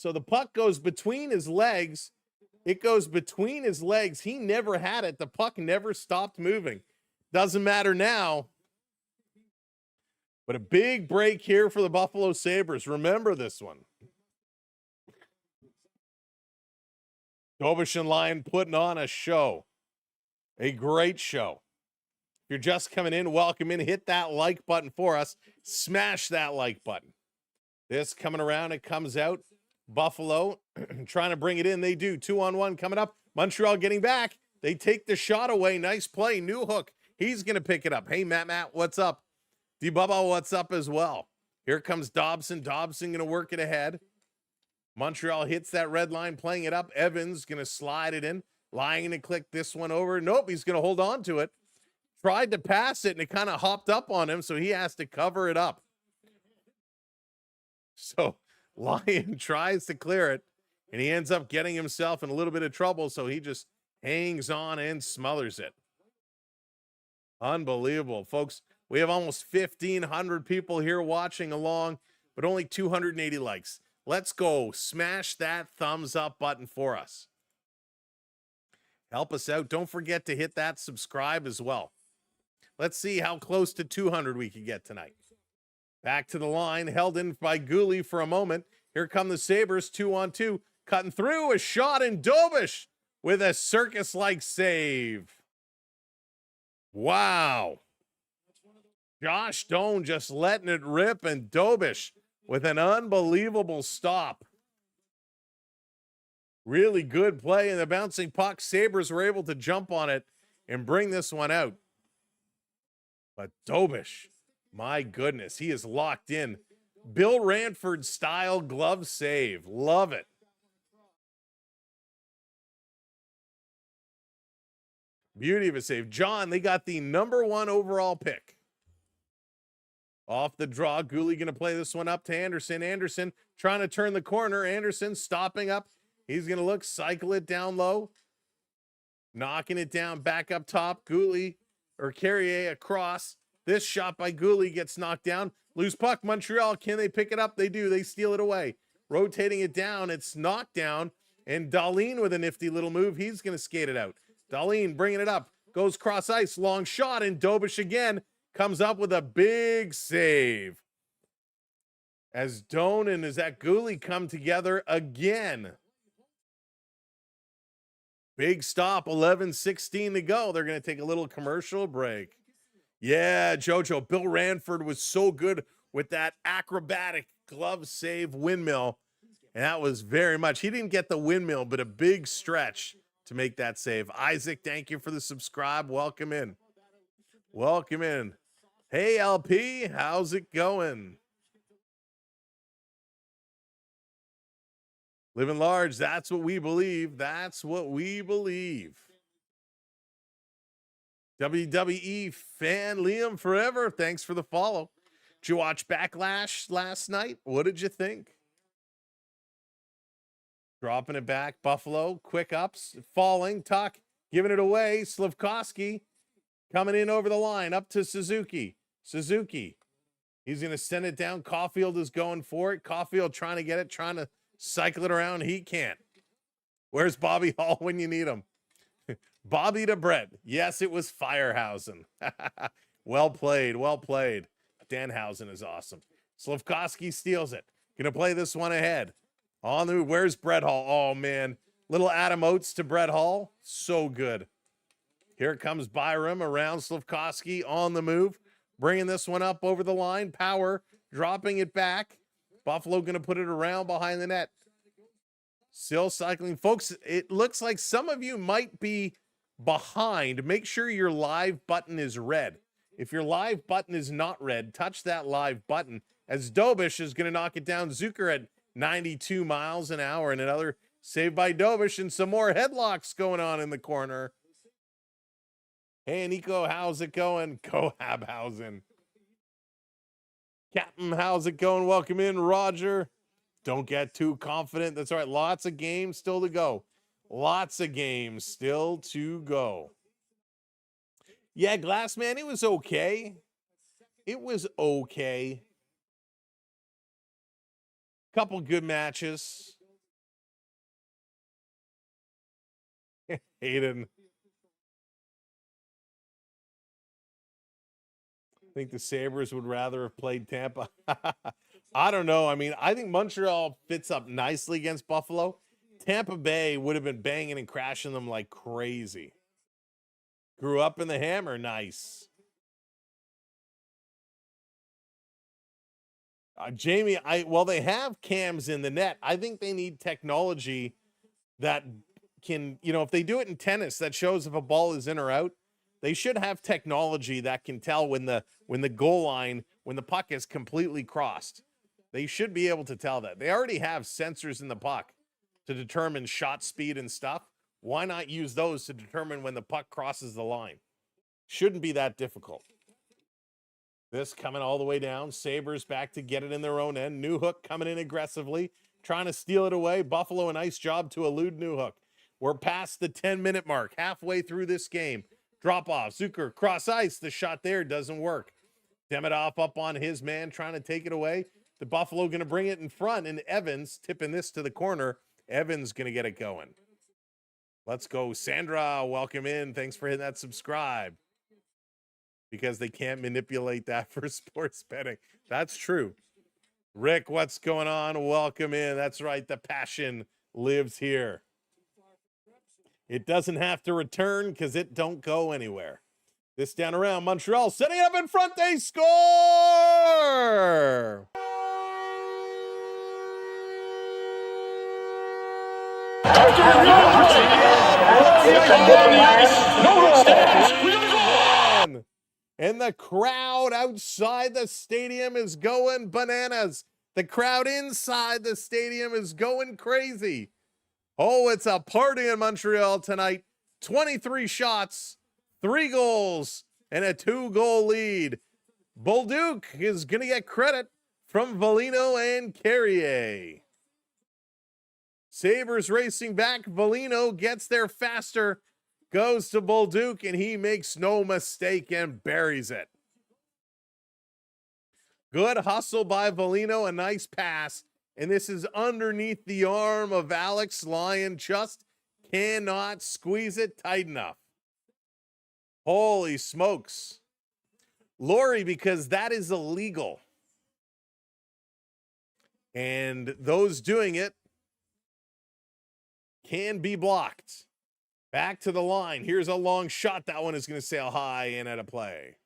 So the puck goes between his legs. It goes between his legs. He never had it. The puck never stopped moving. Doesn't matter now. But a big break here for the Buffalo Sabres. Remember this one. Dobish and Lyon putting on a show. A great show. If you're just coming in, welcome in. Hit that like button for us. Smash that like button. This coming around, it comes out. Buffalo trying to bring it in. They do. 2-on-1 coming up. Montreal getting back. They take the shot away. Nice play. New hook. He's going to pick it up. Hey, Matt, what's up? D-Bubba, what's up as well? Here comes Dobson. Dobson going to work it ahead. Montreal hits that red line, playing it up. Evans going to slide it in. Lying to click this one over. Nope, he's going to hold on to it. Tried to pass it, and it kind of hopped up on him, so he has to cover it up. So Lyon tries to clear it, and he ends up getting himself in a little bit of trouble, so he just hangs on and smothers it. Unbelievable, folks. We have almost 1,500 people here watching along, but only 280 likes. Let's go. Smash that thumbs up button for us. Help us out. Don't forget to hit that subscribe as well. Let's see how close to 200 we can get tonight. Back to the line, held in by Gooley for a moment. Here come the Sabres, 2-on-2. Cutting through, a shot, in Dobish with a circus-like save. Wow. Josh Stone just letting it rip, and Dobish with an unbelievable stop. Really good play in the bouncing puck. Sabres were able to jump on it and bring this one out. But Dobish, my goodness, he is locked in. Bill Ranford style glove save. Love it. Beauty of a save. John, they got the #1 overall pick. Off the draw, Gooley going to play this one up to Anderson. Anderson trying to turn the corner. Anderson stopping up. He's going to look, cycle it down low. Knocking it down back up top. Gooley or Carrier across. This shot by Gooley gets knocked down. Loose puck, Montreal. Can they pick it up? They do. They steal it away. Rotating it down. It's knocked down. And Dahlin with a nifty little move. He's going to skate it out. Dahlin bringing it up. Goes cross ice. Long shot. And Dobish again comes up with a big save. As Doan and as that Gooley come together again. Big stop, 11:16 to go. They're going to take a little commercial break. Yeah, JoJo, Bill Ranford was so good with that acrobatic glove save windmill. And that was very much, he didn't get the windmill, but a big stretch to make that save. Isaac, thank you for the subscribe. Welcome in. Welcome in. Hey, LP, how's it going? Living large, that's what we believe. That's what we believe. WWE fan Liam forever. Thanks for the follow. Did you watch Backlash last night? What did you think? Dropping it back. Buffalo, quick ups, falling, tuck, giving it away. Slafkovsky coming in over the line, up to Suzuki. Suzuki, he's going to send it down. Caulfield is going for it. Caulfield trying to get it, trying to cycle it around. He can't. Where's Bobby Hall when you need him? Bobby to Brett. Yes, it was Firehausen. Well played. Well played. Danhausen is awesome. Slafkovsky steals it. Going to play this one ahead. On the move. Where's Brett Hall? Oh, man. Little Adam Oates to Brett Hall. So good. Here comes Byram around Slafkovsky on the move. Bringing this one up over the line. Power. Dropping it back. Buffalo going to put it around behind the net. Still cycling. Folks, it looks like some of you might be behind. Make sure your live button is red. If your live button is not red, touch that live button, as Dobish is going to knock it down. Zucker at 92 miles an hour, and another save by Dobish, and some more headlocks going on in the corner. Hey, Nico, how's it going? Go Habhausen. Captain, how's it going? Welcome in, Roger. Don't get too confident. That's all right. Lots of games still to go. Lots of games still to go. Yeah, Glassman, it was okay. It was okay. Couple good matches. Hayden. I think the Sabres would rather have played Tampa. I don't know. I mean, I think Montreal fits up nicely against Buffalo. Tampa Bay would have been banging and crashing them like crazy. Grew up in the Hammer. Nice. Jamie, well, they have cams in the net. I think they need technology that can, if they do it in tennis, that shows if a ball is in or out. They should have technology that can tell when the goal line, when the puck is completely crossed. They should be able to tell that. They already have sensors in the puck to determine shot speed and stuff. Why not use those to determine when the puck crosses the line? Shouldn't be that difficult. This coming all the way down. Sabres back to get it in their own end. Newhook coming in aggressively, trying to steal it away. Buffalo, a nice job to elude Newhook. We're past the 10-minute mark, halfway through this game. Drop off. Zucker cross ice. The shot there doesn't work. Demidov up on his man, trying to take it away. The Buffalo going to bring it in front, and Evans tipping this to the corner. Evans going to get it going. Let's go. Sandra, welcome in. Thanks for hitting that subscribe. Because they can't manipulate that for sports betting. That's true. Rick, what's going on? Welcome in. That's right. The passion lives here. It doesn't have to return because it don't go anywhere. This down around. Montreal setting it up in front. They score! And the crowd outside the stadium is going bananas. The crowd inside the stadium is going crazy. Oh, it's a party in Montreal tonight. 23 shots, 3 goals, and a 2-goal lead. Bolduc is going to get credit from Valino and Carrier. Sabres racing back. Valino gets there faster. Goes to Bolduc, and he makes no mistake and buries it. Good hustle by Valino, a nice pass. And this is underneath the arm of Alex Lyon. Just cannot squeeze it tight enough. Holy smokes. Laurie, because that is illegal. And those doing it can be blocked. Back to the line. Here's a long shot. That one is going to sail high and out of play.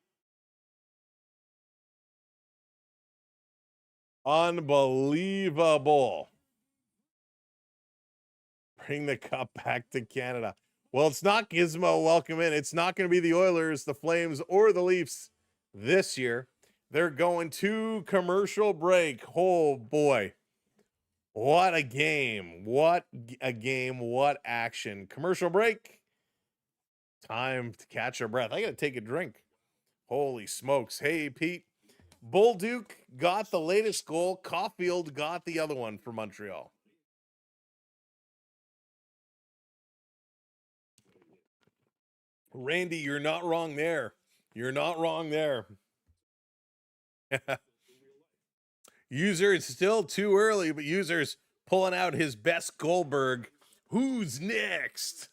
Unbelievable. Bring the cup back to Canada. Well, it's not Gizmo. Welcome in. It's not going to be the Oilers, the Flames, or the Leafs this year. They're going to commercial break. Oh, boy. What a game. What a game. What action. Commercial break. Time to catch our breath. I got to take a drink. Holy smokes. Hey, Pete. Bolduc got the latest goal. Caulfield got the other one for Montreal. Randy, you're not wrong there. You're not wrong there. User, it's still too early, but User's pulling out his best Goldberg. Who's next?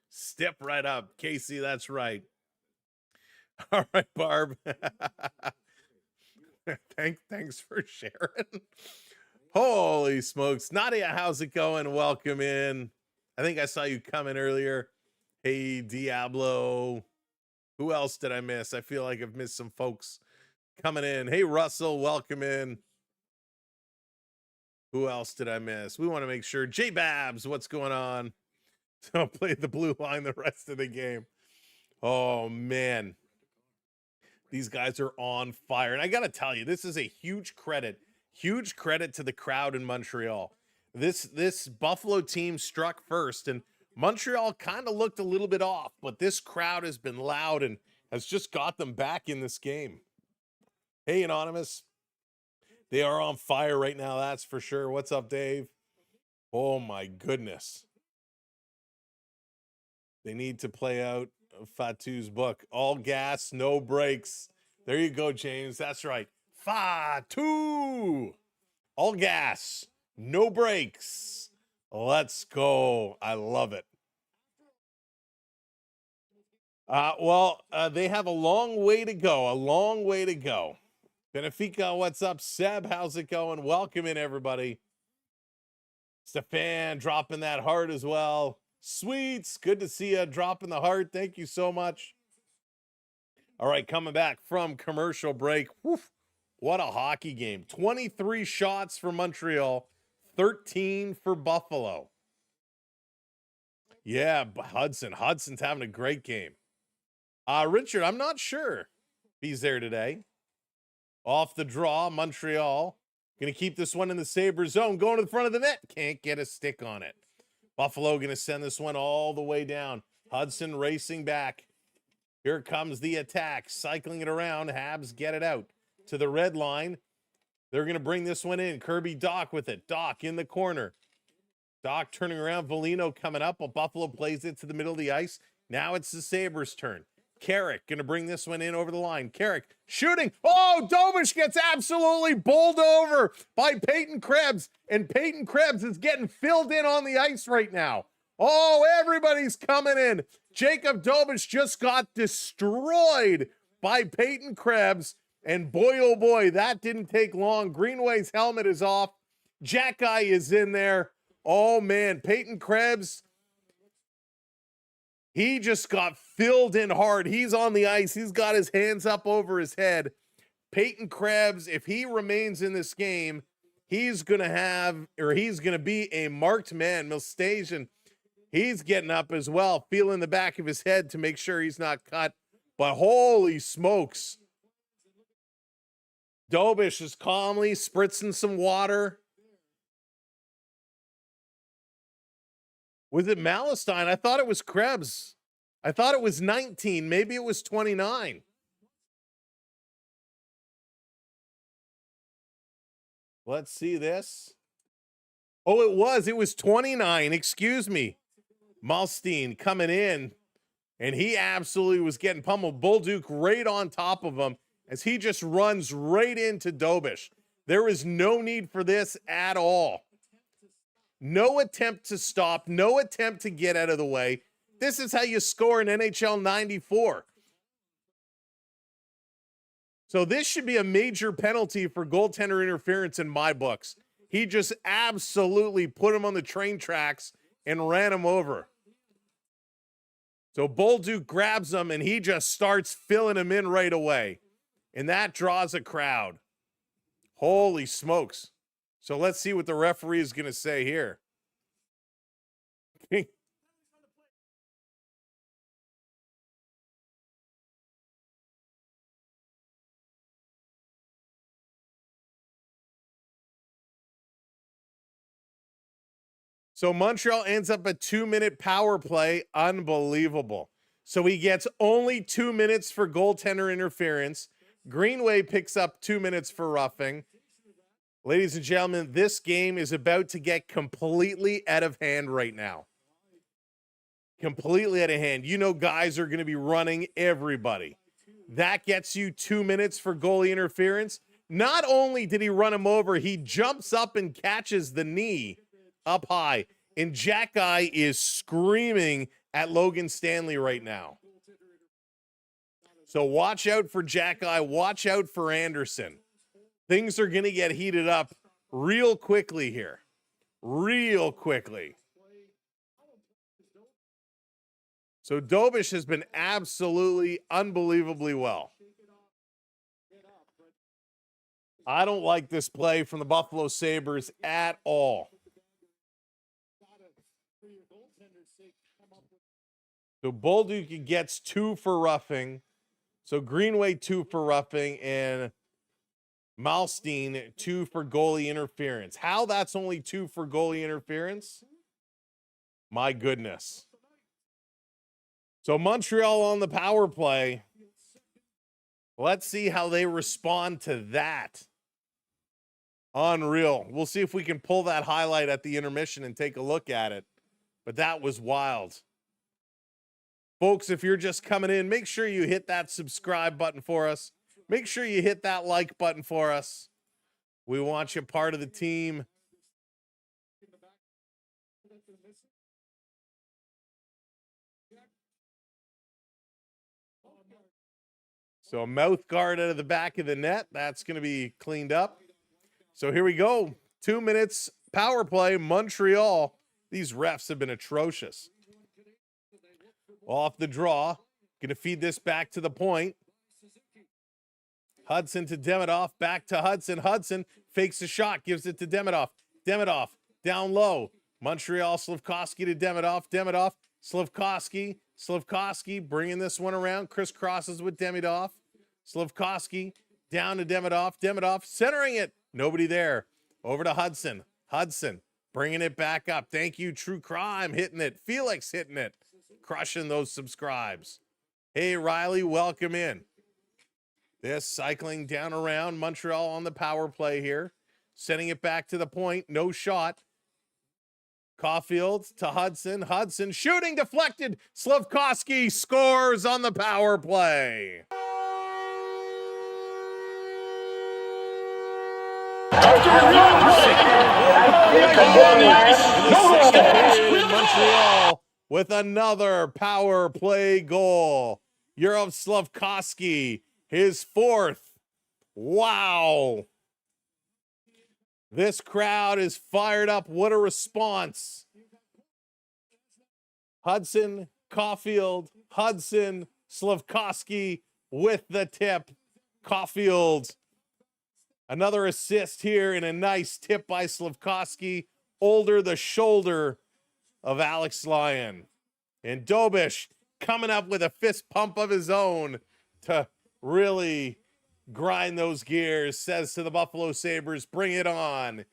Step right up. Casey, that's right. All right, Barb. Thanks for sharing. Holy smokes. Nadia, how's it going? Welcome in. I think I saw you come in earlier. Hey, Diablo. Who else did I miss? I feel like I've missed some folks coming in. Hey, Russell, welcome in. Who else did I miss? We want to make sure. J Babs, what's going on? So play the blue line the rest of the game. Oh, man. These guys are on fire. And I got to tell you, this is a huge credit to the crowd in Montreal. This Buffalo team struck first, and Montreal kind of looked a little bit off, but this crowd has been loud and has just got them back in this game. Hey, Anonymous. They are on fire right now, that's for sure. What's up, Dave? Oh, my goodness. They need to play out Fatu's book. All gas, no brakes. There you go, James. That's right. Fatu. All gas, no brakes. Let's go. I love it. They have a long way to go. A long way to go. Benfica, what's up? Seb, how's it going? Welcome in, everybody. Stefan dropping that heart as well. Sweets, good to see you dropping the heart. Thank you so much. All right, coming back from commercial break. Woof, what a hockey game. 23 shots for Montreal, 13 for Buffalo. Yeah, Hudson's having a great game. Richard, I'm not sure if he's there today. Off the draw, Montreal. Going to keep this one in the Sabres zone. Going to the front of the net. Can't get a stick on it. Buffalo going to send this one all the way down. Hudson racing back. Here comes the attack. Cycling it around. Habs get it out to the red line. They're going to bring this one in. Kirby Dach with it. Dach in the corner. Dach turning around. Volino coming up. While Buffalo plays it to the middle of the ice. Now it's the Sabres' turn. Carrick going to bring this one in over the line. Carrick shooting. Oh, Dobish gets absolutely bowled over by Peyton Krebs. And Peyton Krebs is getting filled in on the ice right now. Oh, everybody's coming in. Jacob Dobish just got destroyed by Peyton Krebs. And boy, oh boy, that didn't take long. Greenway's helmet is off. Jack Guy is in there. Oh, man, Peyton Krebs. He just got filled in hard. He's on the ice. He's got his hands up over his head. Peyton Krebs, if he remains in this game, he's going to be a marked man. Milstation, he's getting up as well, feeling the back of his head to make sure he's not cut. But holy smokes. Dobish is calmly spritzing some water. Was it Malestein? I thought it was Krebs. I thought it was 19. Maybe it was 29. Let's see this. Oh, it was. It was 29. Excuse me. Malstein coming in. And he absolutely was getting pummeled. Bolduc right on top of him as he just runs right into Dobish. There is no need for this at all. No attempt to stop, no attempt to get out of the way. This is how you score in NHL 94. So this should be a major penalty for goaltender interference in my books. He just absolutely put him on the train tracks and ran him over. So Bolduc grabs him and he just starts filling him in right away. And that draws a crowd. Holy smokes. So let's see what the referee is going to say here. So Montreal ends up a 2-minute power play. Unbelievable. So he gets only 2 minutes for goaltender interference. Greenway picks up 2 minutes for roughing. Ladies and gentlemen, this game is about to get completely out of hand right now. Completely out of hand. You know, guys are going to be running everybody. That gets you 2 minutes for goalie interference. Not only did he run him over, he jumps up and catches the knee up high. And Jack Guy is screaming at Logan Stanley right now. So watch out for Jack Guy. Watch out for Anderson. Things are going to get heated up real quickly here. Real quickly. So Dobish has been absolutely unbelievably well. I don't like this play from the Buffalo Sabres at all. So Bolduc gets 2 for roughing. So Greenway 2 for roughing and Malstein 2 for goalie interference. How that's only 2 for goalie interference? My goodness. So Montreal on the power play. Let's see how they respond to that. Unreal. We'll see if we can pull that highlight at the intermission and take a look at it. But that was wild. Folks, if you're just coming in, make sure you hit that subscribe button for us. Make sure you hit that like button for us. We want you part of the team. So a mouth guard out of the back of the net. That's going to be cleaned up. So here we go. 2 minutes power play. Montreal. These refs have been atrocious. Off the draw. Going to feed this back to the point. Hudson to Demidov. Back to Hudson. Hudson fakes a shot. Gives it to Demidov. Demidov down low. Montreal, Slafkovsky to Demidov. Demidov, Slafkovsky. Slafkovsky bringing this one around. Crisscrosses with Demidov. Slafkovsky down to Demidov. Demidov centering it. Nobody there. Over to Hudson. Hudson bringing it back up. Thank you, True Crime, hitting it. Felix hitting it. Crushing those subscribes. Hey, Riley, welcome in. This cycling down around. Montreal on the power play here. Sending it back to the point. No shot. Caulfield to Hudson. Hudson shooting deflected. Slafkovsky scores on the power play. Montreal with another power play goal. Yurov Slafkovsky, his fourth. Wow. This crowd is fired up. What a response. Hudson, Caulfield, Hudson, Slafkovsky with the tip. Caulfield, another assist here and a nice tip by Slafkovsky. Older the shoulder of Alex Lyon. And Dobish coming up with a fist pump of his own to really grind those gears, says to the Buffalo Sabres, bring it on.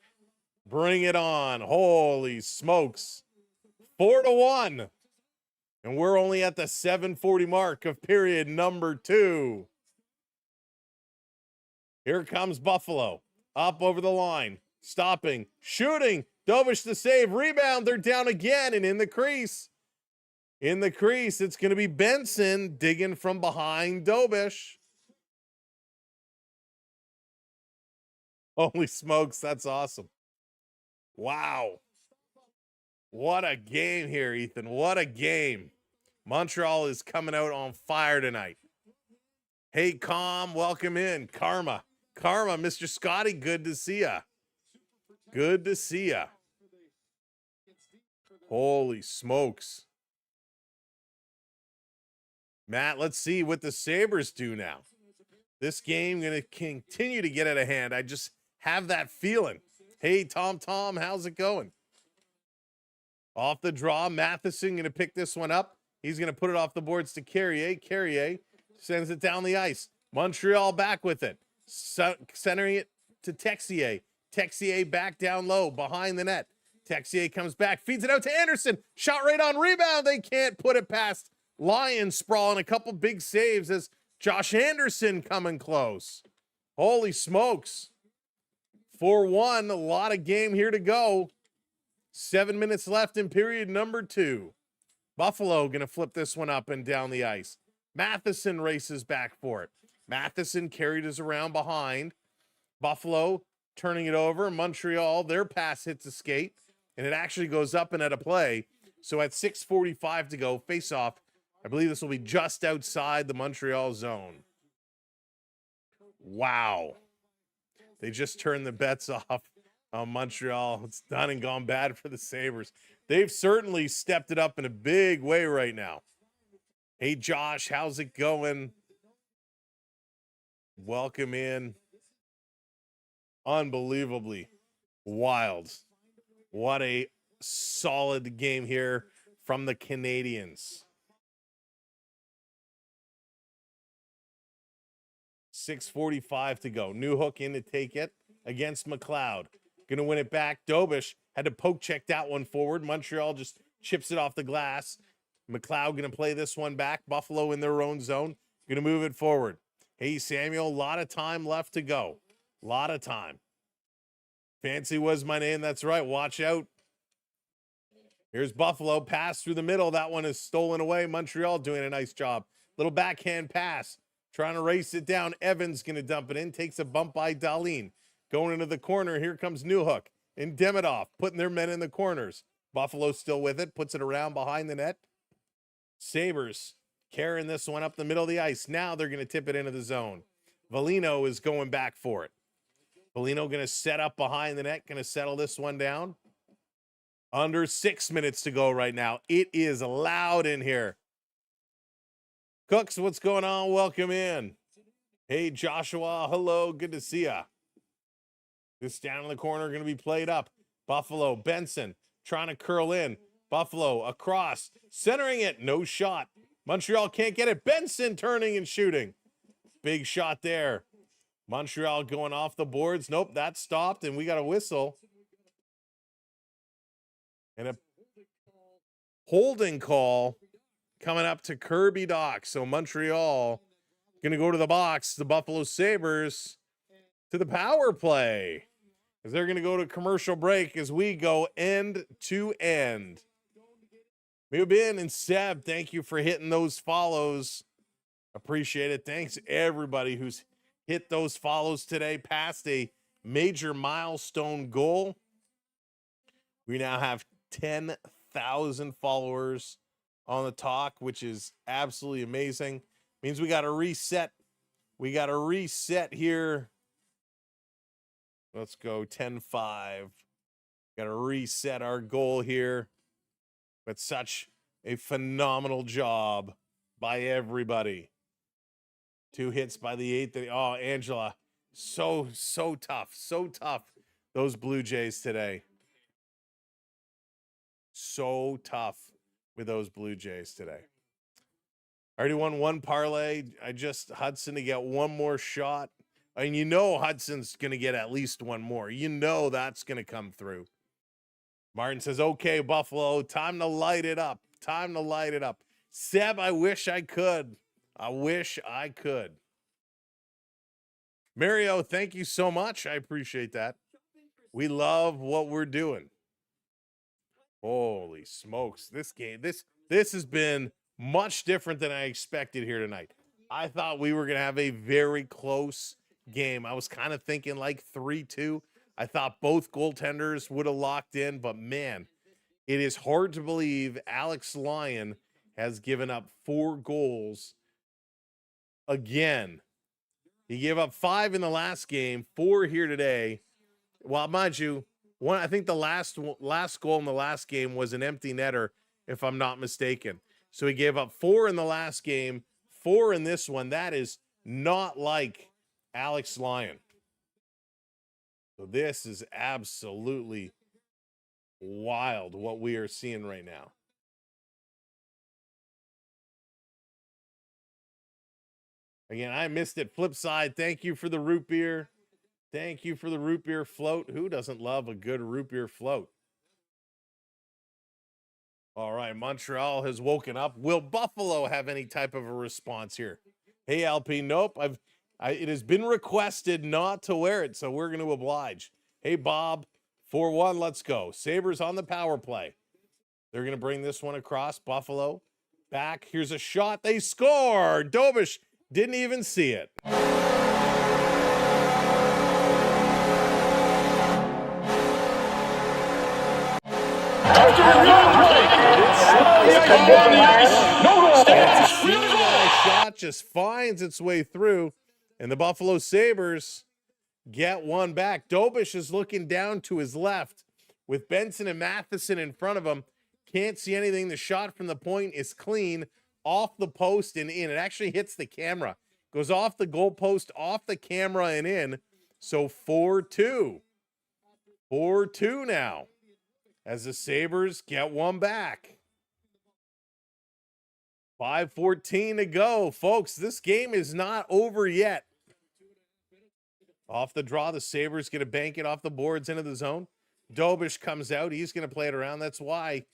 Bring it on. Holy smokes. 4-1. And we're only at the 7:40 mark of period number 2. Here comes Buffalo. Up over the line. Stopping. Shooting. Dobish the save. Rebound. They're down again and in the crease. In the crease, it's going to be Benson digging from behind Dobish. Holy smokes, that's awesome. Wow. What a game here, Ethan. What a game. Montreal is coming out on fire tonight. Hey, Calm, welcome in. Karma, Mr. Scotty, good to see ya. Good to see ya. Holy smokes. Matt, let's see what the Sabres do now. This game going to continue to get out of hand. I just have that feeling. Hey, Tom, how's it going? Off the draw, Matheson going to pick this one up. He's going to put it off the boards to Carrier. Carrier sends it down the ice. Montreal back with it. Centering it to Texier. Texier back down low behind the net. Texier comes back, feeds it out to Anderson. Shot right on rebound. They can't put it past Lion Sprawl, and a couple big saves as Josh Anderson coming close. Holy smokes. 4-1, a lot of game here to go. 7 minutes left in period number 2. Buffalo going to flip this one up and down the ice. Matheson races back for it. Matheson carried us around behind. Buffalo turning it over. Montreal, their pass hits a skate, and it actually goes up and out of play. So at 6:45 to go, face-off. I believe this will be just outside the Montreal zone. Wow. They just turned the bets off on Montreal. It's done and gone bad for the Sabres. They've certainly stepped it up in a big way right now. Hey, Josh, how's it going? Welcome in. Unbelievably wild. What a solid game here from the Canadiens. 6:45 to go. Newhook in to take it against McLeod. Going to win it back. Dobish had to poke check that one forward. Montreal just chips it off the glass. McLeod going to play this one back. Buffalo in their own zone. Going to move it forward. Hey, Samuel, a lot of time left to go. A lot of time. Fancy was my name. That's right. Watch out. Here's Buffalo. Pass through the middle. That one is stolen away. Montreal doing a nice job. Little backhand pass. Trying to race it down. Evans going to dump it in. Takes a bump by Dahlin. Going into the corner. Here comes Newhook and Demidov putting their men in the corners. Buffalo still with it. Puts it around behind the net. Sabres carrying this one up the middle of the ice. Now they're going to tip it into the zone. Valino is going back for it. Valino going to set up behind the net, going to settle this one down. Under 6 minutes to go right now. It is loud in here. Cooks, what's going on? Welcome in. Hey, Joshua. Hello. Good to see ya. This down in the corner going to be played up. Buffalo, Benson trying to curl in. Buffalo across, centering it. No shot. Montreal can't get it. Benson turning and shooting. Big shot there. Montreal going off the boards. Nope, that stopped, and we got a whistle. And a holding call coming up to Kirby Dock. So Montreal going to go to the box. The Buffalo Sabres to the power play. As they're going to go to commercial break as we go end to end. Mubin and Seb, thank you for hitting those follows. Appreciate it. Thanks everybody who's hit those follows today. Past a major milestone goal. We now have 10,000 followers on the talk, which is absolutely amazing. Means we got to reset. We got to reset here. Let's go 10-5. Got to reset our goal here. But such a phenomenal job by everybody. 2 hits by the 8th. Oh, Angela. So tough. So tough. Those Blue Jays today. So tough with those Blue Jays today. I already won 1 parlay. Hudson to get 1 more shot. And you know Hudson's going to get at least 1 more. You know that's going to come through. Martin says, okay, Buffalo, time to light it up. Time to light it up. Seb, I wish I could. I wish I could. Mario, thank you so much. I appreciate that. We love what we're doing. Holy smokes. This game, this has been much different than I expected here tonight. I thought we were going to have a very close game. I was kind of thinking like 3-2. I thought both goaltenders would have locked in, but man, it is hard to believe Alex Lyon has given up 4 goals again. He gave up 5 in the last game, 4 here today. Well, mind you, I think the last goal in the last game was an empty netter, if I'm not mistaken. So he gave up 4 in the last game, 4 in this one. That is not like Alex Lyon. So this is absolutely wild what we are seeing right now. Again, I missed it. Flip side, thank you for the root beer. Thank you for the root beer float. Who doesn't love a good root beer float? All right, Montreal has woken up. Will Buffalo have any type of a response here? Hey, LP, nope. It has been requested not to wear it, so we're going to oblige. Hey, Bob, 4-1, let's go. Sabres on the power play. They're going to bring this one across. Buffalo back. Here's a shot. They score. Dobish didn't even see it. Shot just finds its way through, and the Buffalo Sabres get one back. Dobish is looking down to his left with Benson and Matheson in front of him. Can't see anything. The shot from the point is clean, off the post and in. It actually hits the camera. Goes off the goal post, off the camera and in. So 4-2. 4-2 now as the Sabres get one back. 5:14 to go, folks. This game is not over yet. Off the draw, the Sabres going to bank it off the boards into the zone. Dobish comes out. He's going to play it around. That's why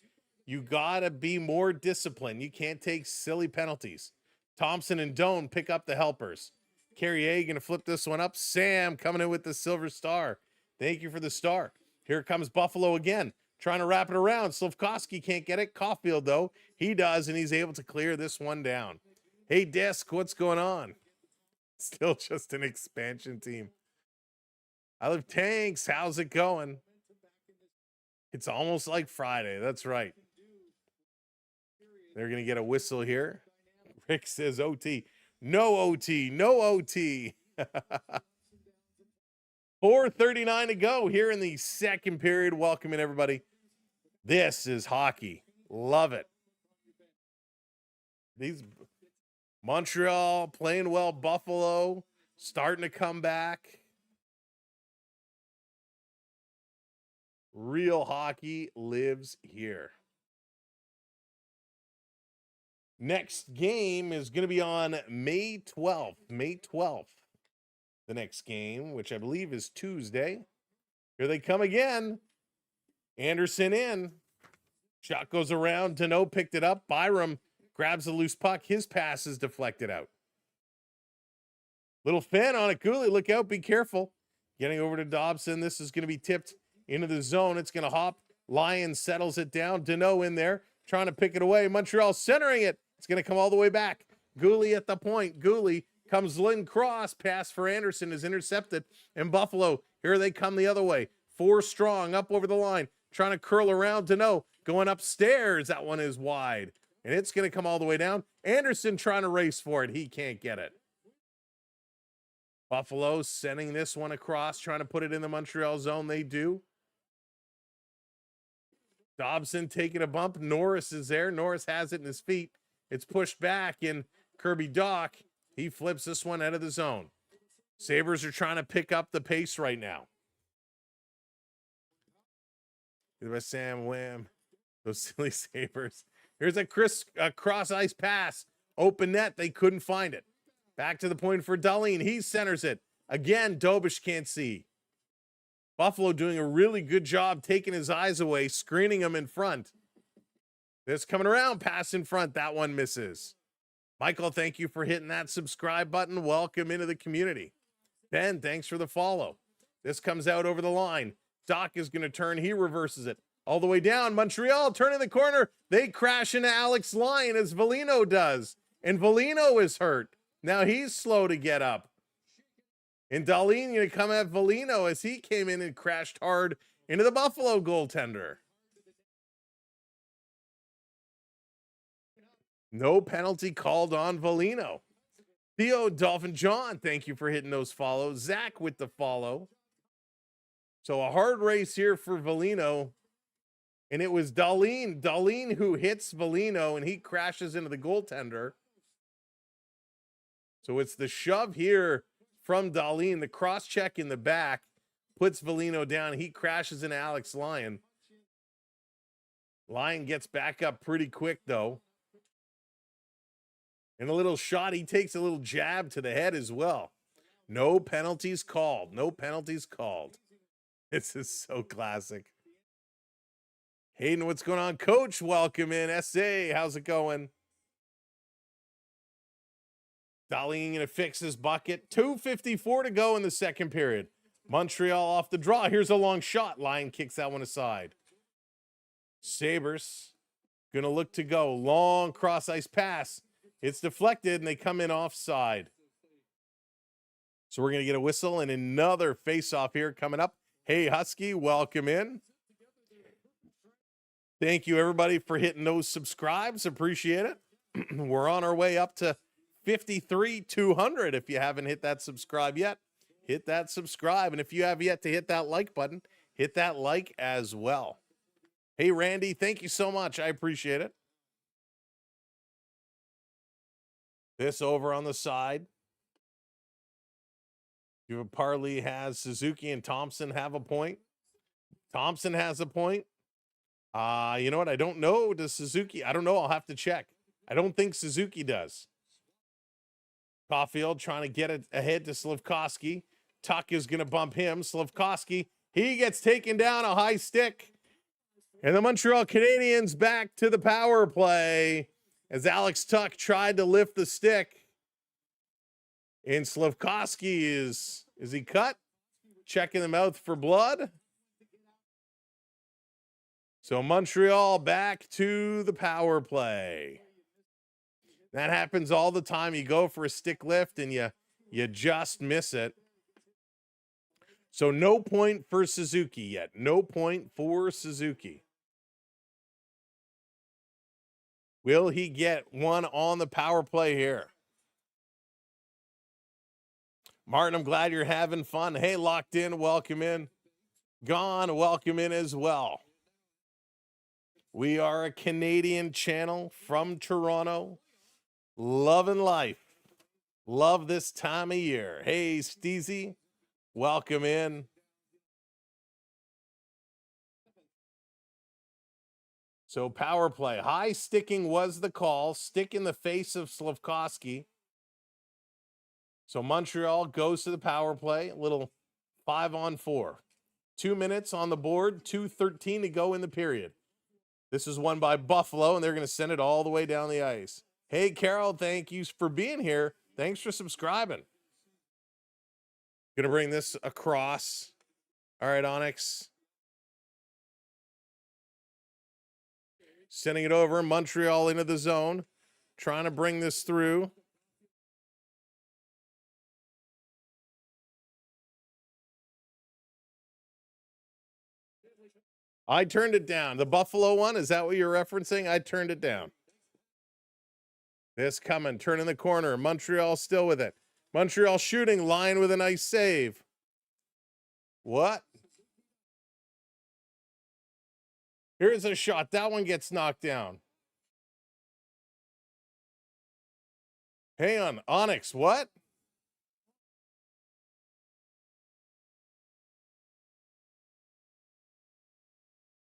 you got to be more disciplined. You can't take silly penalties. Thompson and Doan pick up the helpers. Carrier going to flip this one up. Sam coming in with the silver star. Thank you for the star. Here comes Buffalo again, trying to wrap it around. Slafkovsky can't get it. Caulfield, though, he does, and he's able to clear this one down. Hey, Disc, what's going on? Still just an expansion team. I love Tanks. How's it going? It's almost like Friday. That's right. They're going to get a whistle here. Rick says OT. No OT. No OT. 4:39 to go here in the second period. Welcoming everybody. This is hockey. Love it. These Montreal playing well. Buffalo starting to come back. Real hockey lives here. Next game is going to be on May 12th. May 12th. The next game, which I believe is Tuesday. Here they come again. Anderson in. Shot goes around. Deneau picked it up. Byram grabs the loose puck. His pass is deflected out. Little fan on it. Gooley, look out. Be careful. Getting over to Dobson. This is going to be tipped into the zone. It's going to hop. Lyon settles it down. Deneau in there. Trying to pick it away. Montreal centering it. It's going to come all the way back. Gooley at the point. Gooley comes Lynn cross. Pass for Anderson is intercepted. And Buffalo, here they come the other way. 4 strong up over the line. Trying to curl around. Deneau going upstairs. That one is wide. And it's going to come all the way down. Anderson trying to race for it. He can't get it. Buffalo sending this one across. Trying to put it in the Montreal zone. They do. Dobson taking a bump. Norris is there. Norris has it in his feet. It's pushed back in Kirby Doc. He flips this one out of the zone. Sabres are trying to pick up the pace right now. By Sam Wham. Those silly Sabres. Here's a cross ice pass. Open net. They couldn't find it. Back to the point for Dahlin. He centers it. Again, Dobish can't see. Buffalo doing a really good job taking his eyes away, screening him in front. This coming around, pass in front. That one misses. Michael, thank you for hitting that subscribe button. Welcome into the community. Ben, thanks for the follow. This comes out over the line. Doc is going to turn. He reverses it all the way down. Montreal turning the corner. They crash into Alex Lyon as Velino does. And Velino is hurt. Now he's slow to get up. And Dahlin going to come at Velino as he came in and crashed hard into the Buffalo goaltender. No penalty called on Velino. Theo, Dolphin John, thank you for hitting those follows. Zach with the follow. So a hard race here for Velino. And it was Dahlin who hits Velino, and he crashes into the goaltender. So it's the shove here from Dahlin. The cross check in the back puts Velino down. He crashes into Alex Lyon. Lyon gets back up pretty quick, though. And a little shot. He takes a little jab to the head as well. No penalties called. No penalties called. This is so classic. Hayden, what's going on? Coach, welcome in. SA, how's it going? Dahlin going to fix his bucket. 2:54 to go in the second period. Montreal off the draw. Here's a long shot. Lyon kicks that one aside. Sabres going to look to go. Long cross-ice pass. It's deflected, and they come in offside. So we're going to get a whistle and another face-off here coming up. Hey, Husky, welcome in. Thank you, everybody, for hitting those subscribes. Appreciate it. We're on our way up to 53,200. If you haven't hit that subscribe yet, hit that subscribe. And if you have yet to hit that like button, hit that like as well. Hey, Randy, thank you so much. I appreciate it. This over on the side. Parley has Suzuki and Thompson have a point. Thompson has a point. You know what? I don't know. Does Suzuki? I don't know. I'll have to check. I don't think Suzuki does. Caulfield trying to get it ahead to Slafkovsky. Tuck is going to bump him. Slafkovsky, he gets taken down a high stick. And the Montreal Canadiens back to the power play as Alex Tuck tried to lift the stick. And Slafkovsky is he cut? Checking the mouth for blood. So Montreal back to the power play. That happens all the time. You go for a stick lift and you just miss it. So no point for Suzuki yet. No point for Suzuki. Will he get one on the power play here? Martin, I'm glad you're having fun. Hey, locked in, welcome in. Gone, welcome in as well. We are a Canadian channel from Toronto. Loving life. Love this time of year. Hey, Steezy, welcome in. So power play. High sticking was the call. Stick in the face of Slafkovsky. So Montreal goes to the power play. A little 5-on-4. 2 minutes on the board. 2:13 to go in the period. This is won by Buffalo, and they're going to send it all the way down the ice. Hey, Carol, thank you for being here. Thanks for subscribing. Going to bring this across. All right, Onyx. Sending it over. Montreal into the zone. Trying to bring this through. I turned it down. The Buffalo one, is that what you're referencing? I turned it down. This coming, turning the corner. Montreal still with it. Montreal shooting, line with a nice save. What? Here's a shot. That one gets knocked down. Hang on. Onyx, what?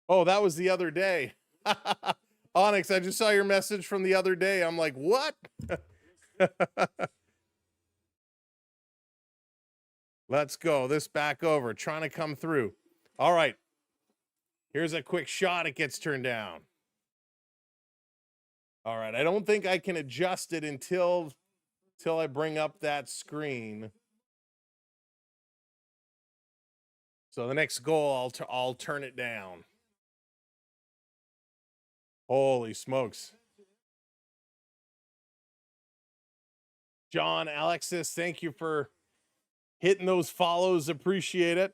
Oh, that was the other day. Onyx, I just saw your message from the other day. I'm like, what? Let's go. This back over. Trying to come through. All right. Here's a quick shot. It gets turned down. All right. I don't think I can adjust it until I bring up that screen. So the next goal, I'll turn it down. Holy smokes. John, Alexis, thank you for hitting those follows. Appreciate it.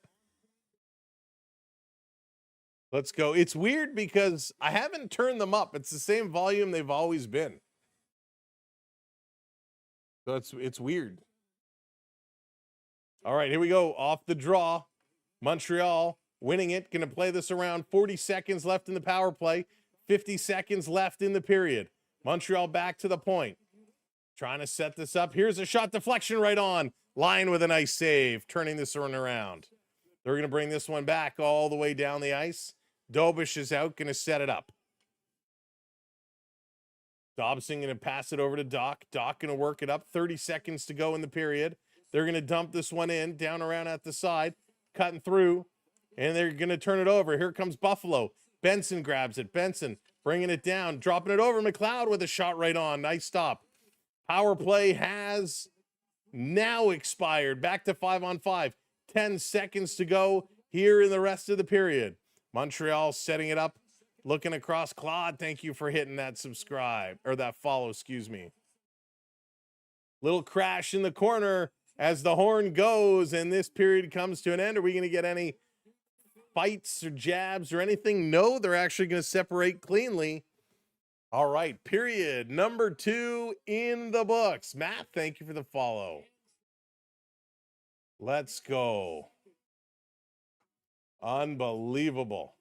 Let's go. It's weird because I haven't turned them up. It's the same volume they've always been. So it's weird. All right, here we go. Off the draw. Montreal winning it. Going to play this around. 40 seconds left in the power play. 50 seconds left in the period. Montreal back to the point. Trying to set this up. Here's a shot deflection right on. Line with a nice save. Turning this one around. They're going to bring this one back all the way down the ice. Dobish is out. Going to set it up. Dobson going to pass it over to Doc. Doc going to work it up. 30 seconds to go in the period. They're going to dump this one in. Down around at the side. Cutting through. And they're going to turn it over. Here comes Buffalo. Benson grabs it. Benson bringing it down. Dropping it over. McLeod with a shot right on. Nice stop. Power play has now expired. Back to 5-on-5. 10 seconds to go here in the rest of the period. Montreal setting it up. Looking across. Claude, thank you for hitting that subscribe. Or that follow, excuse me. Little crash in the corner as the horn goes and this period comes to an end. Are we going to get any fights or jabs or anything? No, they're actually going to separate cleanly. All right, period number 2 in the books. Matt, thank you for the follow. Let's go. Unbelievable.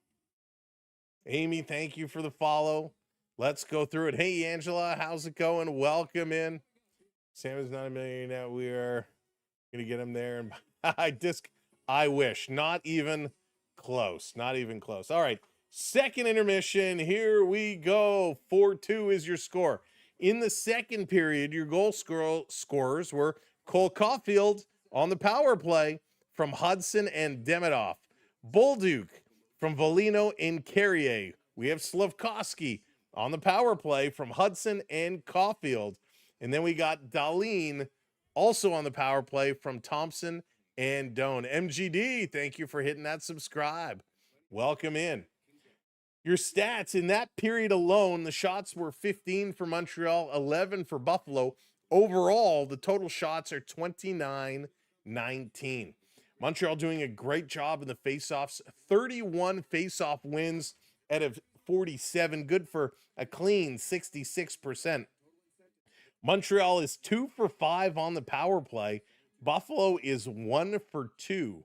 Amy, thank you for the follow. Let's go through it. Hey, Angela, how's it going? Welcome in. Sam is not a millionaire. We are going to get him there. And I wish. Not even close. Not even close. All right. Second intermission. Here we go. 4-2 is your score. In the second period, your goal scorers were Cole Caulfield on the power play from Hudson and Demidov. Bolduc from Volino and Carrier. We have Slafkovsky on the power play from Hudson and Caulfield. And then we got Dahlin also on the power play from Thompson and Doan. MGD, thank you for hitting that subscribe. Welcome in. Your stats in that period alone, the shots were 15 for Montreal, 11 for Buffalo. Overall, the total shots are 29-19. Montreal doing a great job in the faceoffs. 31 faceoff wins out of .47, good for a clean 66%. Montreal is 2 for 5 on the power play. Buffalo is 1 for 2.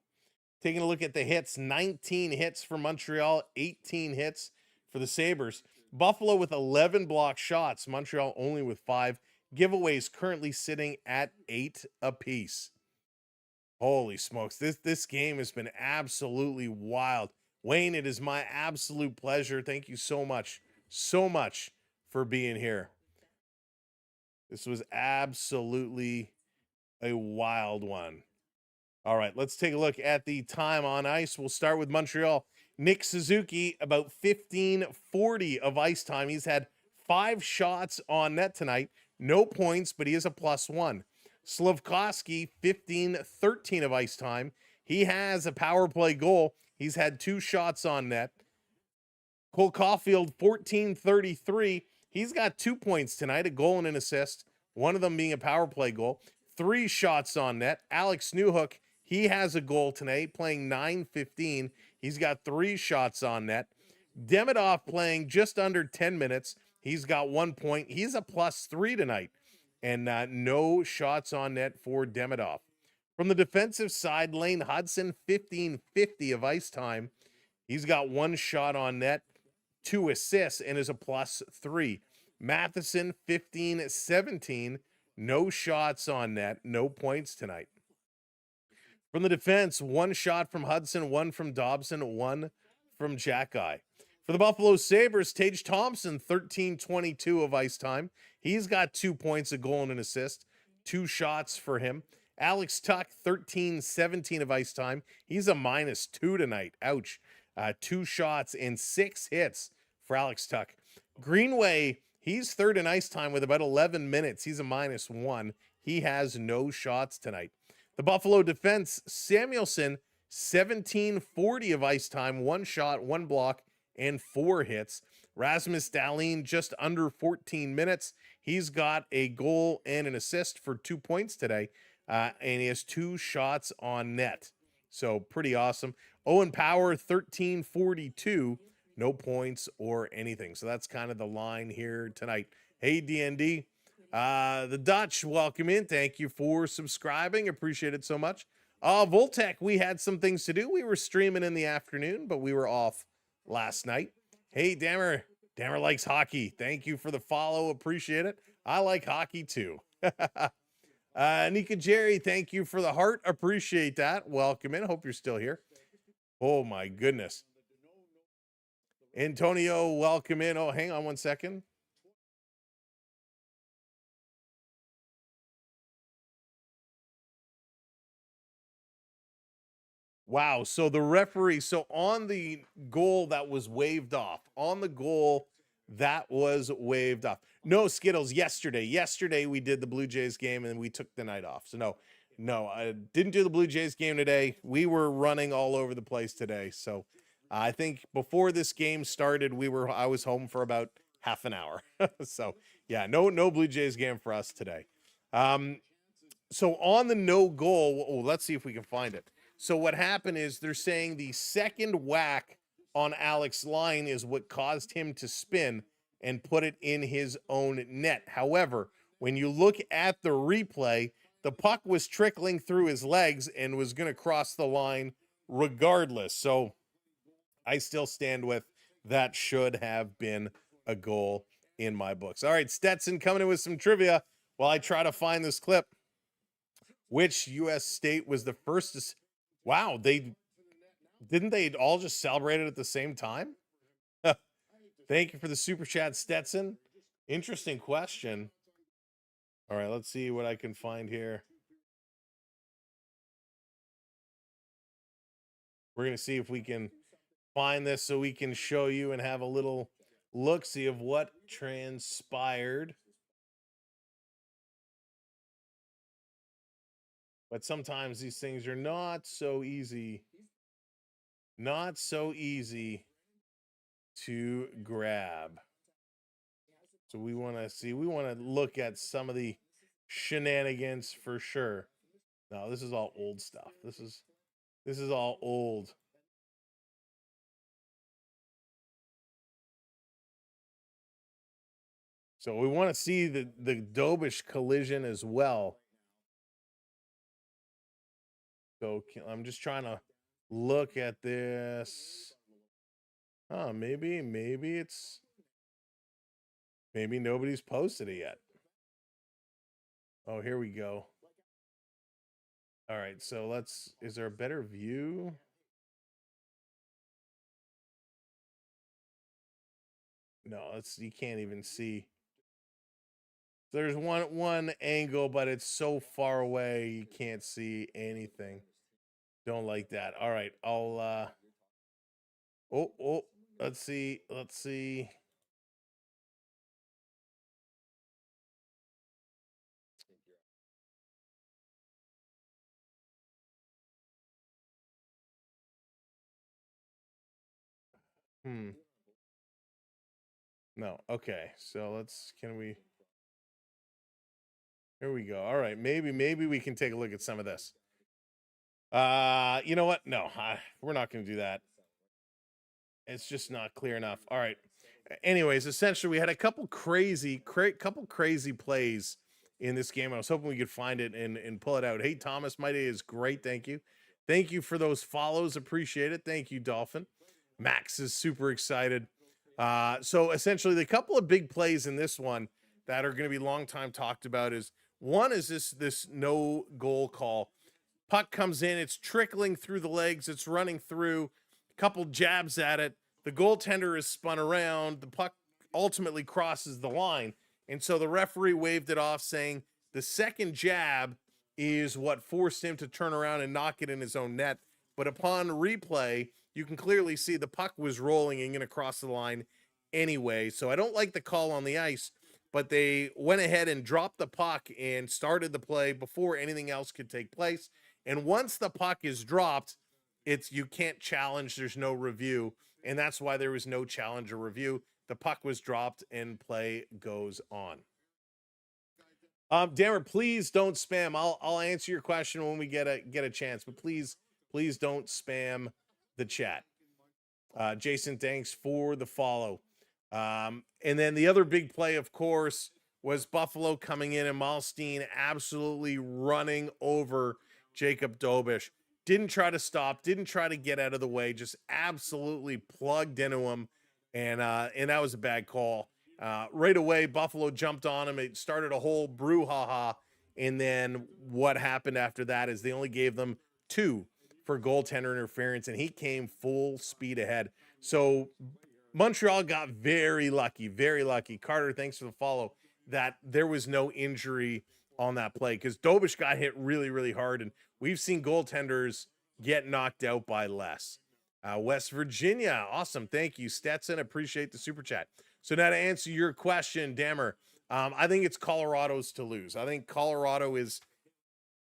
Taking a look at the hits, 19 hits for Montreal, 18 hits for the Sabres. Buffalo with 11 block shots, Montreal only with 5. Giveaways currently sitting at 8 apiece. Holy smokes, this game has been absolutely wild. Wayne, it is my absolute pleasure. Thank you so much for being here. This was absolutely a wild one. All right, let's take a look at the time on ice. We'll start with Montreal. Nick Suzuki, about 15:40 of ice time. He's had 5 shots on net tonight. No points, but he is a +1. Slafkovsky, 15:13 of ice time. He has a power play goal. He's had 2 shots on net. Cole Caulfield, 14:33. He's got 2 points tonight, a goal and an assist, one of them being a power play goal. 3 shots on net. Alex Newhook, he has a goal tonight, playing 9:15. He's got 3 shots on net. Demidov playing just under 10 minutes. He's got 1 point. He's a +3 tonight. And no shots on net for Demidov. From the defensive side, Lane Hudson, 15:50 of ice time. He's got 1 shot on net, 2 assists, and is a +3. Matheson, 15:17. No shots on net, no points tonight. From the defense, 1 shot from Hudson, 1 from Dobson, 1 from Jackeye. For the Buffalo Sabres, Tage Thompson, 13:22 of ice time. He's got 2 points, a goal and an assist, 2 shots for him. Alex Tuck, 13:17 of ice time. He's a -2 tonight. Ouch. 2 shots and 6 hits for Alex Tuck. Greenway, he's third in ice time with about 11 minutes. He's a -1. He has no shots tonight. The Buffalo defense, Samuelson, 17:40 of ice time, 1 shot, 1 block, and 4 hits. Rasmus Dahlin, just under 14 minutes. He's got a goal and an assist for 2 points today, and he has 2 shots on net. So pretty awesome. Owen Power, 13:42, no points or anything. So that's kind of the line here tonight. Hey, DND. The Dutch, welcome in. Thank you for subscribing. Appreciate it so much. Voltec, we had some things to do. We were streaming in the afternoon, but we were off last night. Hey, Dammer likes hockey. Thank you for the follow. Appreciate it. I like hockey too. Nika Jerry, thank you for the heart. Appreciate that. Welcome in. Hope you're still here. Oh my goodness. Antonio, welcome in. Oh, hang on 1 second. Wow. So the referee, so on the goal that was waved off, No, Skittles, yesterday we did the Blue Jays game and we took the night off. So no, I didn't do the Blue Jays game today. We were running all over the place today. So I think before this game started, I was home for about half an hour. So yeah, no Blue Jays game for us today. So on the no goal, let's see if we can find it. So what happened is they're saying the second whack on Alex Line is what caused him to spin and put it in his own net. However, when you look at the replay, the puck was trickling through his legs and was going to cross the line regardless. So I still stand with that should have been a goal in my books. All right, Stetson coming in with some trivia while I try to find this clip. Which U.S. state was the first to... Wow, didn't they all just celebrate it at the same time? Thank you for the super chat, Stetson. Interesting question. All right, let's see what I can find here. We're going to see if we can find this so we can show you and have a little look-see of what transpired. But sometimes these things are not so easy to grab. So we want to look at some of the shenanigans for sure. No, this is all old stuff. This is all old. So we want to see the Dobish collision as well. So I'm just trying to look at this. Oh, maybe nobody's posted it yet. Oh, here we go. All right, so is there a better view? No, you can't even see. There's one angle, but it's so far away you can't see anything. Don't like that. All right, I'll oh, let's see. No, okay. So here we go. All right, maybe we can take a look at some of this. You know what? No, we're not going to do that. It's just not clear enough. All right. Anyways, essentially, we had a couple crazy plays in this game. I was hoping we could find it and pull it out. Hey, Thomas, my day is great. Thank you. Thank you for those follows. Appreciate it. Thank you, Dolphin. Max is super excited. So essentially, the couple of big plays in this one that are going to be long time talked about is one is this no goal call. Puck comes in, it's trickling through the legs, it's running through, a couple jabs at it. The goaltender is spun around, the puck ultimately crosses the line. And so the referee waved it off, saying the second jab is what forced him to turn around and knock it in his own net. But upon replay, you can clearly see the puck was rolling and going to cross the line anyway. So I don't like the call on the ice, but they went ahead and dropped the puck and started the play before anything else could take place. And once the puck is dropped, you can't challenge. There's no review. And that's why there was no challenge or review. The puck was dropped and play goes on. Dammer, please don't spam. I'll answer your question when we get a chance, but please don't spam the chat. Jason, thanks for the follow. And then the other big play, of course, was Buffalo coming in and Malstein absolutely running over Jacob Dobish. Didn't try to stop, didn't try to get out of the way, just absolutely plugged into him. And that was a bad call. Right away, Buffalo jumped on him. It started a whole brouhaha. And then what happened after that is they only gave them 2 for goaltender interference, and he came full speed ahead. So Montreal got very lucky, very lucky. Carter, thanks for the follow, that there was no injury on that play because Dobish got hit really, really hard, and we've seen goaltenders get knocked out by less. West Virginia, awesome. Thank you, Stetson. Appreciate the super chat. So now to answer your question, Dammer, I think it's Colorado's to lose. I think Colorado is,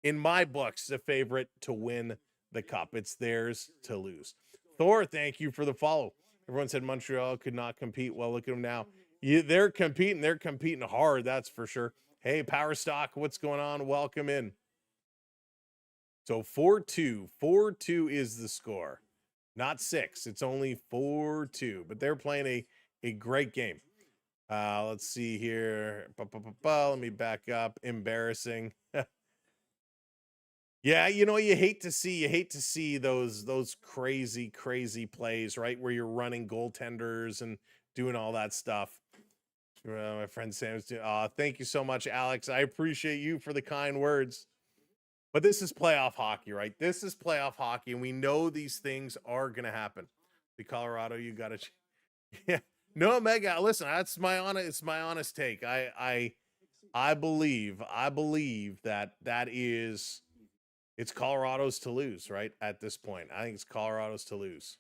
in my books, the favorite to win the cup. It's theirs to lose. Thor, thank you for the follow. Everyone said Montreal could not compete. Well, look at them now. They're competing hard, that's for sure. Hey, Power Stock, what's going on? Welcome in. So 4-2. 4-2 is the score. Not 6. It's only 4-2. But they're playing a great game. Let's see here. Let me back up. Embarrassing. Yeah, you know, you hate to see those crazy plays, right? Where you're running goaltenders and doing all that stuff. My friend Sam's doing. Thank you so much, Alex. I appreciate you for the kind words. But this is playoff hockey, right? This is playoff hockey, and we know these things are going to happen. The Colorado, you got to. Yeah. No, Mega. Listen, it's my honest take. I believe that is. It's Colorado's to lose, right? At this point, I think it's Colorado's to lose,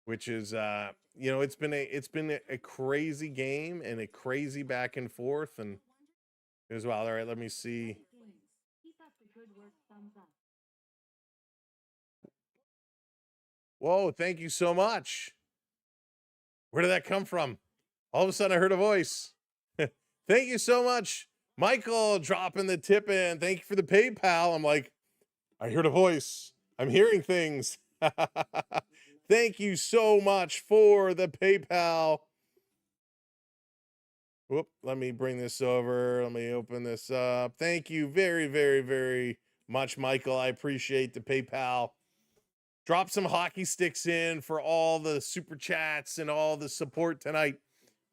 which is, you know, it's been a crazy game and a crazy back and forth, and as well. All right, let me see. Whoa! Thank you so much. Where did that come from? All of a sudden, I heard a voice. Thank you so much. Michael dropping the tip in. Thank you for the PayPal. I'm like, I heard a voice. I'm hearing things. Thank you so much for the PayPal. Whoop, let me bring this over. Let me open this up. Thank you very, very, very much, Michael. I appreciate the PayPal. Drop some hockey sticks in for all the super chats and all the support tonight.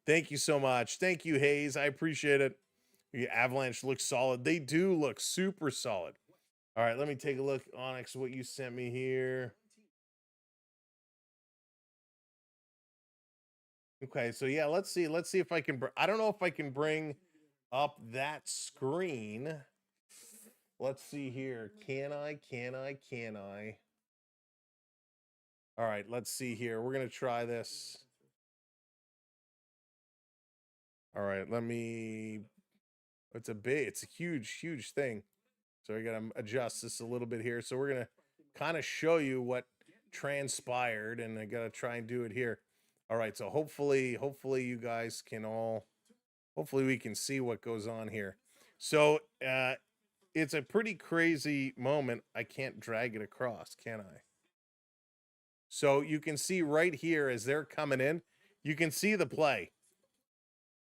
Thank you so much. Thank you, Hayes. I appreciate it. The Avalanche looks solid. They do look super solid. All right, let me take a look, Onyx, what you sent me here. Okay, so yeah, let's see if I can. I don't know if I can bring up that screen. Let's see here. Can I? All right, let's see here. We're gonna try this. All right, let me. It's a huge thing. So I gotta adjust this a little bit here. So we're gonna kind of show you what transpired, and I gotta try and do it here. All right, so hopefully you guys can all. Hopefully we can see what goes on here. So it's a pretty crazy moment. I can't drag it across, can I? So you can see right here as they're coming in, you can see the play.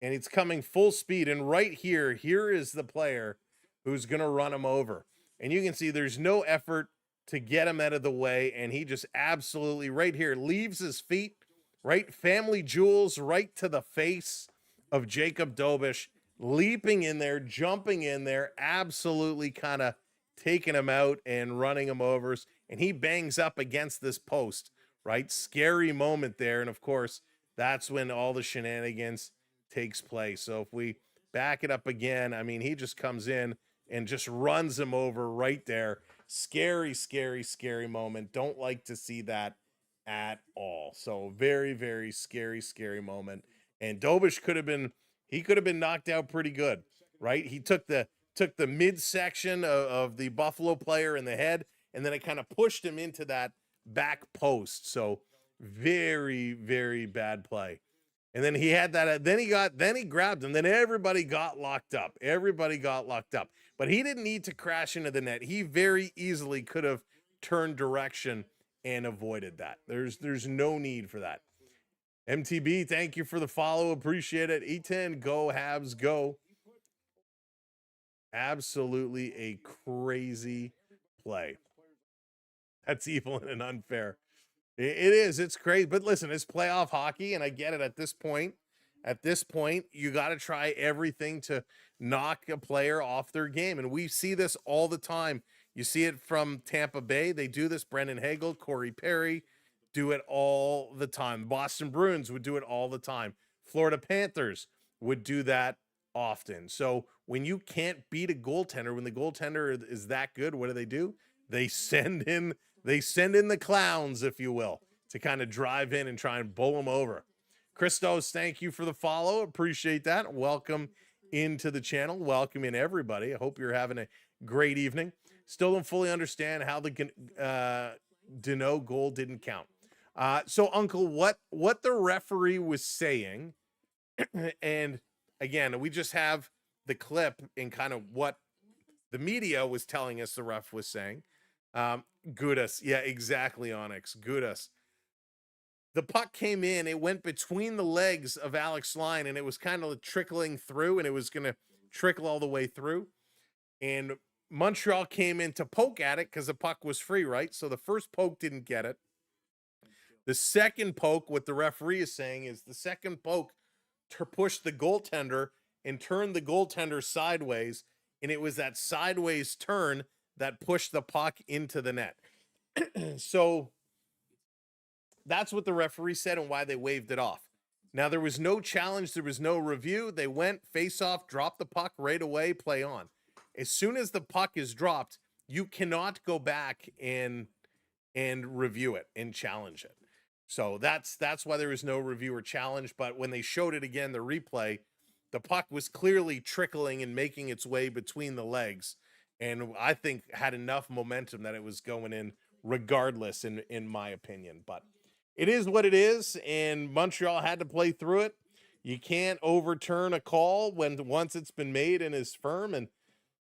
And it's coming full speed. And right here is the player who's going to run him over. And you can see there's no effort to get him out of the way. And he just absolutely right here leaves his feet, right? Family jewels right to the face of Jacob Dobish, leaping in there, jumping in there, absolutely kind of taking him out and running him over. And he bangs up against this post, right? Scary moment there. And of course, that's when all the shenanigans takes place. So if we back it up again, I mean, he just comes in and just runs him over right there. Scary moment. Don't like to see that at all. So very, very scary moment. And Dobish could have been knocked out pretty good, right? He took the midsection of the Buffalo player in the head, and then it kind of pushed him into that back post. So very, very bad play. And then he had that, then he grabbed him, then everybody got locked up. But he didn't need to crash into the net. He very easily could have turned direction and avoided that. There's no need for that. MTB, thank you for the follow. Appreciate it. E10, go Habs, go. Absolutely a crazy play. That's evil and unfair. It is. It's crazy. But listen, it's playoff hockey, and I get it at this point. At this point, you got to try everything to knock a player off their game. And we see this all the time. You see it from Tampa Bay. They do this. Brendan Hagel, Corey Perry do it all the time. Boston Bruins would do it all the time. Florida Panthers would do that often. So when you can't beat a goaltender, when the goaltender is that good, what do? They send in the clowns, if you will, to kind of drive in and try and bowl them over. Christos, thank you for the follow. Appreciate that. Welcome into the channel. Welcome in, everybody. I hope you're having a great evening. Still don't fully understand how the Deneau goal didn't count. So, Uncle, what the referee was saying, and again, we just have the clip in kind of what the media was telling us the ref was saying. Gudas. Yeah, exactly, Onyx. Gudas. The puck came in. It went between the legs of Alex Line, and it was kind of trickling through, and it was going to trickle all the way through. And Montreal came in to poke at it because the puck was free, right? So the first poke didn't get it. The second poke, what the referee is saying is the second poke to push the goaltender and turn the goaltender sideways, and it was that sideways turn that pushed the puck into the net. So that's what the referee said and why they waved it off. Now, there was no challenge. There was no review. They went face off, dropped the puck right away, play on. As soon as the puck is dropped, you cannot go back and review it and challenge it. So that's why there was no review or challenge. But when they showed it again, the replay, the puck was clearly trickling and making its way between the legs. And I think had enough momentum that it was going in regardless, in my opinion. But it is what it is, and Montreal had to play through it. You can't overturn a call once it's been made and is firm. And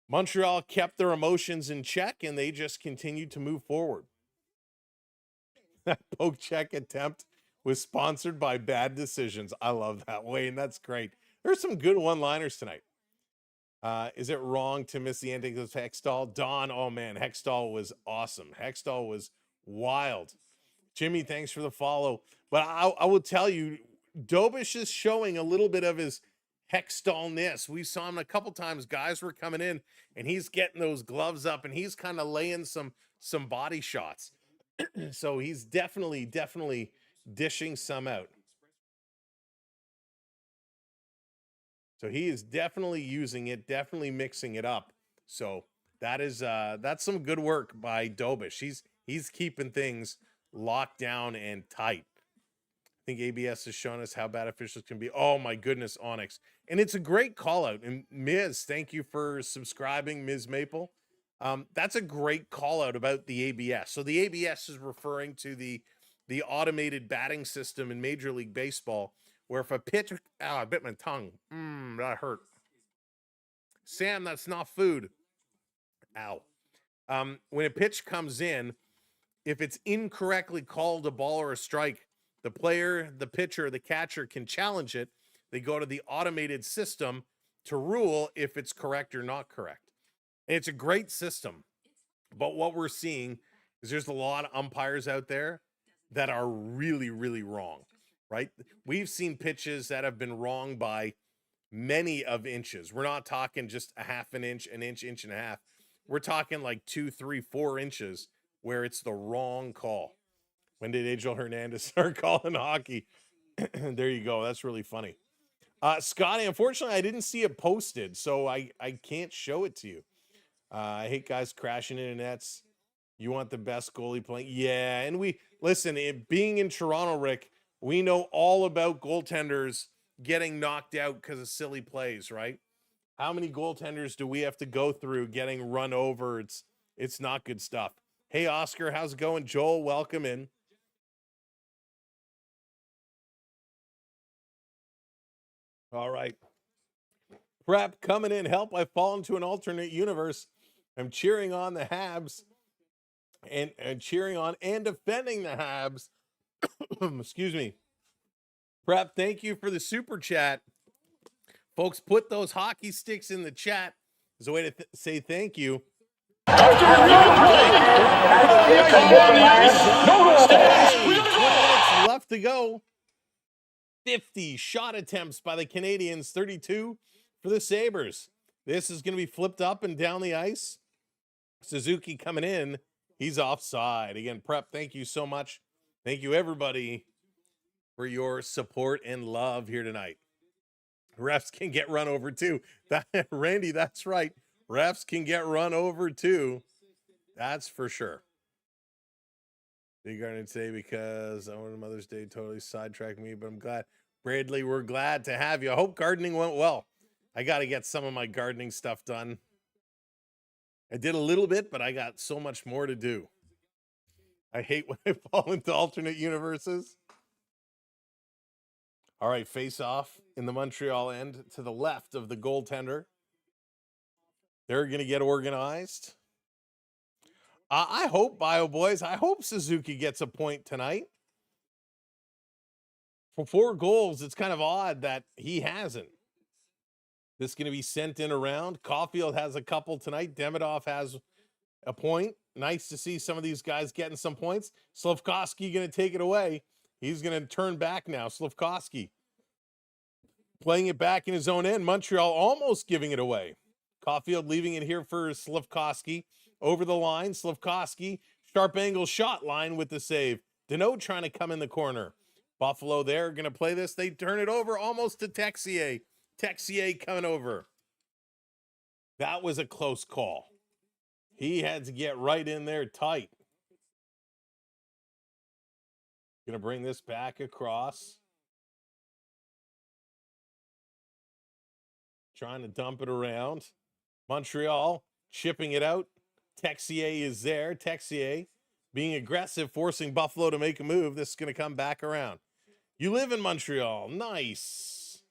Montreal kept their emotions in check, and they just continued to move forward. That poke check attempt was sponsored by Bad Decisions. I love that, Wayne. That's great. There's some good one-liners tonight. Is it wrong to miss the ending of Hextall? Don, oh man, Hextall was awesome. Hextall was wild. Jimmy, thanks for the follow. But I will tell you, Dobish is showing a little bit of his Hextallness. We saw him a couple times. Guys were coming in, and he's getting those gloves up, and he's kind of laying some body shots. So he's definitely dishing some out. So he is definitely using it, definitely mixing it up. So that is that's some good work by Dobish. He's keeping things locked down and tight. I think ABS has shown us how bad officials can be. Oh my goodness, Onyx. And it's a great call out. And Ms., thank you for subscribing, Ms. Maple. That's a great call out about the ABS. So the ABS is referring to the automated batting system in Major League Baseball, where if a pitch, I bit my tongue. That hurt. Sam, that's not food. Ow. When a pitch comes in, if it's incorrectly called a ball or a strike, the player, the pitcher, the catcher can challenge it. They go to the automated system to rule if it's correct or not correct. And it's a great system. But what we're seeing is there's a lot of umpires out there that are really, really wrong, right? We've seen pitches that have been wrong by many of inches. We're not talking just a half an inch, inch and a half. We're talking like 2, 3, 4 inches where it's the wrong call. When did Angel Hernandez start calling hockey? There you go. That's really funny. Scotty, unfortunately, I didn't see it posted, so I can't show it to you. I hate guys crashing into nets. You want the best goalie playing? Yeah, and we listen, being in Toronto, Rick, we know all about goaltenders getting knocked out because of silly plays, right? How many goaltenders do we have to go through getting run over? It's not good stuff. Hey, Oscar, how's it going? Joel, welcome in. All right. Prep coming in. Help, I've fallen to an alternate universe. I'm cheering on the Habs and cheering on and defending the Habs. Excuse me. Prep, thank you for the super chat. Folks, put those hockey sticks in the chat as a way to say thank you. Left to go. 50 shot attempts by the Canadiens, 32 for the Sabres. This is going to be flipped up and down the ice. Suzuki coming in. He's offside. Again, Prep, thank you so much. Thank you, everybody, for your support and love here tonight. Refs can get run over too. Randy, that's right. Refs can get run over too. That's for sure. Big gardening today because I wanted Mother's Day totally sidetracked me, but I'm glad. Bradley, we're glad to have you. I hope gardening went well. I got to get some of my gardening stuff done. I did a little bit, but I got so much more to do. I hate when I fall into alternate universes. All right, face off in the Montreal end to the left of the goaltender. They're going to get organized. I hope, Bio Boys, I hope Suzuki gets a point tonight. For 4 goals, it's kind of odd that he hasn't. This is going to be sent in around. Caulfield has a couple tonight. Demidov has a point. Nice to see some of these guys getting some points. Slafkovsky going to take it away. He's going to turn back now. Slafkovsky playing it back in his own end. Montreal almost giving it away. Caulfield leaving it here for Slafkovsky. Over the line, Slafkovsky, sharp angle shot line with the save. Deneau trying to come in the corner. Buffalo there, going to play this. They turn it over almost to Texier. Texier coming over. That was a close call. He had to get right in there tight. Going to bring this back across. Trying to dump it around. Montreal chipping it out. Texier is there. Texier being aggressive, forcing Buffalo to make a move. This is going to come back around. You live in Montreal. Nice.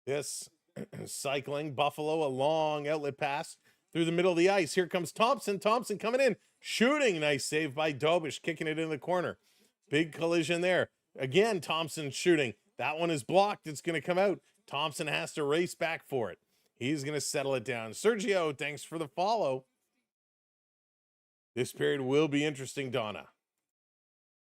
This cycling Buffalo, a long outlet pass through the middle of the ice. Here comes Thompson. Thompson coming in. shooting. Nice save by Dobish, kicking it in the corner. Big collision there. Again, Thompson shooting. That one is blocked. It's going to come out. Thompson has to race back for it. He's going to settle it down. Sergio, thanks for the follow. This period will be interesting, Donna.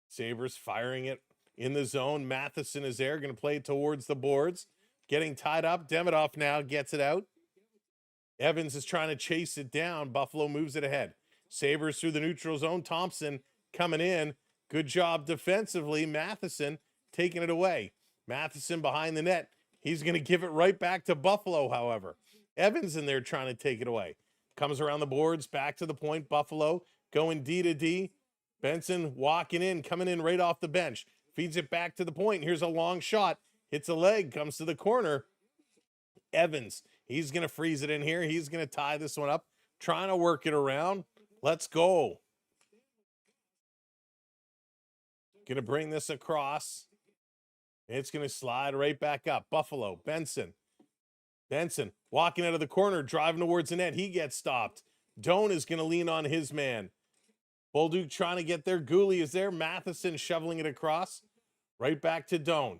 Sabres firing it in the zone. Matheson is there, going to play it towards the boards. Getting tied up. Demidov now gets it out. Evans is trying to chase it down. Buffalo moves it ahead. Sabres through the neutral zone. Thompson coming in. Good job defensively. Matheson taking it away. Matheson behind the net. He's going to give it right back to Buffalo, however. Evans in there trying to take it away. Comes around the boards, back to the point. Buffalo going D to D. Benson walking in, coming in right off the bench. Feeds it back to the point. Here's a long shot. Hits a leg, comes to the corner. Evans, he's going to freeze it in here. He's going to tie this one up. Trying to work it around. Let's go. Going to bring this across. It's going to slide right back up. Buffalo, Benson. Benson walking out of the corner, driving towards the net. He gets stopped. Doan is going to lean on his man. Bolduc trying to get there. Gooley is there. Matheson shoveling it across. Right back to Doan.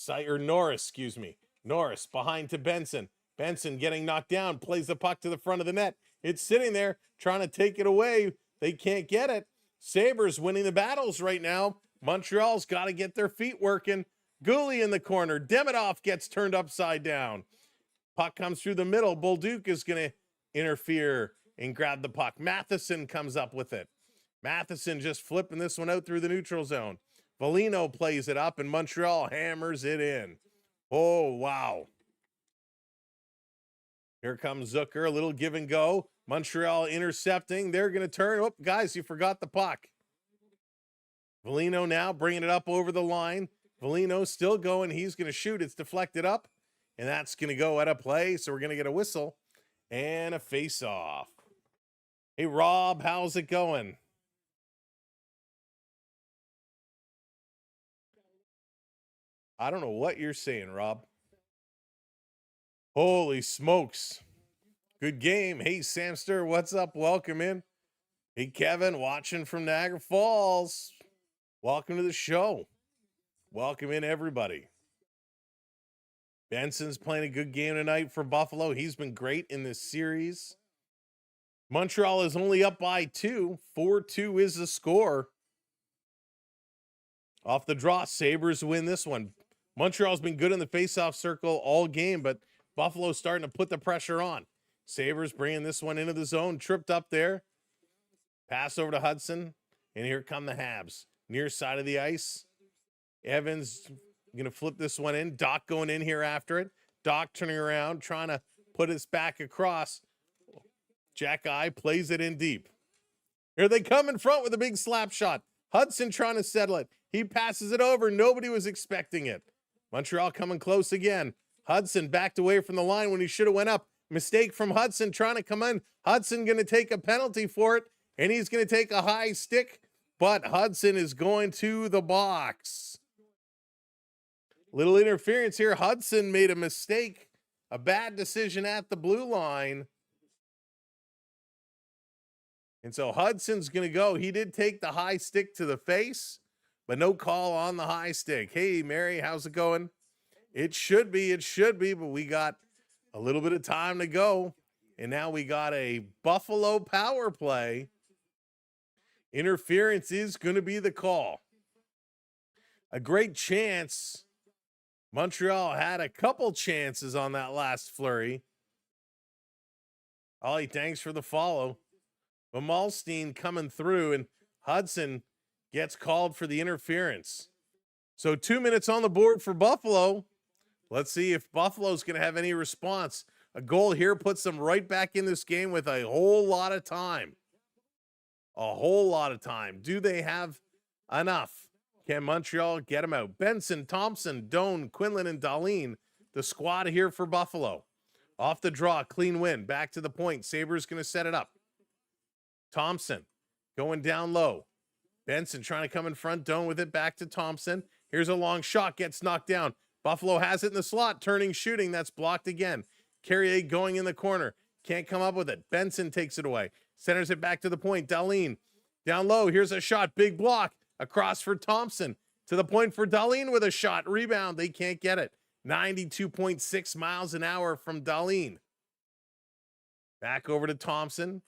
Norris, excuse me. Norris behind to Benson. Benson getting knocked down. Plays the puck to the front of the net. It's sitting there trying to take it away. They can't get it. Sabres winning the battles right now. Montreal's got to get their feet working. Gooley in the corner. Demidov gets turned upside down. Puck comes through the middle. Bolduc is going to interfere and grab the puck. Matheson comes up with it. Matheson just flipping this one out through the neutral zone. Foligno plays it up, and Montreal hammers it in. Oh, wow. Here comes Zucker, a little give and go. Montreal intercepting. They're going to turn. Oh, guys, you forgot the puck. Foligno now bringing it up over the line. Foligno still going. He's going to shoot. It's deflected up, and that's going to go out of play. So we're going to get a whistle and a face-off. Hey, Rob, how's it going? I don't know what you're saying, Rob. Holy smokes. Good game. Hey, Samster, what's up? Welcome in. Hey, Kevin, watching from Niagara Falls. Welcome to the show. Welcome in, everybody. Benson's playing a good game tonight for Buffalo. He's been great in this series. Montreal is only up by 2. 4-2 is the score. Off the draw, Sabres win this one. Montreal's been good in the faceoff circle all game, but Buffalo's starting to put the pressure on. Sabres bringing this one into the zone, tripped up there. Pass over to Hudson, and here come the Habs. Near side of the ice. Evans going to flip this one in. Doc going in here after it. Doc turning around, trying to put his back across. Jack Eye plays it in deep. Here they come in front with a big slap shot. Hudson trying to settle it. He passes it over. Nobody was expecting it. Montreal coming close again. Hudson backed away from the line when he should have went up. Mistake from Hudson trying to come in. Hudson going to take a penalty for it, and he's going to take a high stick, but Hudson is going to the box. Little interference here. Hudson made a mistake, a bad decision at the blue line. And so Hudson's going to go. He did take the high stick to the face, but no call on the high stick. Hey, Mary, how's it going? It should be, but we got a little bit of time to go. And now we got a Buffalo power play. Interference is going to be the call. A great chance. Montreal had a couple chances on that last flurry. Ollie, thanks for the follow. But Malstein coming through, and Hudson gets called for the interference. So 2 minutes on the board for Buffalo. Let's see if Buffalo's going to have any response. A goal here puts them right back in this game with a whole lot of time. A whole lot of time. Do they have enough? Can Montreal get them out? Benson, Thompson, Doan, Quinlan, and Dahlin, the squad here for Buffalo. Off the draw, clean win. Back to the point. Sabres going to set it up. Thompson going down low. Benson trying to come in front. Doan with it back to Thompson. Here's a long shot. Gets knocked down. Buffalo has it in the slot. Turning, shooting. That's blocked again. Carrier going in the corner. Can't come up with it. Benson takes it away. Centers it back to the point. Dahlin down low. Here's a shot. Big block. Across for Thompson. To the point for Dahlin with a shot. Rebound. They can't get it. 92.6 miles an hour from Dahlin. Back over to Thompson.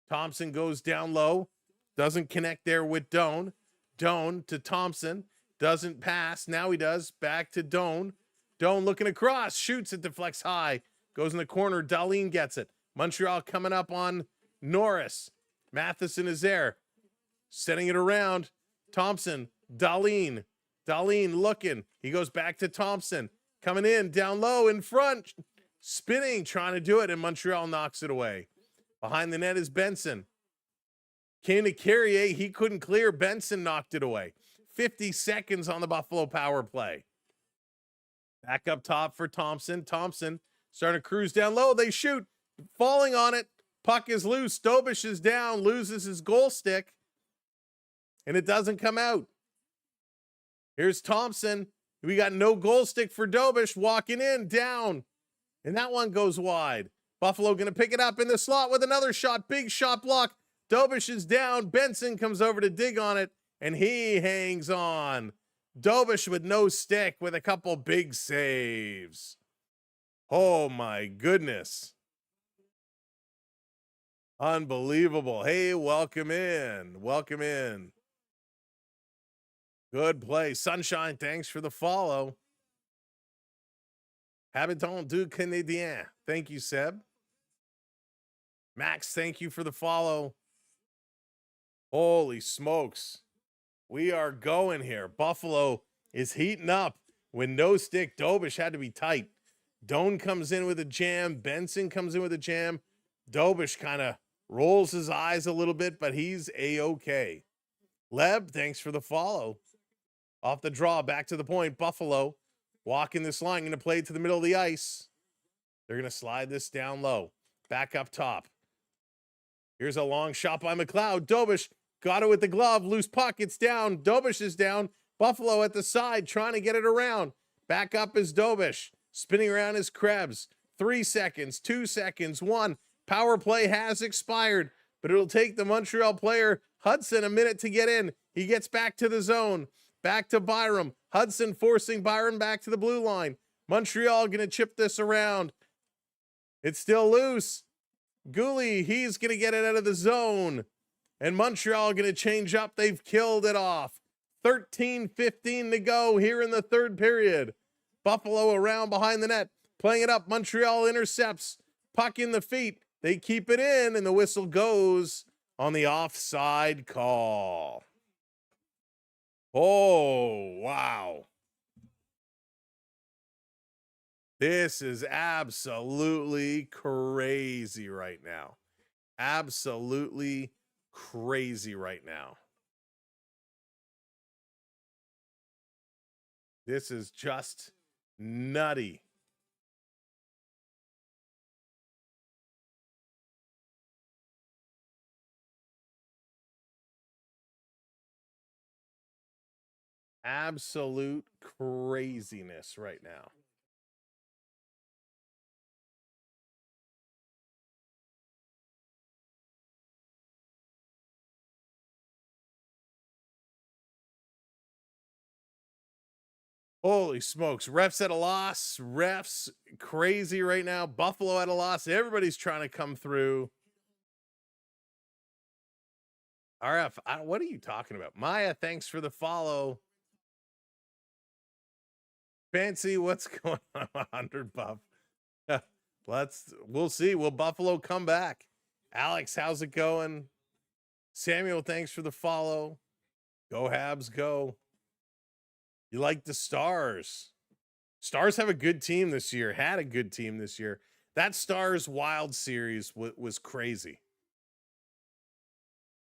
Thompson goes down low. Doesn't connect there with Doan. Doan to Thompson. Doesn't pass. Now he does. Back to Doan. Doan looking across. Shoots. It deflects high. Goes in the corner. Dahlin gets it. Montreal coming up on Norris. Matheson is there. Setting it around. Thompson. Dahlin. Dahlin looking. He goes back to Thompson. Coming in. Down low. In front. Spinning. Trying to do it. And Montreal knocks it away. Behind the net is Benson. Came to Carrier. He couldn't clear. Benson knocked it away. 50 seconds on the Buffalo power play. Back up top for Thompson. Thompson starting to cruise down low. They shoot. Falling on it. Puck is loose. Dobish is down. Loses his goal stick. And it doesn't come out. Here's Thompson. We got no goal stick for Dobish. Walking in. Down. And that one goes wide. Buffalo going to pick it up in the slot with another shot. Big shot block. Dobish is down. Benson comes over to dig on it. And he hangs on. Dobish with no stick with a couple big saves. Oh my goodness. Unbelievable. Hey, welcome in. Welcome in. Good play. Sunshine, thanks for the follow. Habs-12 Canadiens. Thank you, Seb. Max, thank you for the follow. Holy smokes. We are going here. Buffalo is heating up. With no stick, Dobish had to be tight. Doan comes in with a jam. Benson comes in with a jam. Dobish kind of rolls his eyes a little bit, but he's A-okay. Leb, thanks for the follow. Off the draw, back to the point. Buffalo walking this line, going to play it to the middle of the ice. They're going to slide this down low. Back up top. Here's a long shot by McLeod. Dobish got it with the glove. Loose puck. It's down. Dobish is down. Buffalo at the side trying to get it around. Back up is Dobish. Spinning around is Krebs. 3 seconds, 2 seconds, 1. Power play has expired, but it'll take the Montreal player Hudson a minute to get in. He gets back to the zone. Back to Byram. Hudson forcing Byram back to the blue line. Montreal going to chip this around. It's still loose. Gooley, he's going to get it out of the zone. And Montreal going to change up. They've killed it off. 13:15 to go here in the third period. Buffalo around behind the net. Playing it up. Montreal intercepts. Puck in the feet. They keep it in, and the whistle goes on the offside call. Oh, wow. This is absolutely crazy right now. Absolutely crazy right now. This is just nutty. Absolute craziness right now. Holy smokes. Refs at a loss. Refs crazy right now. Buffalo at a loss. Everybody's trying to come through. RF, what are you talking about? Maya, thanks for the follow. Fancy, what's going on? 100 buff. We'll see. Will Buffalo come back? Alex, how's it going? Samuel, thanks for the follow. Go Habs, go. You like the Stars? Stars have a good team this year. Had a good team this year. That Stars Wild series was crazy.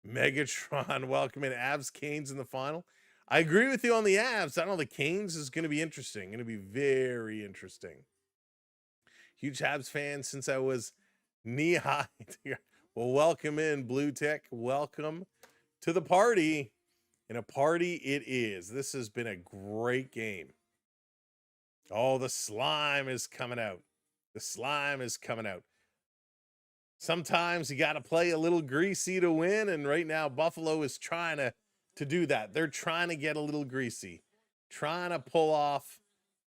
Megatron, welcome in. Avs, Canes in the final. I agree with you on the Avs. I don't know, the Canes is going to be interesting. Going to be very interesting. Huge Habs fan since I was knee high. Well, welcome in, Blue Tech. Welcome to the party. And a party it is. This has been a great game. Oh, the slime is coming out. The slime is coming out. Sometimes you got to play a little greasy to win, and right now Buffalo is trying to do that. They're trying to get a little greasy, trying to pull off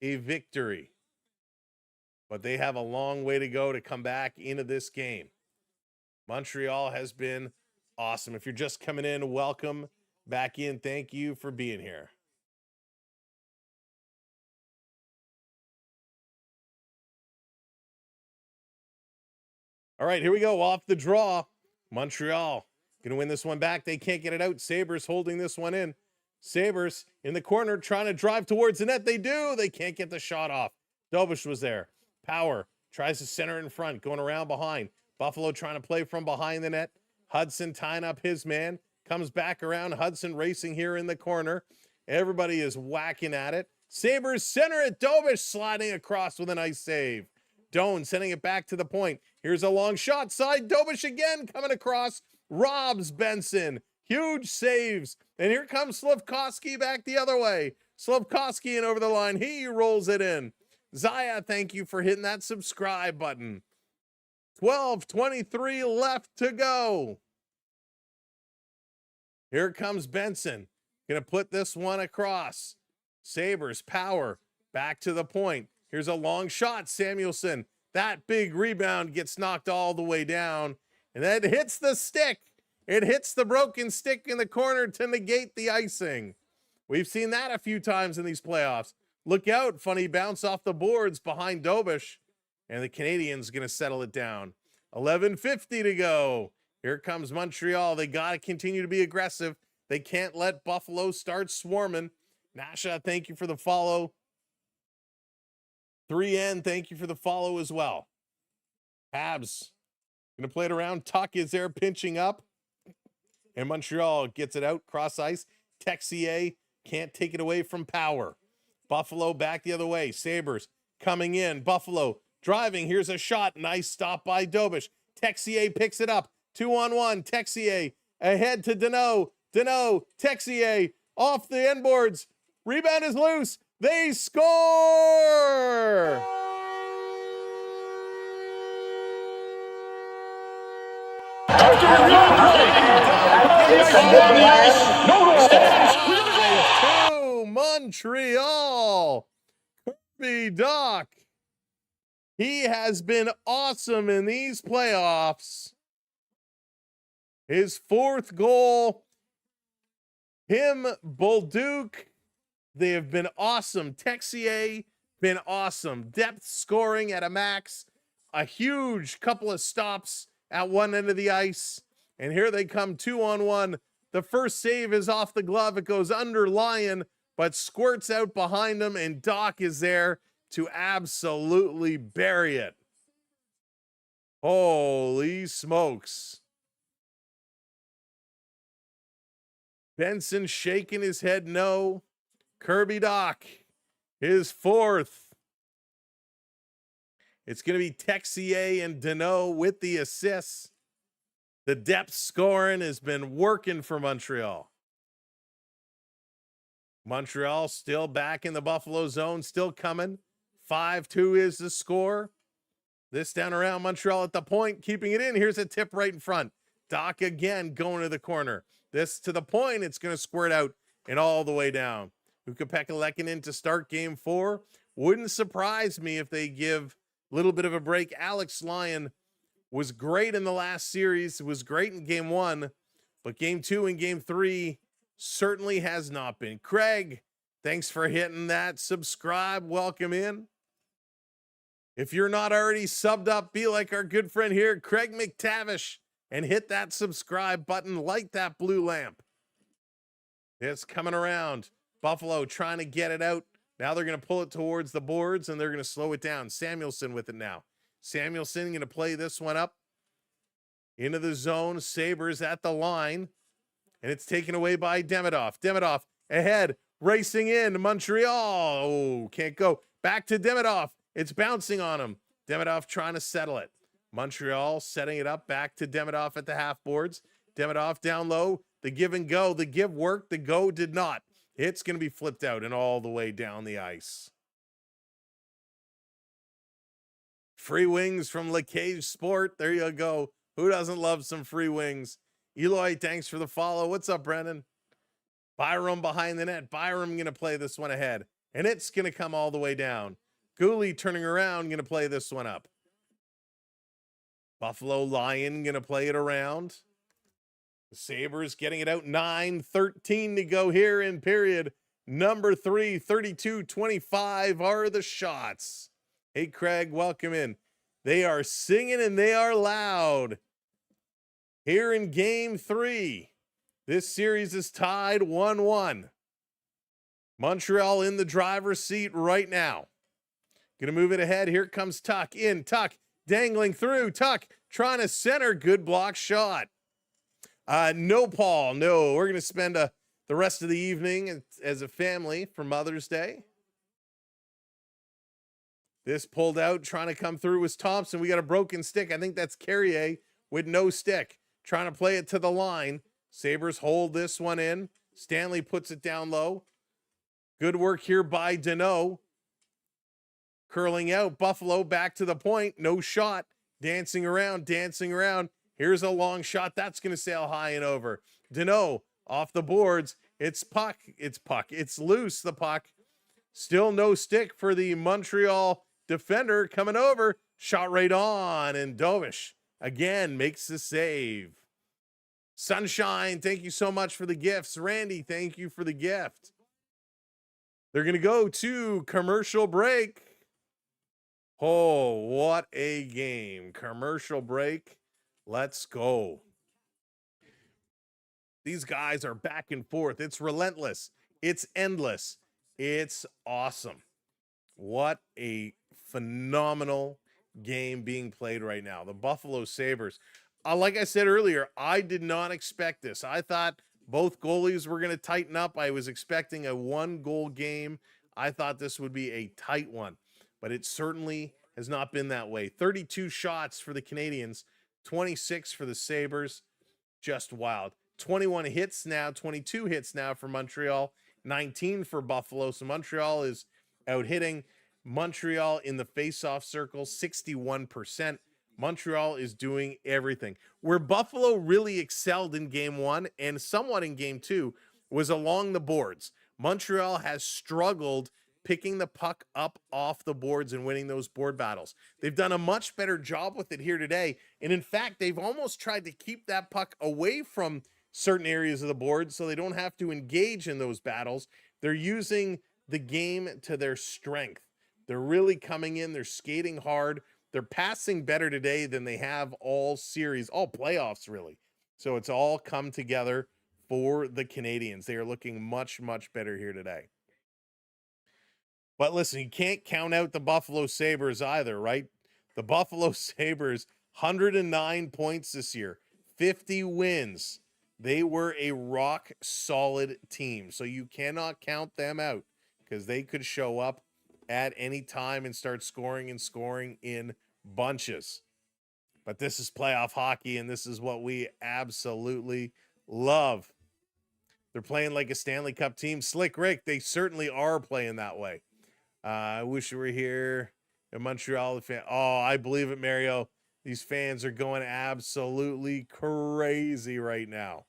a victory. But they have a long way to go to come back into this game. Montreal has been awesome. If you're just coming in, welcome back in. Thank you for being here. All right, here we go. Off the draw. Montreal going to win this one back. They can't get it out. Sabres holding this one in. Sabres in the corner trying to drive towards the net. They do. They can't get the shot off. Dobish was there. Power tries to center in front, going around behind. Buffalo trying to play from behind the net. Hudson tying up his man. Comes back around. Hudson racing here in the corner. Everybody is whacking at it. Sabres center it. Dobish sliding across with a nice save. Doan sending it back to the point. Here's a long shot side. Dobish again coming across. Robs Benson. Huge saves. And here comes Slafkovsky back the other way. Slafkovsky in over the line. He rolls it in. Zaya, thank you for hitting that subscribe button. 12:23 left to go. Here comes Benson. Gonna put this one across. Sabres power back to the point. Here's a long shot. Samuelson. That big rebound gets knocked all the way down. And then it hits the stick. It hits the broken stick in the corner to negate the icing. We've seen that a few times in these playoffs. Look out. Funny bounce off the boards behind Dobish. And the Canadiens going to settle it down. 11:50 to go. Here comes Montreal. They got to continue to be aggressive. They can't let Buffalo start swarming. Nasha, thank you for the follow. 3N, thank you for the follow as well. Habs going to play it around. Tuck is there pinching up. And Montreal gets it out. Cross ice. Texier can't take it away from Power. Buffalo back the other way. Sabres coming in. Buffalo driving. Here's a shot. Nice stop by Dobish. Texier picks it up. 2-on-1. Texier ahead to Deneau. Deneau. Texier off the end boards. Rebound is loose. They score! To Montreal. Kirby Dach. He has been awesome in these playoffs. His fourth goal. Him, Bolduc. They have been awesome. Texier, been awesome. Depth scoring at a max. A huge couple of stops at one end of the ice. And here they come 2-on-1. The first save is off the glove. It goes under Lyon, but squirts out behind him. And Dach is there to absolutely bury it. Holy smokes. Benson shaking his head no. Kirby Dach, his fourth. It's going to be Texier and Deneau with the assists. The depth scoring has been working for Montreal. Montreal still back in the Buffalo zone, still coming. 5-2 is the score. This down around Montreal at the point, keeping it in. Here's a tip right in front. Dach again going to the corner. This to the point. It's going to squirt out and all the way down. Ukko-Pekka Lehkonen to start game 4. Wouldn't surprise me if they give a little bit of a break. Alex Lyon was great in the last series. It was great in game 1, but game 2 and game 3 certainly has not been. Craig, thanks for hitting that subscribe. Welcome in. If you're not already subbed up, be like our good friend here, Craig McTavish, and hit that subscribe button. Light that blue lamp. It's coming around. Buffalo trying to get it out. Now they're going to pull it towards the boards, and they're going to slow it down. Samuelson with it now. Samuelson going to play this one up into the zone. Sabres at the line, and it's taken away by Demidov. Demidov ahead, racing in. Montreal. Oh, can't go. Back to Demidov. It's bouncing on him. Demidov trying to settle it. Montreal setting it up back to Demidov at the half boards. Demidov down low. The give and go. The give worked. The go did not. It's going to be flipped out and all the way down the ice. Free wings from LeCage Sport. There you go. Who doesn't love some free wings? Eloy, thanks for the follow. What's up, Brendan? Byram behind the net. Byram going to play this one ahead. And it's going to come all the way down. Gooley turning around, going to play this one up. Buffalo Lion going to play it around. The Sabres getting it out. 9:13 to go here in period number 3. 32-25 are the shots. Hey, Craig, welcome in. They are singing and they are loud. Here in game 3, this series is tied 1-1. Montreal in the driver's seat right now. Gonna move it ahead. Here comes Tuck in. Tuck dangling through. Tuck trying to center. Good block shot. No, Paul. No, we're gonna spend the rest of the evening as a family for Mother's Day. This pulled out, trying to come through was Thompson. We got a broken stick. I think that's Carrier with no stick. Trying to play it to the line. Sabres hold this one in. Stanley puts it down low. Good work here by Deneau. Curling out. Buffalo back to the point. No shot. Dancing around, dancing around. Here's a long shot. That's going to sail high and over. Deneau off the boards. It's puck. It's puck. It's loose, the puck. Still no stick for the Montreal defender coming over. Shot right on. And Dovish again makes the save. Sunshine, thank you so much for the gifts. Randy, thank you for the gift. They're going to go to commercial break. Oh, what a game. Commercial break. Let's go. These guys are back and forth. It's relentless. It's endless. It's awesome. What a phenomenal game being played right now. The Buffalo Sabres. Like I said earlier, I did not expect this. I thought both goalies were going to tighten up. I was expecting a 1-goal game. I thought this would be a tight one, but it certainly has not been that way. 32 shots for the Canadiens, 26 for the Sabres. Just wild. 21 hits now, 22 hits now for Montreal, 19 for Buffalo. So Montreal is out hitting. Montreal in the face-off circle, 61%. Montreal is doing everything. Where Buffalo really excelled in game 1 and somewhat in game 2 was along the boards. Montreal has struggled picking the puck up off the boards and winning those board battles. They've done a much better job with it here today. And in fact, they've almost tried to keep that puck away from certain areas of the board so they don't have to engage in those battles. They're using the game to their strength. They're really coming in. They're skating hard. They're passing better today than they have all series, all playoffs, really. So it's all come together for the Canadiens. They are looking much, much better here today. But listen, you can't count out the Buffalo Sabres either, right? The Buffalo Sabres, 109 points this year, 50 wins. They were a rock-solid team. So you cannot count them out because they could show up at any time and start scoring and scoring in bunches. But this is playoff hockey, and this is what we absolutely love. They're playing like a Stanley Cup team. Slick Rick, they certainly are playing that way. I wish you were here in Montreal. Oh, I believe it, Mario. These fans are going absolutely crazy right now.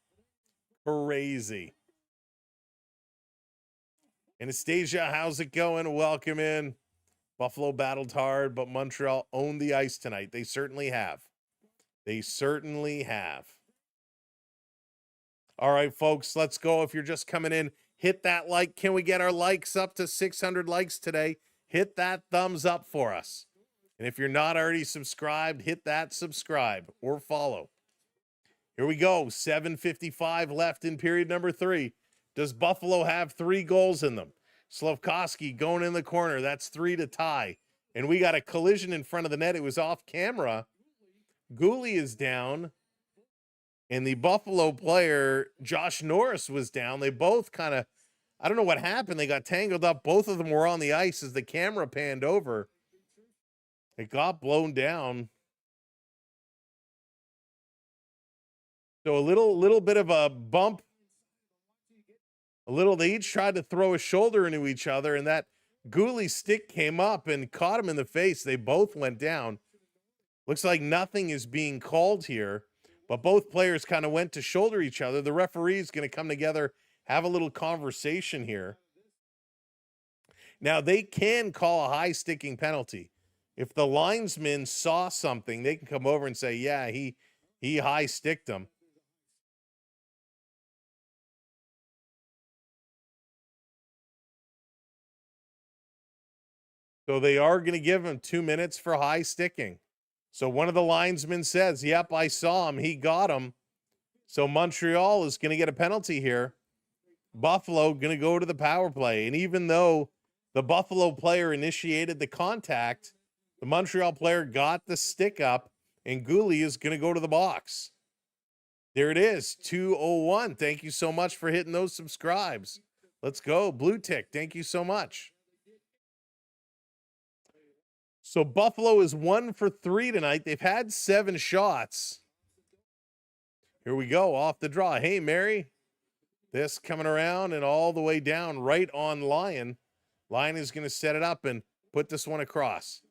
Crazy. Anastasia, how's it going? Welcome in. Buffalo battled hard, but Montreal owned the ice tonight. They certainly have. They certainly have. All right, folks, let's go. If you're just coming in, hit that like. Can we get our likes up to 600 likes today? Hit that thumbs up for us. And if you're not already subscribed, hit that subscribe or follow. Here we go. 7:55 left in period number 3. Does Buffalo have 3 goals in them? Slavkovsky going in the corner. That's 3 to tie. And we got a collision in front of the net. It was off camera. Gooley is down. And the Buffalo player, Josh Norris, was down. They both kind of, I don't know what happened. They got tangled up. Both of them were on the ice as the camera panned over. It got blown down. So a little bit of a bump. They each tried to throw a shoulder into each other, and that Gooley stick came up and caught him in the face. They both went down. Looks like nothing is being called here, but both players kind of went to shoulder each other. The referee is going to come together, have a little conversation here. Now, they can call a high sticking penalty. If the linesman saw something, they can come over and say, yeah, he high sticked him. So they are going to give him 2 minutes for high sticking. So one of the linesmen says, yep, I saw him. He got him. So Montreal is going to get a penalty here. Buffalo going to go to the power play. And even though the Buffalo player initiated the contact, the Montreal player got the stick up, and Gooley is going to go to the box. There it is, 201. Thank you so much for hitting those subscribes. Let's go. Blue tick, thank you so much. So Buffalo is 1 for 3 tonight. They've had 7 shots. Here we go, off the draw. Hey, Mary. This coming around and all the way down right on Lyon. Lyon is going to set it up and put this one across.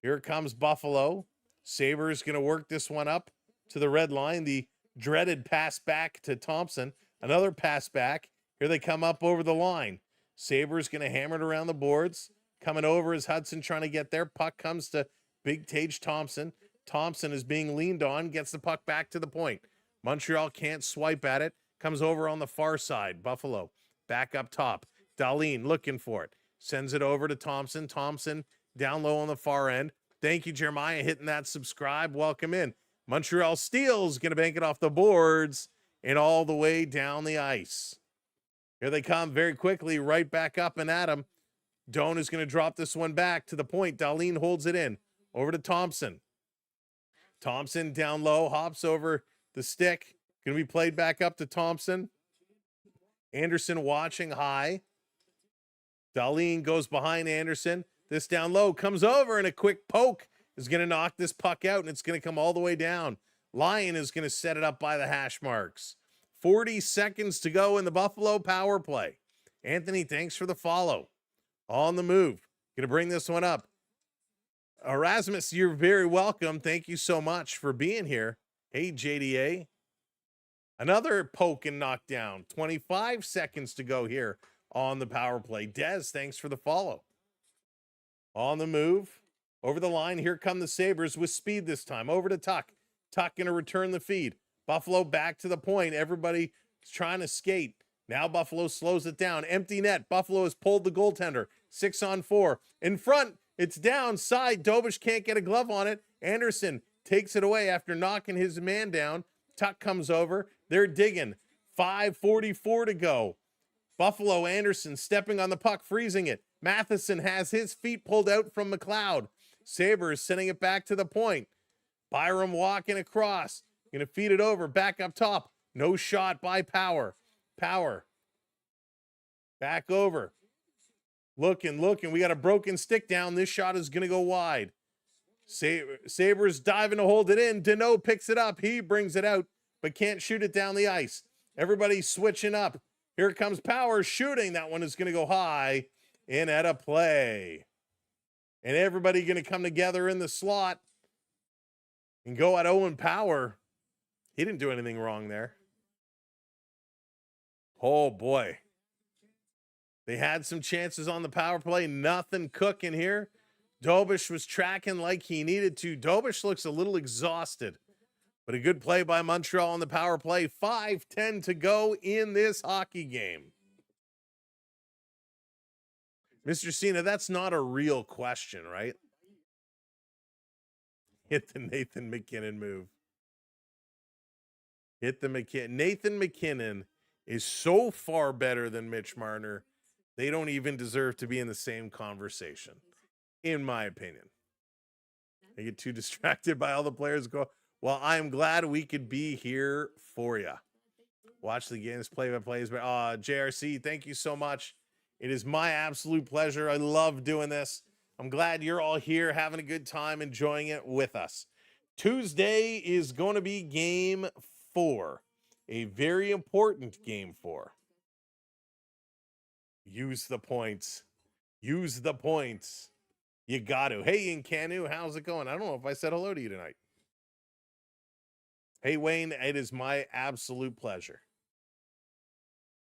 Here comes Buffalo. Sabres going to work this one up to the red line. The dreaded pass back to Thompson. Another pass back. Here they come up over the line. Sabres going to hammer it around the boards. Coming over is Hudson trying to get there. Puck comes to Big Tage Thompson. Thompson is being leaned on, gets the puck back to the point. Montreal can't swipe at it. Comes over on the far side. Buffalo back up top. Dahlin looking for it. Sends it over to Thompson. Thompson down low on the far end. Thank you, Jeremiah, hitting that subscribe. Welcome in. Montreal steals, going to bank it off the boards and all the way down the ice. Here they come very quickly, right back up and at him. Doan is going to drop this one back to the point. Dahlin holds it in. Over to Thompson. Thompson down low, hops over the stick. Going to be played back up to Thompson. Anderson watching high. Dahlin goes behind Anderson. This down low comes over, and a quick poke is going to knock this puck out, and it's going to come all the way down. Lyon is going to set it up by the hash marks. 40 seconds to go in the Buffalo power play. Anthony, thanks for the follow. On the move. Going to bring this one up. Erasmus, you're very welcome. Thank you so much for being here. Hey, JDA. Another poke and knockdown. 25 seconds to go here on the power play. Dez, thanks for the follow. On the move. Over the line. Here come the Sabres with speed this time. Over to Tuck. Tuck going to return the feed. Buffalo back to the point. Everybody is trying to skate. Now Buffalo slows it down. Empty net. Buffalo has pulled the goaltender. 6-on-4. In front. It's down. Side. Dobish can't get a glove on it. Anderson takes it away after knocking his man down. Tuck comes over. They're digging. 5:44 to go. Buffalo, Anderson stepping on the puck, freezing it. Matheson has his feet pulled out from McLeod. Sabres sending it back to the point. Byram walking across. Going to feed it over. Back up top. No shot by Power. Power. Back over. Looking. We got a broken stick down. This shot is going to go wide. Sabres diving to hold it in. Deneau picks it up. He brings it out, but can't shoot it down the ice. Everybody's switching up. Here comes Power shooting. That one is going to go high and at a play. And everybody going to come together in the slot and go at Owen Power. He didn't do anything wrong there. Oh, boy. They had some chances on the power play. Nothing cooking here. Dobish was tracking like he needed to. Dobish looks a little exhausted. But a good play by Montreal on the power play. 5:10 to go in this hockey game. Mr. Cena, that's not a real question, right? Hit the Nathan MacKinnon move. Hit the McKinnon. Nathan MacKinnon is so far better than Mitch Marner. They don't even deserve to be in the same conversation, in my opinion. They get too distracted by all the players go. Well, I am glad we could be here for you. Watch the games, play-by-plays. JRC, thank you so much. It is my absolute pleasure. I love doing this. I'm glad you're all here, having a good time, enjoying it with us. Tuesday is going to be game 4, a very important game 4. Use the points. Use the points. You got to. Hey, Incanu, how's it going? I don't know if I said hello to you tonight. Hey, Wayne, it is my absolute pleasure.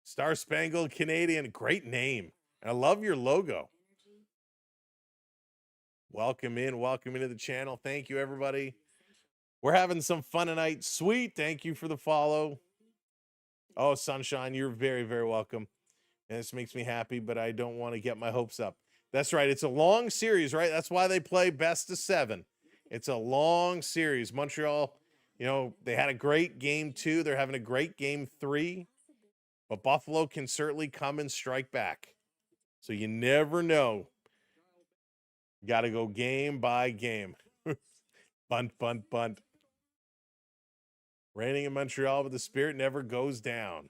Star Spangled Canadian, great name. I love your logo. Welcome into the channel. Thank you, everybody. We're having some fun tonight. Sweet, thank you for the follow. Oh, Sunshine, you're very, very welcome. And this makes me happy, but I don't want to get my hopes up. That's right. It's a long series, right? That's why they play best of 7. It's a long series. Montreal, you know, they had a great game 2. They're having a great game 3. But Buffalo can certainly come and strike back. So you never know. Got to go game by game. Bunt, bunt, bunt. Raining in Montreal, but the spirit never goes down.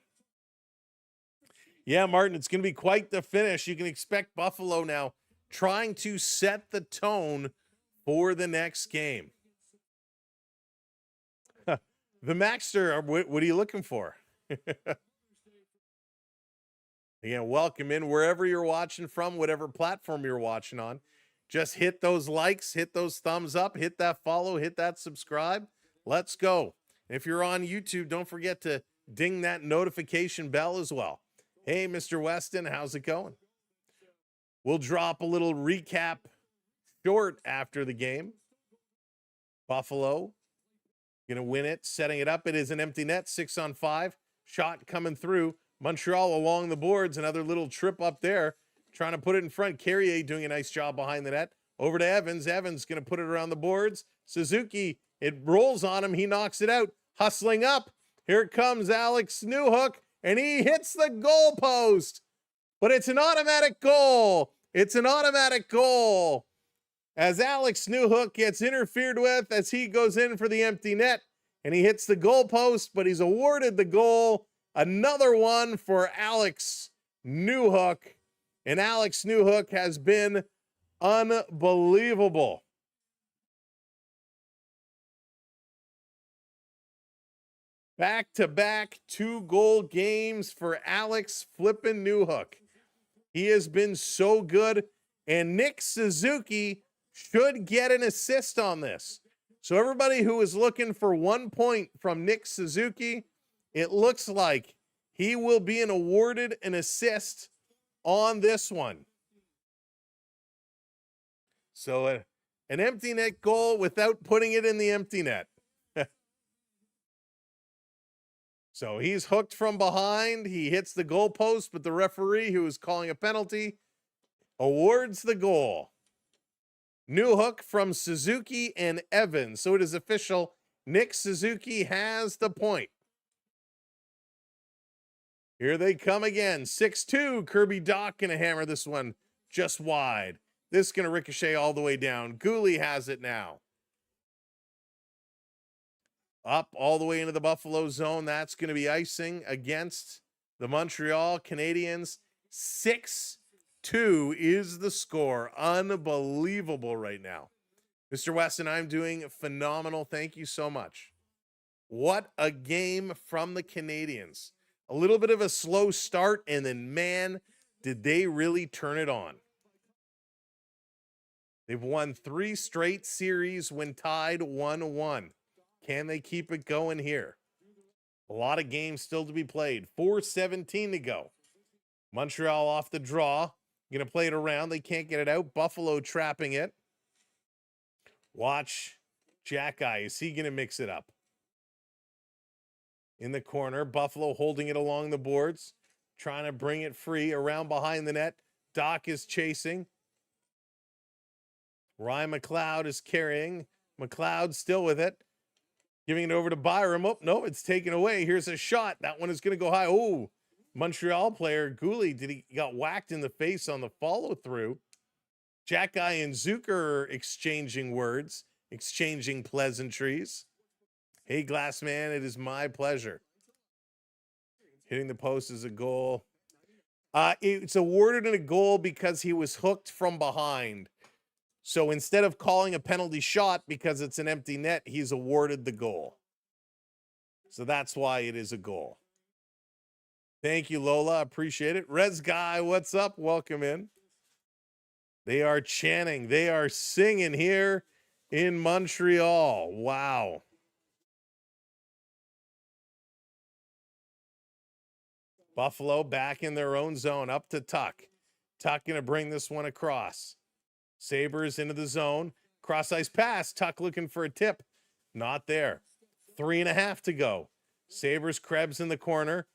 Yeah, Martin, it's going to be quite the finish. You can expect Buffalo now trying to set the tone for the next game. The Maxter, what are you looking for? Again, welcome in wherever you're watching from, whatever platform you're watching on. Just hit those likes, hit those thumbs up, hit that follow, hit that subscribe. Let's go. If you're on YouTube, don't forget to ding that notification bell as well. Hey, Mr. Weston, how's it going? We'll drop a little recap short after the game. Buffalo going to win it, setting it up. It is an empty net, 6-on-5. Shot coming through. Montreal along the boards, another little trip up there, trying to put it in front. Carrier doing a nice job behind the net. Over to Evans. Evans going to put it around the boards. Suzuki, it rolls on him. He knocks it out. Hustling up. Here comes Alex Newhook, and he hits the goal post. But it's an automatic goal. It's an automatic goal as Alex Newhook gets interfered with as he goes in for the empty net, and he hits the goal post, but he's awarded the goal. Another one for Alex Newhook, and Alex Newhook has been unbelievable. Back-to-back 2-goal games for Alex flippin' Newhook. He has been so good, and Nick Suzuki should get an assist on this. So everybody who is looking for 1 point from Nick Suzuki, it looks like he will be awarded an assist on this one. So an empty net goal without putting it in the empty net. So he's hooked from behind. He hits the goal post, but the referee, who is calling a penalty, awards the goal. Newhook from Suzuki and Evans. So it is official. Nick Suzuki has the point. Here they come again. 6-2. Kirby Doc going to hammer this one just wide. This is going to ricochet all the way down. Gooley has it now. Up all the way into the Buffalo zone. That's going to be icing against the Montreal Canadiens. 6-2 is the score. Unbelievable right now. Mr. Weston, I'm doing phenomenal. Thank you so much. What a game from the Canadiens. A little bit of a slow start, and then, man, did they really turn it on. They've won 3 straight series when tied 1-1. Can they keep it going here? A lot of games still to be played. 4:17 to go. Montreal off the draw. Going to play it around. They can't get it out. Buffalo trapping it. Watch Jack Eye. Is he going to mix it up? In the corner. Buffalo holding it along the boards. Trying to bring it free around behind the net. Doc is chasing. Ryan McLeod is carrying. McLeod still with it. Giving it over to Byram. Oh, no, it's taken away. Here's a shot. That one is going to go high. Oh, Montreal player Gooley, he got whacked in the face on the follow-through. Jack Guy and Zucker are exchanging words, exchanging pleasantries. Hey, Glassman, it is my pleasure. Hitting the post is a goal. It's awarded a goal because he was hooked from behind. So instead of calling a penalty shot because it's an empty net, he's awarded the goal. So that's why it is a goal. Thank you, Lola. Appreciate it. Rez Guy, what's up? Welcome in. They are chanting. They are singing here in Montreal. Wow. Buffalo back in their own zone, up to Tuck. Tuck going to bring this one across. Sabres into the zone. Cross ice pass. Tuck looking for a tip. Not there. 3.5 to go. Sabres, Krebs in the corner.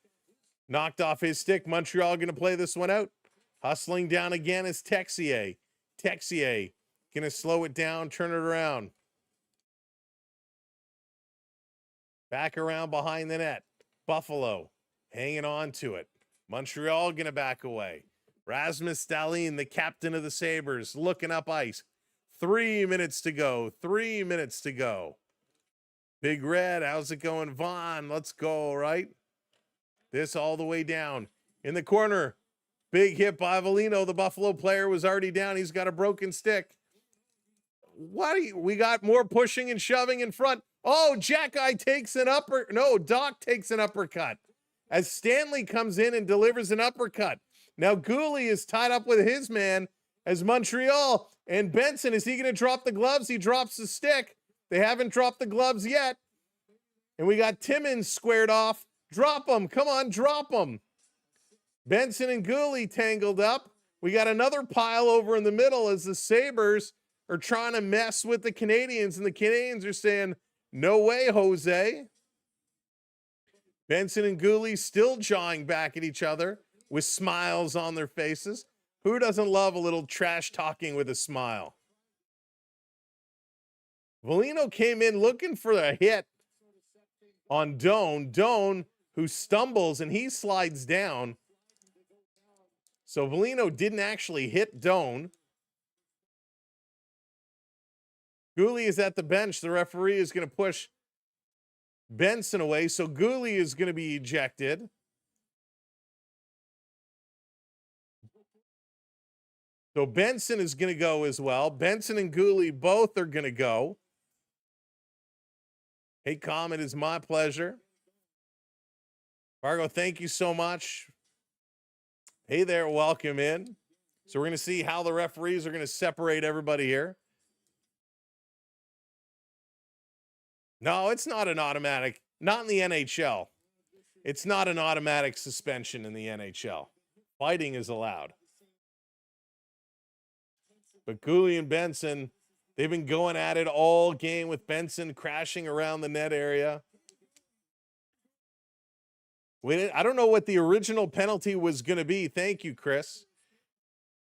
Knocked off his stick. Montreal going to play this one out. Hustling down again is Texier. Texier going to slow it down, turn it around. Back around behind the net. Buffalo hanging on to it. Montreal going to back away. Rasmus Dahlin, the captain of the Sabres, looking up ice. 3 minutes to go. 3 minutes to go. Big Red, how's it going? Vaughn, let's go, right? This all the way down. In the corner, big hit by Avellino. The Buffalo player was already down. He's got a broken stick. We got more pushing and shoving in front. Oh, Jackeye takes an Doc takes an uppercut. As Stanley comes in and delivers an uppercut. Now Gooley is tied up with his man as Montreal. And Benson, is he going to drop the gloves? He drops the stick. They haven't dropped the gloves yet. And we got Timmins squared off. Drop them. Come on, drop them. Benson and Gooley tangled up. We got another pile over in the middle as the Sabres are trying to mess with the Canadiens. And the Canadiens are saying, no way, Jose. Benson and Gooley still jawing back at each other with smiles on their faces. Who doesn't love a little trash talking with a smile? Avellino came in looking for a hit on Doan. Doan, who stumbles and he slides down. So Avellino didn't actually hit Doan. Gooley is at the bench. The referee is going to push Benson away. So Gooley is going to be ejected. So Benson is going to go as well. Benson and Gooley both are going to go. Hey, Com, it is my pleasure. Fargo, thank you so much. Hey there, welcome in. So we're going to see how the referees are going to separate everybody here. No, it's not an automatic. Not in the NHL. It's not an automatic suspension in the NHL. Fighting is allowed. But Gooley and Benson, they've been going at it all game with Benson crashing around the net area. I don't know what the original penalty was going to be. Thank you, Chris.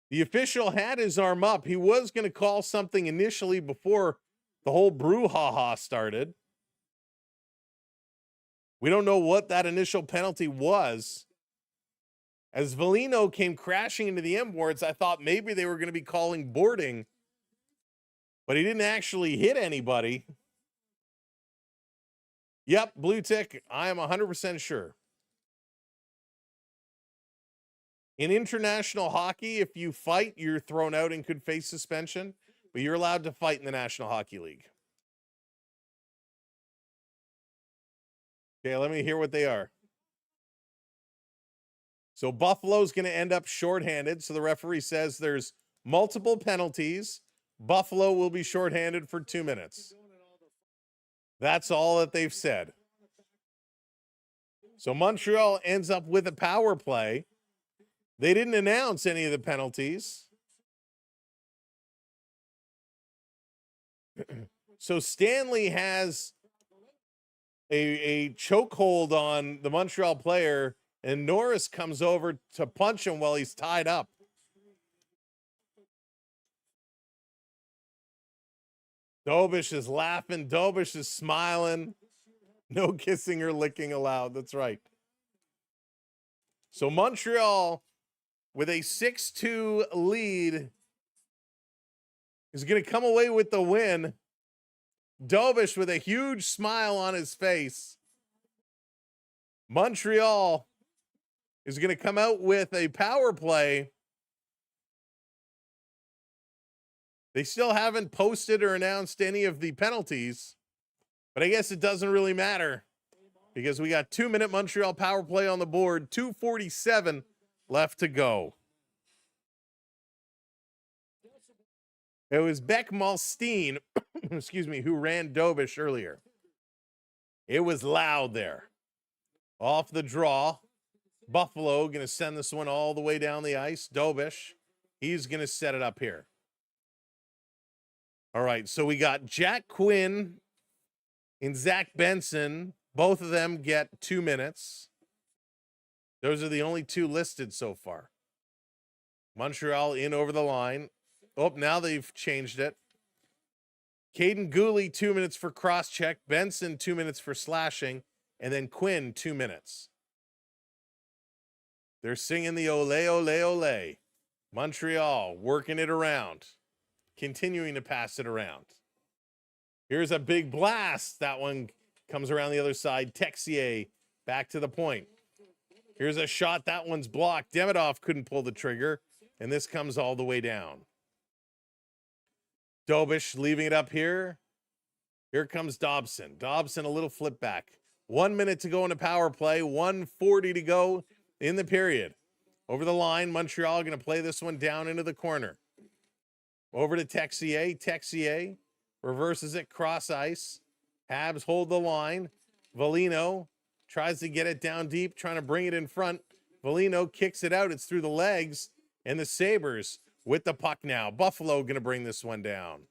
The official had his arm up. He was going to call something initially before the whole brouhaha started. We don't know what that initial penalty was. As Avellino came crashing into the M-boards, I thought maybe they were going to be calling boarding, but he didn't actually hit anybody. Yep, blue tick. I am 100% sure. In international hockey, if you fight, you're thrown out and could face suspension, but you're allowed to fight in the National Hockey League. Okay, let me hear what they are. So Buffalo's going to end up shorthanded. So the referee says there's multiple penalties. Buffalo will be shorthanded for 2 minutes. That's all that they've said. So Montreal ends up with a power play. They didn't announce any of the penalties. So Stanley has a chokehold on the Montreal player, and Norris comes over to punch him while he's tied up. Dobish is laughing. Dobish is smiling. No kissing or licking allowed. That's right. So Montreal, with a 6-2 lead, is going to come away with the win. Dobish with a huge smile on his face. Montreal is going to come out with a power play. They still haven't posted or announced any of the penalties, but I guess it doesn't really matter because we got 2-minute Montreal power play on the board, 2:47 left to go. It was Beck Malstein, excuse me, who ran Dobish earlier. It was loud there. Off the draw. Buffalo going to send this one all the way down the ice. Dobish, he's going to set it up here. All right, so we got Jack Quinn and Zach Benson. Both of them get 2 minutes. Those are the only two listed so far. Montreal in over the line. Oh, now they've changed it. Caden Gooley, 2 minutes for cross-check. Benson, 2 minutes for slashing. And then Quinn, 2 minutes. They're singing the ole, ole, ole. Montreal working it around. Continuing to pass it around. Here's a big blast. That one comes around the other side. Texier back to the point. Here's a shot. That one's blocked. Demidov couldn't pull the trigger. And this comes all the way down. Dobish leaving it up here. Here comes Dobson. Dobson, a little flip back. 1 minute to go in the power play. 1:40 to go in the period. Over the line, Montreal going to play this one down into the corner. Over to Texier. Texier reverses it cross ice. Habs hold the line. Valino tries to get it down deep, trying to bring it in front. Valino kicks it out. It's through the legs. And the Sabres with the puck now. Buffalo going to bring this one down.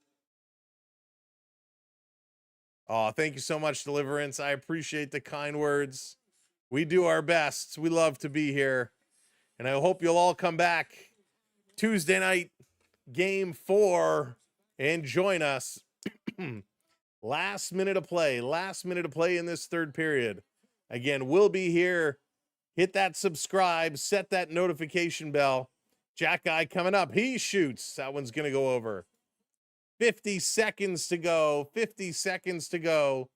Oh, thank you so much, Deliverance. I appreciate the kind words. We do our best. We love to be here. And I hope you'll all come back Tuesday night, game 4, and join us. Last minute of play in this third period. Again, we'll be here. Hit that subscribe, set that notification bell. Jack Guy coming up. He shoots. That one's going to go over. 50 seconds to go. 50 seconds to go.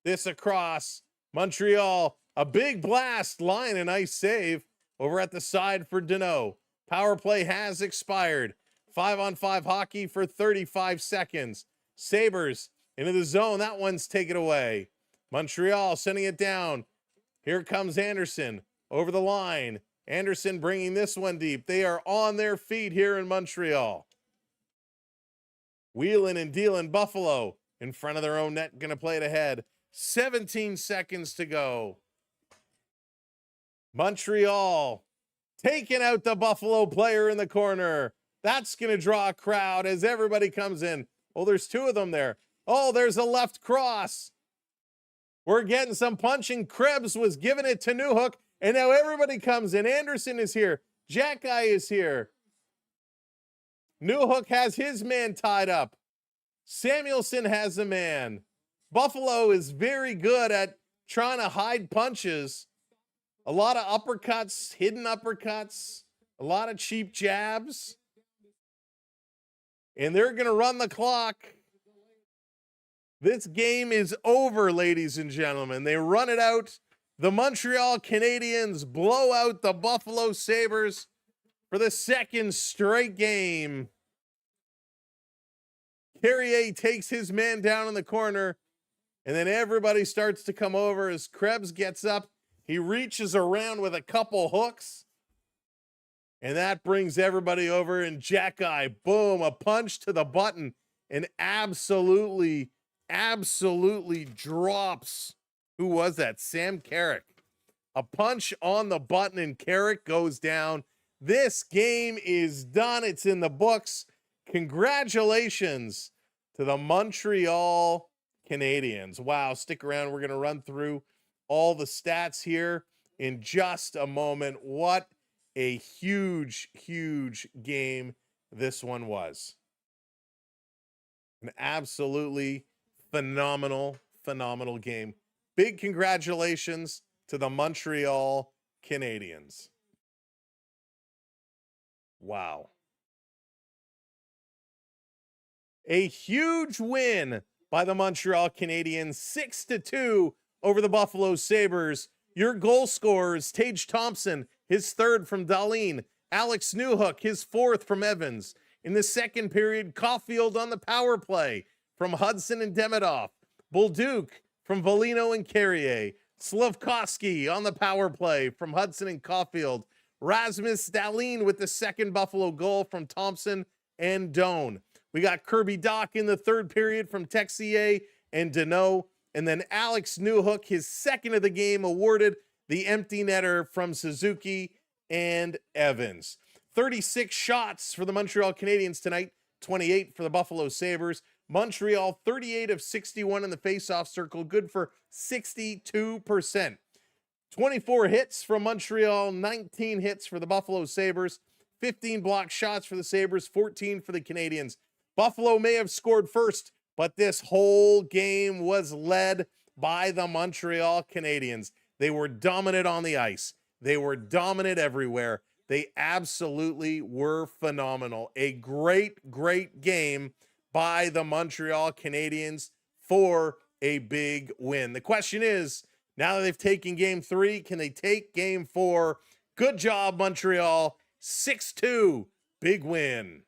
This across. Montreal. A big blast. Line, a nice save. Over at the side for Deneau. Power play has expired. 5-on-5 hockey for 35 seconds. Sabres into the zone. That one's taken away. Montreal sending it down. Here comes Anderson. Over the line. Anderson bringing this one deep. They are on their feet here in Montreal. Wheeling and dealing. Buffalo in front of their own net. Going to play it ahead. 17 seconds to go. Montreal taking out the Buffalo player in the corner. That's going to draw a crowd as everybody comes in. Oh, there's two of them there. Oh, there's a left cross. We're getting some punching. Krebs was giving it to Newhook, and now everybody comes in. Anderson is here. Jack Guy is here. Newhook has his man tied up. Samuelson has a man. Buffalo is very good at trying to hide punches. A lot of uppercuts, hidden uppercuts, a lot of cheap jabs. And they're going to run the clock. This game is over, ladies and gentlemen. They run it out. The Montreal Canadiens blow out the Buffalo Sabres for the second straight game. Carrier takes his man down in the corner, and then everybody starts to come over as Krebs gets up. He reaches around with a couple hooks, and that brings everybody over. And Jack Guy, boom, a punch to the button, and absolutely drops. Who was that? Sam Carrick. A punch on the button, and Carrick goes down. This game is done. It's in the books. Congratulations to the Montreal Canadiens. Wow, stick around. We're going to run through all the stats here in just a moment. What a huge game this one was. An absolutely phenomenal game. Big congratulations to the Montreal Canadiens. Wow. A huge win by the Montreal Canadiens, 6-2 over the Buffalo Sabres. Your goal scorers, Tage Thompson, his third from Dahlin. Alex Newhook, his fourth from Evans. In the second period, Caulfield on the power play from Hudson and Demidov. Bolduc from Valino and Carrier. Slavkovsky on the power play from Hudson and Caulfield. Rasmus Dahlin with the second Buffalo goal from Thompson and Doan. We got Kirby Doc in the third period from Texier and Deneau. And then Alex Newhook, his second of the game, awarded the empty netter from Suzuki and Evans. 36 shots for the Montreal Canadiens tonight, 28 for the Buffalo Sabres. Montreal, 38 of 61 in the faceoff circle, good for 62%. 24 hits from Montreal, 19 hits for the Buffalo Sabres, 15 blocked shots for the Sabres, 14 for the Canadiens. Buffalo may have scored first, but this whole game was led by the Montreal Canadiens. They were dominant on the ice. They were dominant everywhere. They absolutely were phenomenal. A great, great game by the Montreal Canadiens for a big win. The question is, now that they've taken game 3, can they take game 4? Good job, Montreal. 6-2, big win.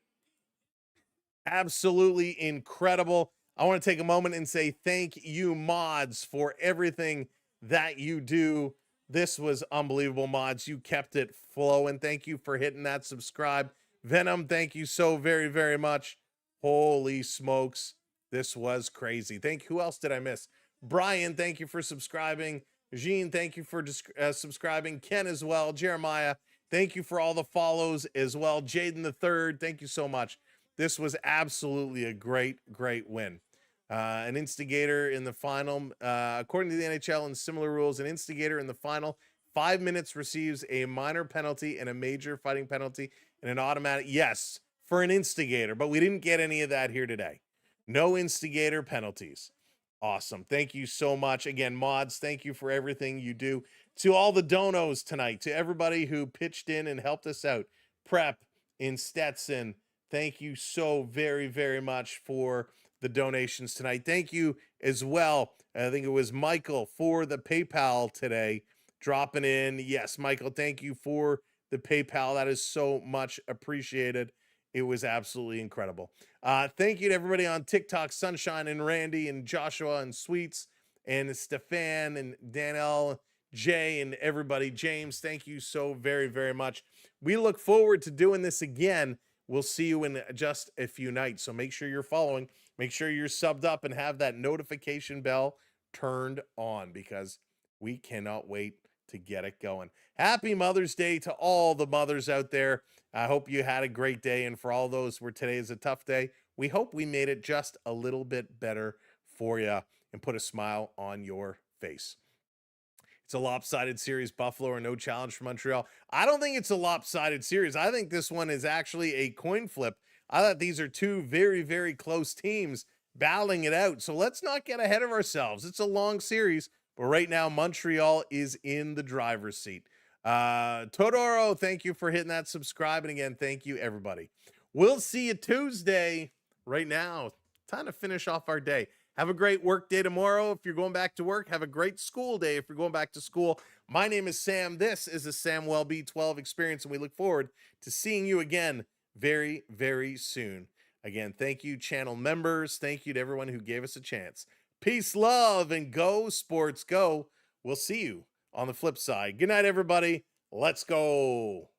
Absolutely incredible. I want to take a moment and say thank you, mods, for everything that you do. This was unbelievable, mods. You kept it flowing. Thank you for hitting that subscribe. Venom, thank you so very, very much. Holy smokes. This was crazy. Who else did I miss? Brian, thank you for subscribing. Jean, thank you for subscribing. Ken as well. Jeremiah, thank you for all the follows as well. Jaden the Third, thank you so much. This was absolutely a great, great win. An instigator in the final, according to the NHL and similar rules, an instigator in the final 5 minutes receives a minor penalty and a major fighting penalty and an automatic, yes, for an instigator, but we didn't get any of that here today. No instigator penalties. Awesome. Thank you so much. Again, mods, thank you for everything you do. To all the donos tonight, to everybody who pitched in and helped us out. Prep in Stetson, thank you so very, very much for the donations tonight. Thank you as well. I think it was Michael for the PayPal today, dropping in. Yes, Michael, thank you for the PayPal. That is so much appreciated. It was absolutely incredible. Thank you to everybody on TikTok, Sunshine and Randy and Joshua and Sweets and Stefan and Danelle, Jay and everybody. James, thank you so very, very much. We look forward to doing this again. We'll see you in just a few nights. So make sure you're following. Make sure you're subbed up and have that notification bell turned on because we cannot wait to get it going. Happy Mother's Day to all the mothers out there. I hope you had a great day. And for all those where today is a tough day, we hope we made it just a little bit better for you and put a smile on your face. It's a lopsided series, Buffalo or no challenge for Montreal. I don't think it's a lopsided series. I think this one is actually a coin flip. I thought these are two very, very close teams battling it out. So let's not get ahead of ourselves. It's a long series, but right now Montreal is in the driver's seat. Todoro, thank you for hitting that subscribe. And again, thank you, everybody. We'll see you Tuesday. Right now, time to finish off our day. Have a great work day tomorrow if you're going back to work. Have a great school day if you're going back to school. My name is Sam. This is the Samwelb12 Experience, and we look forward to seeing you again very, very soon. Again, thank you, channel members. Thank you to everyone who gave us a chance. Peace, love, and go, sports, go. We'll see you on the flip side. Good night, everybody. Let's go.